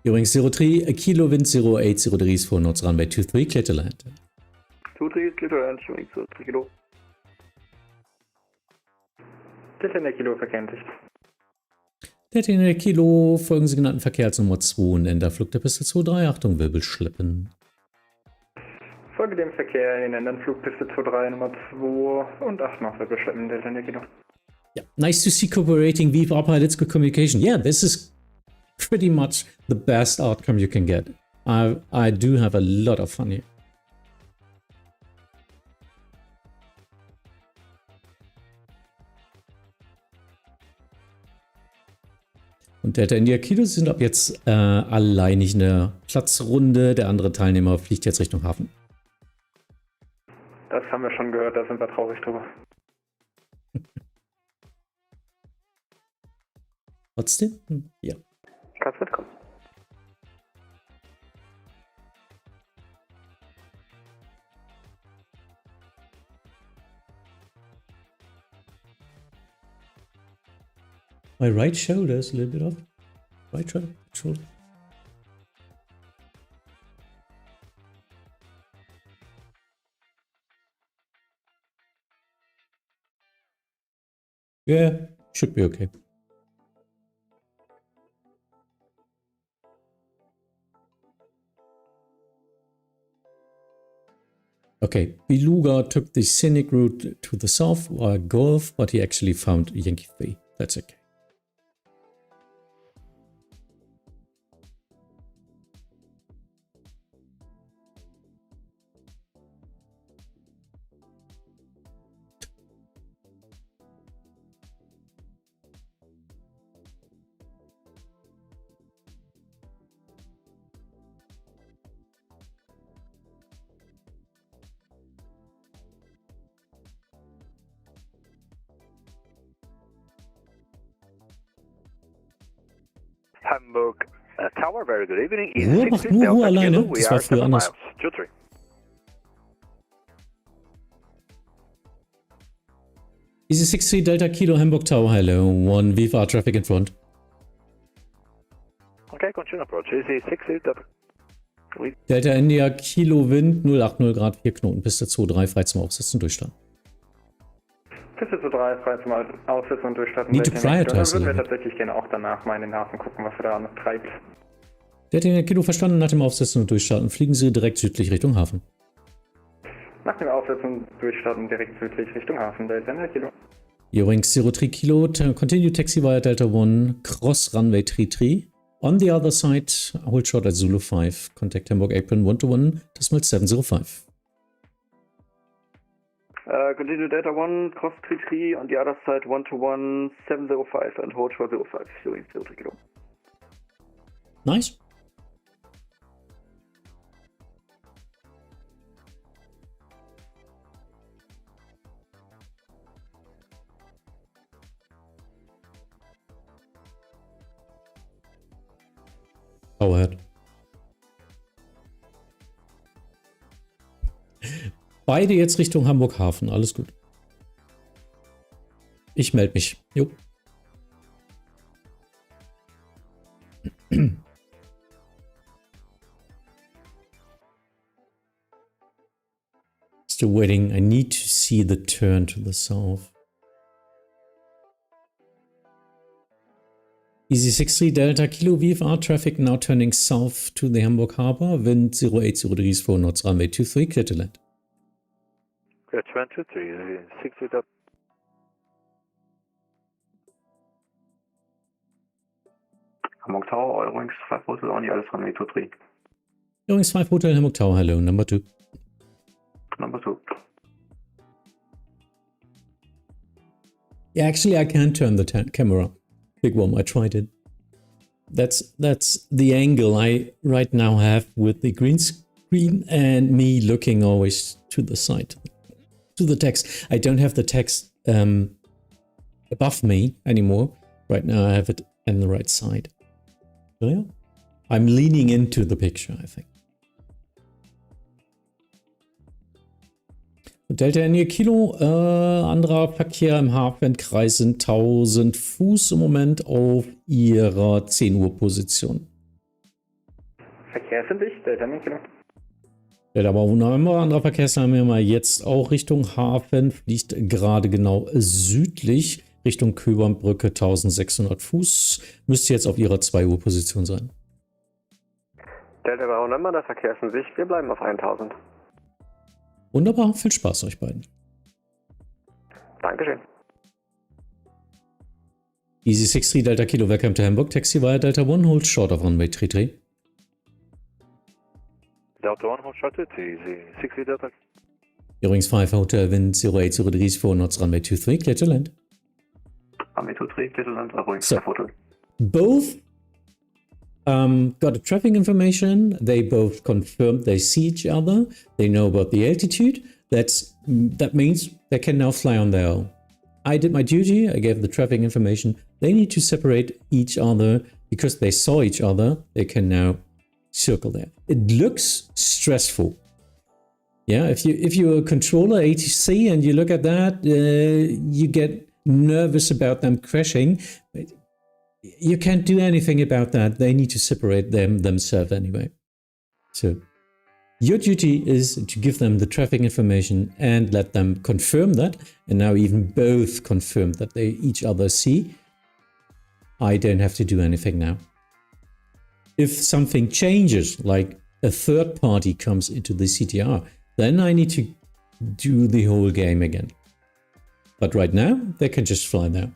Übrigens 03 Kilo, Wind 08 degrees 4 knots, runway 23, clear to land. 23, clear to land, showing 3 Kilo. Delta India Kilo, Verkehr in Sicht. Delta India Kilo, folgen Sie genannten Verkehr als Nummer 2 und Enderflug der Piste 23, Achtung, Wirbel schleppen. Folge dem Verkehr in den Endanflug, Piste 23, Nummer 2 und 8 noch Wirbel schleppen, Delta India Kilo. Yeah, nice to see cooperating VFR pilots, good communication. Yeah, this is pretty much the best outcome you can get. I do have a lot of fun here. Und Delta India Kilo sind ab jetzt alleinig in der Platzrunde. Der andere Teilnehmer fliegt jetzt Richtung Hafen. Das haben wir schon gehört, da sind wir traurig drüber. Trotzdem? Ja. Kannst mitkommen. My right shoulder is a little bit off. Right shoulder. Yeah, should be okay. Okay, Beluga took the scenic route to the south via Gulf, but he actually found Yankee 3. That's okay. Hamburg Tower, very good evening. Ruhe macht nur Ruhe alleine. Das war früher anders. Easy 63 Delta Kilo Hamburg Tower, hello. 1 VFR traffic in front. Okay, continue approach. Easy 63 Delta. Delta India Kilo Wind 080 Grad 4 Knoten, Piste 23, frei zum Aufsetzen, durchstarten. Piste 23, frei zum Aufsetzen und durchstarten. Need to prioritize. Dann würden wir tatsächlich gerne auch danach mal in den Hafen gucken, was wir da noch treibt. Delta India Kilo verstanden, nach dem Aufsetzen und Durchstarten fliegen Sie direkt südlich Richtung Hafen. Nach dem Aufsetzen und Durchstarten direkt südlich Richtung Hafen, Delta India Kilo. Eurowings 03 Kilo, continue taxi via Delta 1, cross runway 33. On the other side, hold short at Zulu 5, contact Hamburg Apron 121.705. Continue Delta 1, cross 33 on the other side 121 705 and hold 405, doing 03 kilo. Nice. Go ahead. Beide jetzt Richtung Hamburg Hafen, alles gut. Ich melde mich. Jo. Still waiting. I need to see the turn to the south. Easy 63 Delta Kilo VFR traffic now turning south to the Hamburg Harbor. Wind 080 degrees 4 knots, runway 23, clear to land. Clear 23, 60 Delta. Hamburg Tower, Eurowings 5 Hotel, on the other runway 23. Eurowings 5 Hotel, Hamburg Tower, hello, number 2. Number 2. Yeah, actually I can't turn the camera. Big one, I tried it. That's the angle I right now have with the green screen and me looking always to the side, to the text. I don't have the text above me anymore. Right now I have it on the right side. Yeah. I'm leaning into the picture, I think. Delta India Kilo, anderer Verkehr im Hafenkreis sind 1000 Fuß im Moment auf ihrer 10 Uhr Position. Verkehr sind dicht, Delta India Kilo. Delta Bravo November, anderer Verkehrsteilnehmer jetzt auch Richtung Hafen, fliegt gerade genau südlich Richtung Köbernbrücke, 1600 Fuß, müsste jetzt auf ihrer 2 Uhr Position sein. Delta Bravo November, der Verkehr ist in Sicht, wir bleiben auf 1000. Wunderbar, viel Spaß euch beiden. Dankeschön. Easy 63 Delta Kilo, welcome to Hamburg. Taxi via Delta 1, hold short of runway 33. Delta 1, hold short, easy 60 Delta. Eurowings 5 Hotel, wind 080 degrees 4 knots, runway 23, clear to land. Runway 23, clear to land, Eurowings 5 Hotel. Both got the traffic information. They both confirmed they see each other. They know about the altitude. That means they can now fly on their own. I did my duty. I gave the traffic information. They need to separate each other because they saw each other. They can now circle there. It looks stressful. Yeah, if you're a controller ATC and you look at that, you get nervous about them crashing. You can't do anything about that. They need to separate themselves anyway. So your duty is to give them the traffic information and let them confirm that. And now even both confirmed that they each other see. I don't have to do anything now. If something changes, like a third party comes into the CTR, then I need to do the whole game again. But right now, they can just fly there.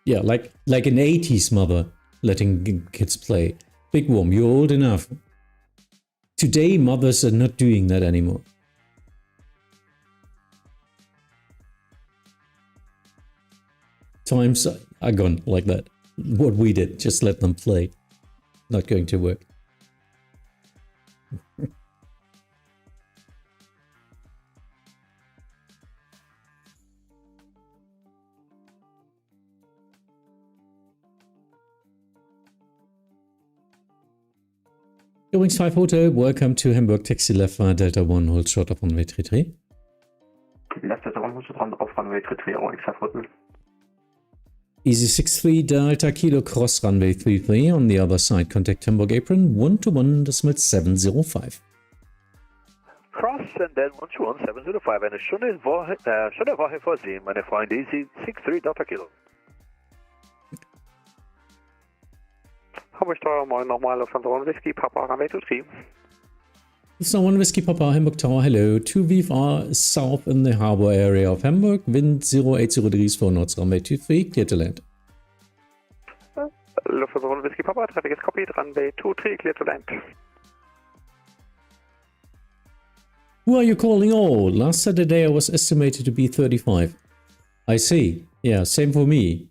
Yeah, like an 80s mother letting kids play. Big Worm, you're old enough. Today, mothers are not doing that anymore. Times are gone like that. What we did, just let them play. Not going to work. Eurowings 5 Hotel, welcome to Hamburg. Taxi left via Delta 1, hold short of runway 33. Left Delta 1, hold short of runway 33, Eurowings 5 Hotel. Easy 63 Delta Kilo, cross runway 33. On the other side, contact Hamburg apron 121.705. Cross and then 121.705. Eine schöne Woche vorsehen, meine Freunde. Easy 63 Delta Kilo. Hamburg Tower, moin nochmal, Lufthansa 1 Whiskey, Papa, runway 23. Lufthansa 1 Whiskey Papa, Hamburg Tower, hello. 2 VFR south in the harbor area of Hamburg. Wind 080 degrees 4 knots, runway 23, clear to land. Lufthansa 1 Whiskey Papa, traffic is copied, runway 23, clear to land. Who are you calling? Oh, last Saturday I was estimated to be 35. I see. Yeah, same for me.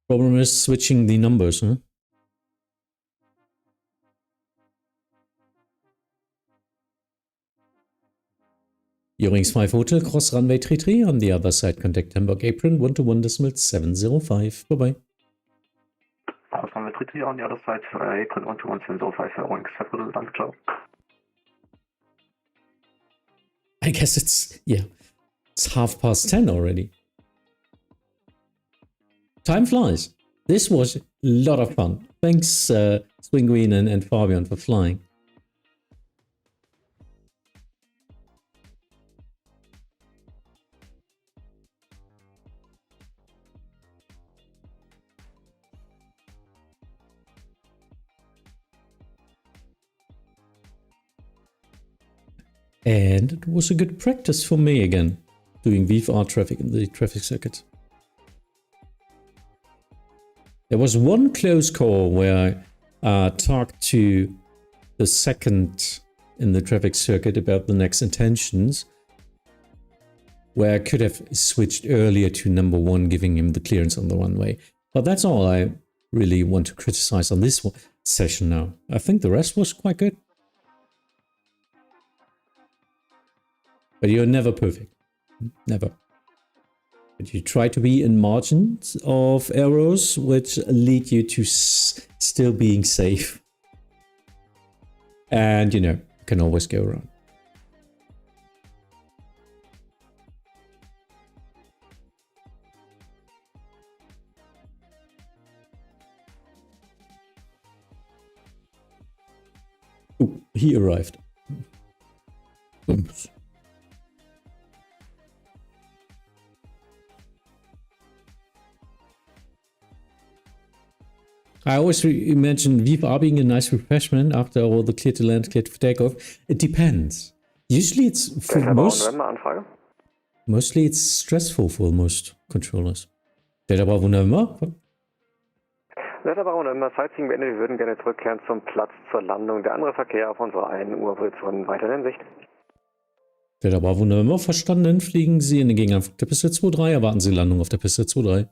Problem is switching the numbers, huh? Eurings 5 Hotel, cross runway 33, on the other side contact Hamburg apron 121.705. Bye-bye. Cross runway 33, on the other side apron 121.705, Eurings 5 Hotel, danke, ciao. I guess it's 10:30 already. Time flies. This was a lot of fun. Thanks, Swingween and Fabian for flying. And it was a good practice for me again, doing VFR traffic in the traffic circuit. There was one close call where I talked to the second in the traffic circuit about the next intentions, where I could have switched earlier to number 1, giving him the clearance on the runway. But that's all I really want to criticize on this session now. I think the rest was quite good. But you're never perfect. Never. But you try to be in margins of errors which lead you to still being safe. And, you know, can always go wrong. Ooh, he arrived. Oops. I always imagine VFR being a nice refreshment after all the clear to land, clear to takeoff. It depends. Usually it's for mostly it's stressful for most controllers. Delta Bravo November. Delta Bravo November, Sightseeing beendet. Wir würden gerne zurückkehren zum Platz zur Landung. Der andere Verkehr auf unserer 1 Uhr Position weiter in Sicht. Delta Bravo November, verstanden. Fliegen Sie in den Gegenanflug der Piste 2-3. Erwarten Sie Landung auf der Piste 2-3.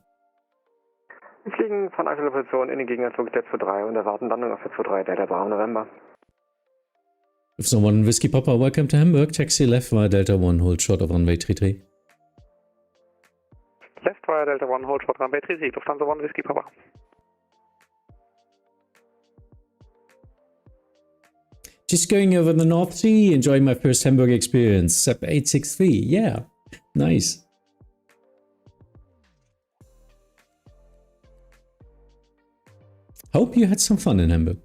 Wir fliegen von aktueller Position in den Gegenanflug der 2-3 und erwarten Landung auf der 2-3, Delta Bravo November. If someone Whiskey Papa, welcome to Hamburg. Taxi left via Delta 1, hold short of runway 33. Left via Delta 1, hold short runway 33, Lufthansa 1 Whiskey Papa. Just going over the North Sea, enjoying my first Hamburg experience. SEP 863, yeah, nice. Hope you had some fun in Hamburg.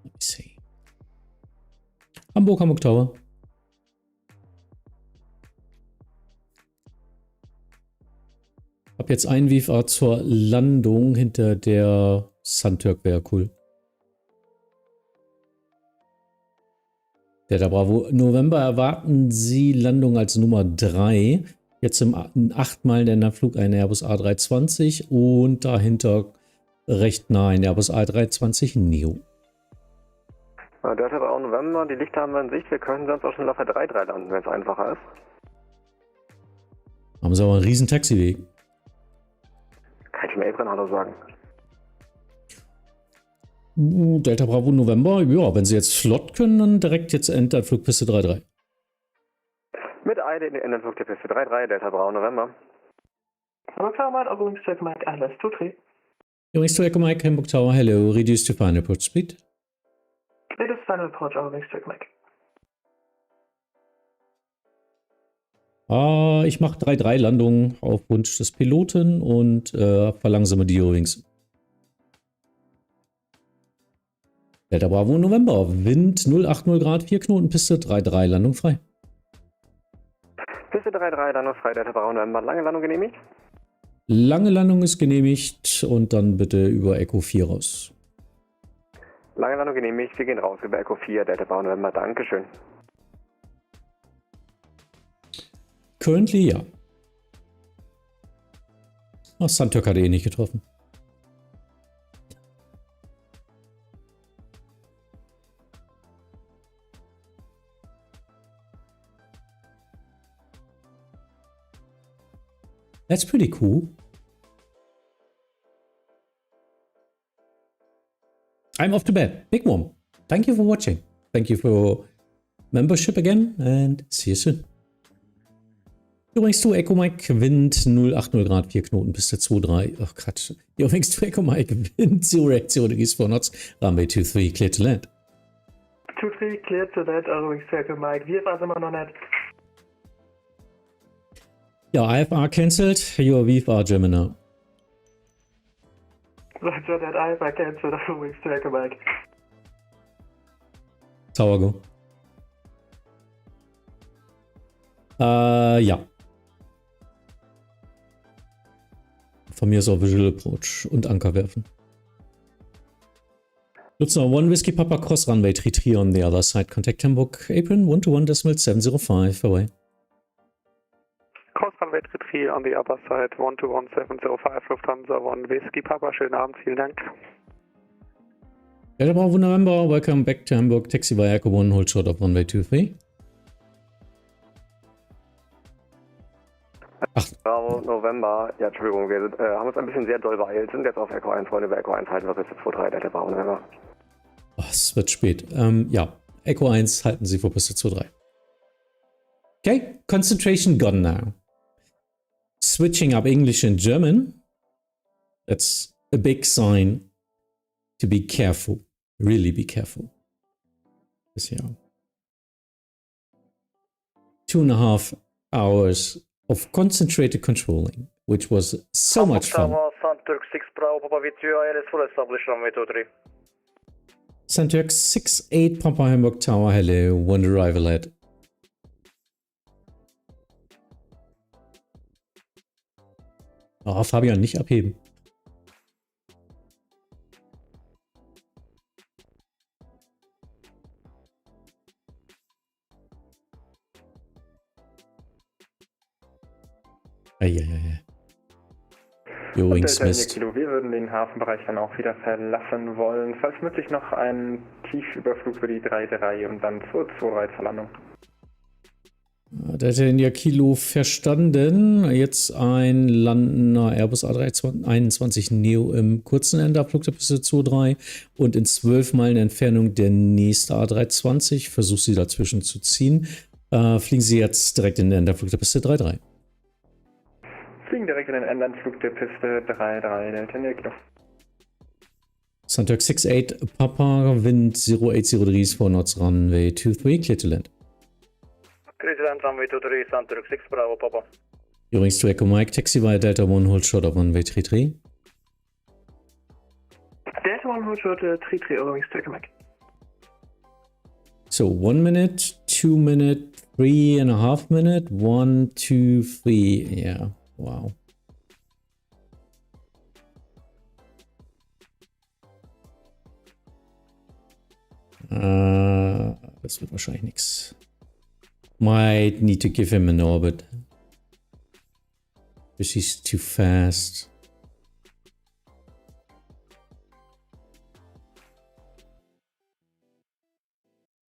Let me see. Hamburg Tower. Hab jetzt einen VFR zur Landung hinter der Sunturk, wäre cool. Delta Bravo November, erwarten Sie Landung als Nummer 3. Jetzt im 8 Meilen Flug ein Airbus A320 und dahinter recht nah ein Airbus A320 Neo. Delta Bravo November, die Lichter haben wir in Sicht. Wir können sonst auch schnell auf der 3-3 landen, wenn es einfacher ist. Haben Sie aber einen riesen Taxiweg. Kann ich dem Apron Hallo sagen. Delta Bravo November, ja, wenn Sie jetzt flott können, dann direkt jetzt Endanflug Piste 3-3. Mit Eile in den Endanflug der Piste 3-3, Delta Bravo November. Hamburg Tower, Eurings to Echo Mike, Atlas 2-3. Eurings to Echo Mike, Hamburg Tower, hello, reduce to final approach speed. Latest final approach, Eurings to Echo Mike. Ich mache 3-3 Landungen auf Wunsch des Piloten und verlangsame die Eurings. Delta Bravo November, Wind 080 Grad, 4 Knoten, Piste 3-3, Landung frei. Piste 3-3, Landung frei, Delta Bravo November, lange Landung genehmigt? Lange Landung ist genehmigt und dann bitte über Echo 4 raus. Lange Landung genehmigt, wir gehen raus über Echo 4, Delta Bravo November, Dankeschön. Currently, ja. Ach, Sandtürk hat eh nicht getroffen. That's pretty cool. I'm off to bed. Big Mom, thank you for watching. Thank you for membership again and see you soon. Übrigens zu Echo Mike, Wind 080 Grad, 4 Knoten, Piste 23. Ach Quatsch. Übrigens zu Echo Mike, Wind 080 degrees 4 knots, runway 23, clear to land. 23, clear to land, übrigens zu Echo Mike. VFR sind wir noch nicht. Ja, IFR cancelled, your VFR Gemini. Roger that, IFR cancelled, übrigens zu Echo Mike. Tower go. Ja. Von mir ist auch Visual Approach und Anker werfen. Nutzer 1 Whiskey Papa Cross Runway 33 on the other side. Contact Hamburg Apron 121.705 away. Cross Runway 33 on the other side 121.705 Lufthansa 1 Whiskey Papa. Schönen Abend, vielen Dank. Delta Bravo November, welcome back to Hamburg. Taxi via Echo 1, hold short of runway 23. Ach. Bravo, November. Ja, Entschuldigung, wir haben uns ein bisschen sehr doll beeilt. Sind jetzt auf Echo 1, wollen über Echo 1 halten, was ist jetzt 2-3, Delta Bravo, November. Oh, es wird spät. Ja, Echo 1 halten Sie vor Piste 2-3. Okay, concentration gone now. Switching up English and German. That's a big sign to be careful. Really be careful. This year. 2.5 hours of concentrated controlling, which was so much fun. Sandtürk 6 Bravo, Papa V2 ILS full established runway 23. Sandtürk 68 Papa Hamburg Tower, hello, one arrival at. Oh, Fabian, nicht abheben. Mist. Wir würden den Hafenbereich dann auch wieder verlassen wollen. Falls möglich noch einen Tiefüberflug für die 3-3 und dann zur 2-3 zur Landung. Da hat er in Kilo verstanden. Jetzt ein landender Airbus A321 Neo im kurzen Enderflug der Piste 2-3 und in 12 Meilen Entfernung der nächste A320. Versucht sie dazwischen zu ziehen. Fliegen Sie jetzt direkt in den Enderflug der Piste 3-3. Fliegen direkt in den Endanflug der Piste 3-3 Delta Kilo. Sandtürk 68 Papa, Wind 080 degrees 4 knots, runway 23, clear to land. Clear to land, runway 23, Sandtürk 6 Bravo, Papa. Übrigens to Echo Mike, Taxi via Delta 1, hold short of runway 33. Delta 1, hold short 33, übrigens to Echo Mike. So 1 minute, 2 minute, 3.5 minute, 1, 2, 3, yeah. Wow. Das wird wahrscheinlich nichts. Might need to give him an orbit. Because he's too fast.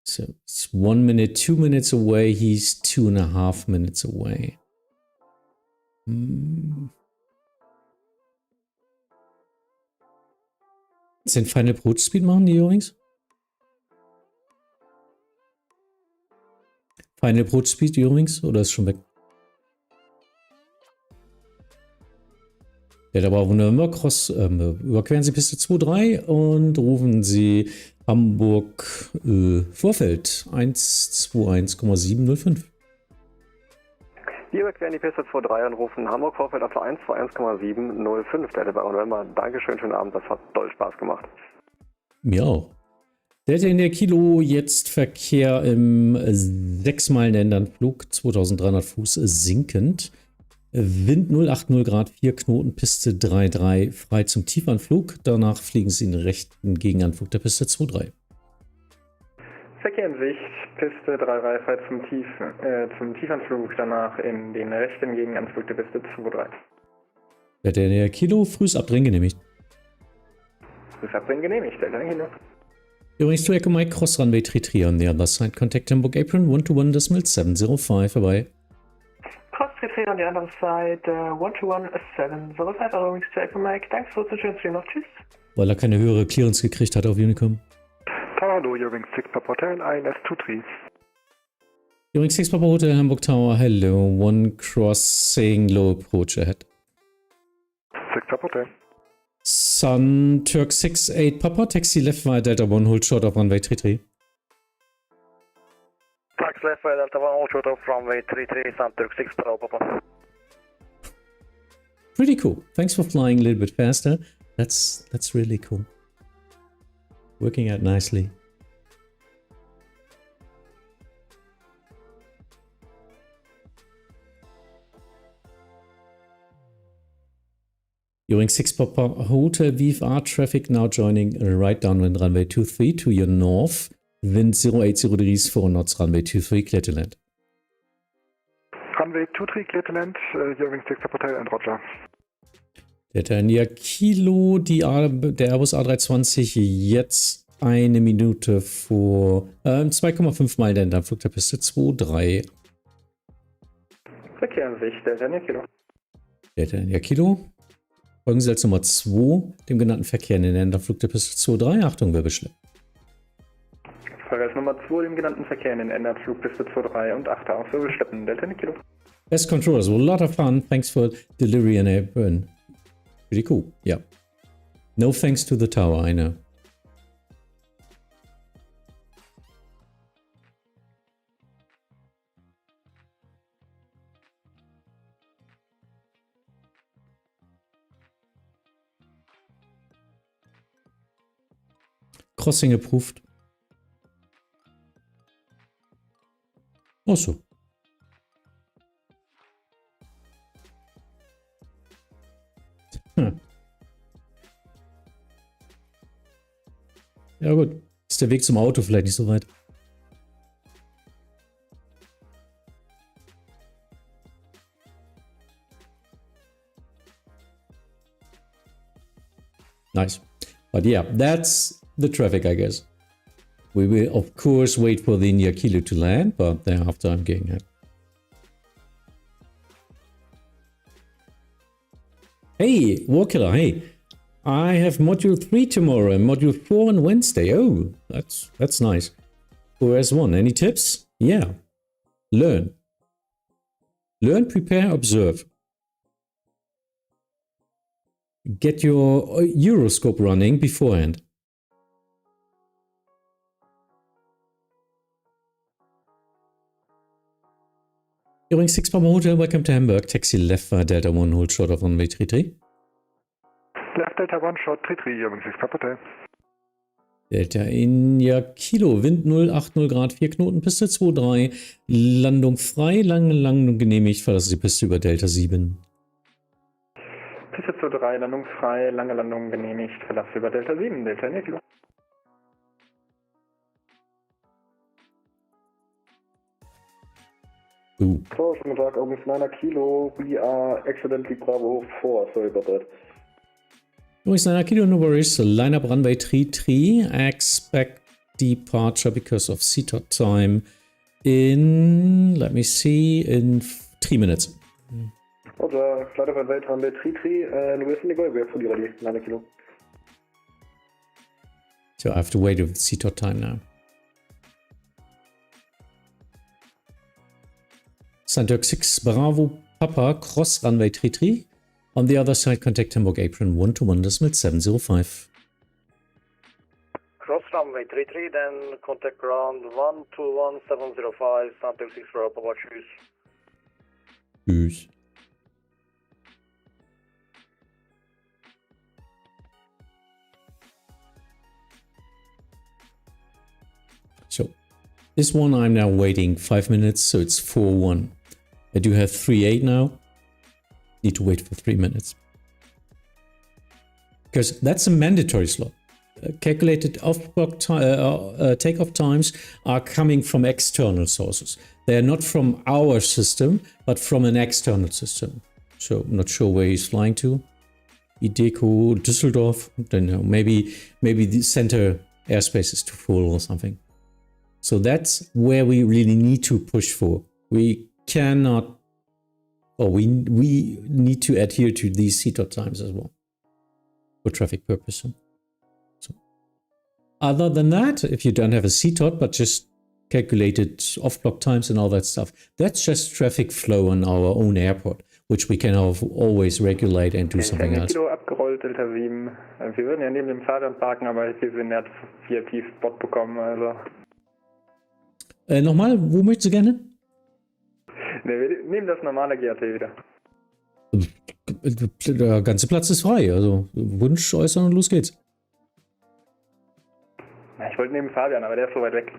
So it's 1 minute, 2 minutes away. He's 2.5 minutes away. Den Final Approach Speed machen die übrigens? Final Approach Speed übrigens? Oder ist schon weg? Ja, da war wunderbar Cross. Überqueren Sie Piste 2-3 und rufen Sie Hamburg Vorfeld 121,705. Wir überqueren die Piste 2-3 und rufen Hamburg Vorfeld auf der 121,705. Delta Bravo November. Dankeschön, schönen Abend, das hat doll Spaß gemacht. Mir auch. Delta in der Kilo, jetzt Verkehr im 6 Meilen Endanflug, 2300 Fuß sinkend. Wind 080 Grad, 4 Knoten, Piste 3,3, frei zum Tiefanflug. Danach fliegen Sie in den rechten Gegenanflug der Piste 2,3. Verkehr in Sicht, Piste 3,3, frei zum Tiefanflug. Danach in den rechten Gegenanflug der Piste 2,3. Der Kilo, frühes Abdrehen genehmigt. Frühes Abdrehen genehmigt, Delta Kilo. Übrigens to Echo Mike, Cross Runway 33 on the other side. Contact Hamburg Apron 121.705, vorbei. Cross 33 on the other side, 121.705, allerdings to Echo Mike. Danke für den schönen Stream noch, tschüss. Weil er keine höhere Clearance gekriegt hat auf Unicom. Tower, hello, Eurowings 6 Papa Hotel, INS23. Eurowings 6 Papa Hotel, Hamburg Tower, hello, 1 crossing, low approach ahead. 6 Papa Hotel. Sun, Turk 6-8 Papa, taxi left via Delta 1, hold short of runway 33. Taxi left via Delta 1, hold short of runway 33, Sun, Turk 6 Papa. Pretty cool. Thanks for flying a little bit faster. That's really cool. Working out nicely. During 6 Papa Hotel VFR traffic now joining right downwind runway 23 to your north. Wind 080 degrees 4 knots runway 23 clear to land. Runway 23 clear to land, Eurowings 6 Papa Hotel and Roger. Der Kilo, der Airbus A320 jetzt 1 Minute vor 2,5 Meilen Endanflug der Piste 2,3. Verkehr in Sicht, Delta Kilo. Delta Kilo. Folgen Sie als Nummer 2 dem genannten Verkehr in den Endanflug der Piste 2,3. Achtung, Wirbelschlepp. Folge als Nummer 2 dem genannten Verkehr in den Endanflug Piste 2,3 und 8 auf Wirbelschleppen, Delta Kilo. Best controllers, a lot of fun. Thanks for delivery and apron. Pretty cool, yeah. No thanks to the tower, I know. Crossing approved. Ach so. Ja gut, ist der Weg zum Auto vielleicht nicht so weit. Nice. But yeah, that's the traffic, I guess. We will, of course, wait for the India Kilo to land, but thereafter I'm getting it. Hey, Warkiller, hey. I have Module 3 tomorrow and Module 4 on Wednesday. Oh, that's nice. For S1, any tips? Yeah. Learn. Learn, prepare, observe. Get your Euroscope running beforehand. During 6 Papa Hotel, welcome to Hamburg. Taxi left via Delta 1, hold short of runway 33. Left Delta 1, short 33, Eurowings 6 Papa Hotel. Delta India Kilo, Wind 080 Grad, 4 Knoten, Piste 2,3. Landung frei, lange Landung genehmigt, verlasse die Piste über Delta 7. Piste 2,3, Landung frei, lange Landung genehmigt, verlasse über Delta 7, Delta Kilo. So, schönen Tag, August 9 Kilo, we are accidentally Bravo 4, sorry about that. August 9 Kilo, no worries, line up runway 33, expect departure because of CTOT time in, let me see, in 3 minutes. Roger, flight of runway 33, and we're sending away, we're fully ready, 9 Kilo. So I have to wait with CTOT time now. Santurk 6 Bravo Papa cross runway 33. On the other side, contact Hamburg Apron 121.705. Cross runway 33, then contact ground 121.705, Santurk 6 Bravo Papa, tschüss. Tschüss. So, this one I'm now waiting 5 minutes, so it's 4-1. I do have 3-8 now. need to wait for 3 minutes. Because that's a mandatory slot. Calculated off-block takeoff times are coming from external sources. They are not from our system, but from an external system. So I'm not sure where he's flying to. EDDH, Düsseldorf, don't know. Maybe the center airspace is too full or something. So that's where we really need to push for. We cannot, or we need to adhere to these CTOT times as well for traffic purposes. So other than that, if you don't have a CTOT, but just calculated off-block times and all that stuff, that's just traffic flow on our own airport, which we can always regulate and do something else. Kilo abgerollt, Delta 7. Wir würden ja neben dem Fahrrad parken, aber wir sind nicht VIP-Spot bekommen, also. Nochmal, wo möchtest du gerne? Ne, wir nehmen das normale GAT wieder. Der ganze Platz ist frei, also Wunsch äußern und los geht's. Na, ich wollte neben Fabian, aber der ist so weit weg.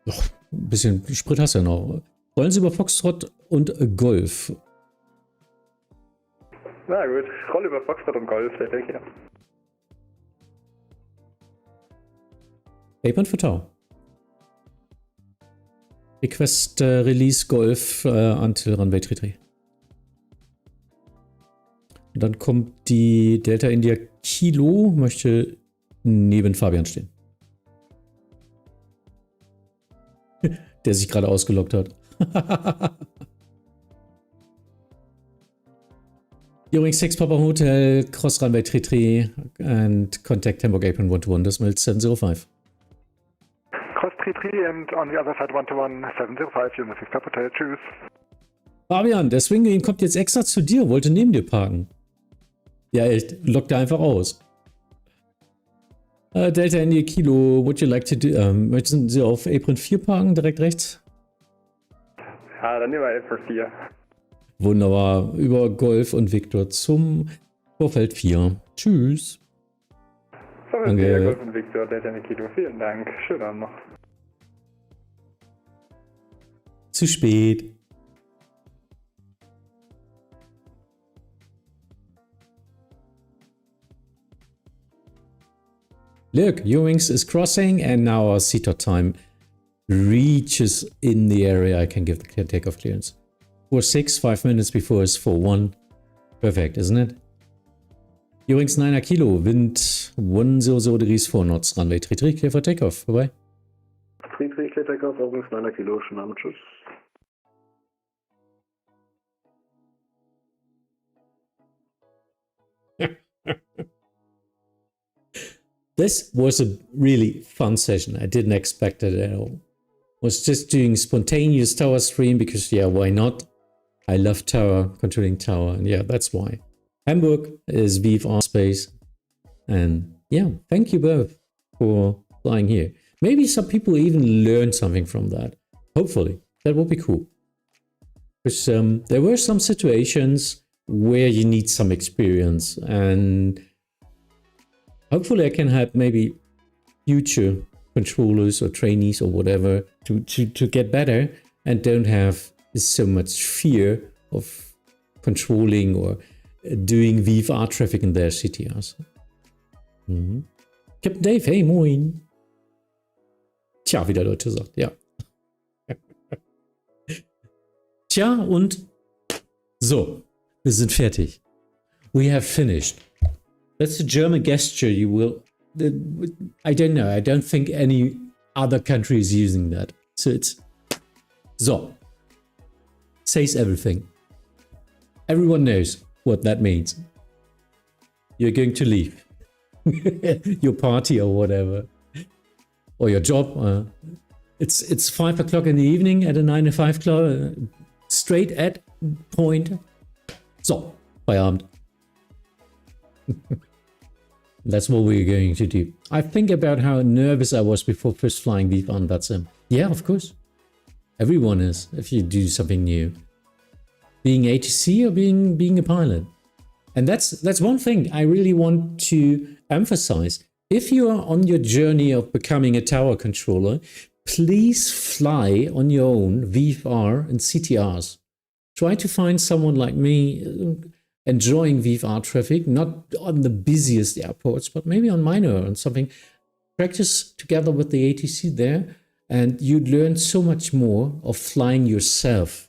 Doch, ein bisschen Sprit hast du ja noch. Rollen Sie über Foxtrot und Golf. Na gut, ich rolle über Foxtrot und Golf, der denke ich. Apron für Tau. Request Release Golf until Runway 33. Und dann kommt die Delta India Kilo, möchte neben Fabian stehen. Der sich gerade ausgeloggt hat. Ewing 6 Papa Hotel, Cross Runway 33 and contact Hamburg Apron 121, decimal 705. Cross 33 and on the other side 121 705, Unit 6 Papa Hotel, tschüss. Fabian, der Swing kommt jetzt extra zu dir, wollte neben dir parken. Ja, echt, lockt er einfach aus. Delta India Kilo, would you like to do, möchten Sie auf Apron 4 parken, direkt rechts? Ja, dann nehmen wir Apron 4. Wunderbar, über Golf und Victor zum Vorfeld 4. Tschüss. Danke. Golf und Victor, Delta India Kilo, vielen Dank. Schönen Abend noch. Zu spät. Look, Ewings is crossing and now our CTOT time reaches in the area I can give the takeoff clearance. 4-6, 5 minutes before is 4-1. Perfect, isn't it? Ewings 9er Kilo, wind 100 degrees 4 knots, runway 33, clear for takeoff. Vorbei. 33, clear takeoff, Ewings 9er Kilo, schönen Abend, tschüss. This was a really fun session. I didn't expect it at all. Was just doing spontaneous tower stream because, yeah, why not? I love tower, controlling tower, and yeah, that's why. Hamburg is VFR space. And yeah, thank you both for flying here. Maybe some people even learned something from that. Hopefully, that would be cool. Because there were some situations where you need some experience, and hopefully I can help maybe future controllers or trainees or whatever to get better and don't have so much fear of controlling or doing VFR traffic in their CTRs. Mhm. Captain Dave, hey, moin. Tja, wie der Leute sagt, ja. Tja, und so, wir sind fertig. We have finished. That's a German gesture you will... I don't know. I don't think any other country is using that. So it's... So. Says everything. Everyone knows what that means. You're going to leave. Your party or whatever. Or your job. It's 5 o'clock in the evening at a 9 to 5 club. Straight at point. So. Feierabend. That's what we're going to do. I think about how nervous I was before first flying VFR on Vatsim. Yeah, of course. Everyone is, if you do something new. Being ATC or being a pilot. And that's one thing I really want to emphasize. If you are on your journey of becoming a tower controller, please fly on your own VFR and CTRs. Try to find someone like me enjoying VFR traffic, not on the busiest airports, but maybe on minor and something. Practice together with the ATC there, and you'd learn so much more of flying yourself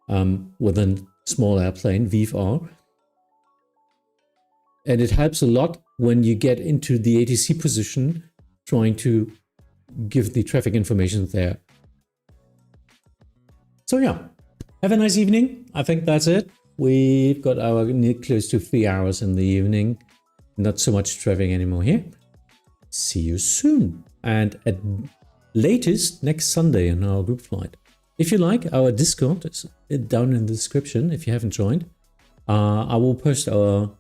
with a small airplane, VFR. And it helps a lot when you get into the ATC position, trying to give the traffic information there. So yeah, have a nice evening. I think that's it. We've got our close to 3 hours in the evening. Not so much traffic anymore here. See you soon. And at latest next Sunday in our group flight. If you like, our Discord is down in the description if you haven't joined. I will post our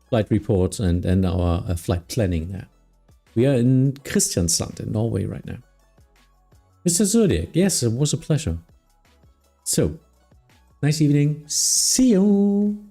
flight reports and our flight planning there. We are in Kristiansand in Norway right now. Mr. Zodiac, yes, it was a pleasure. So, nice evening. See you.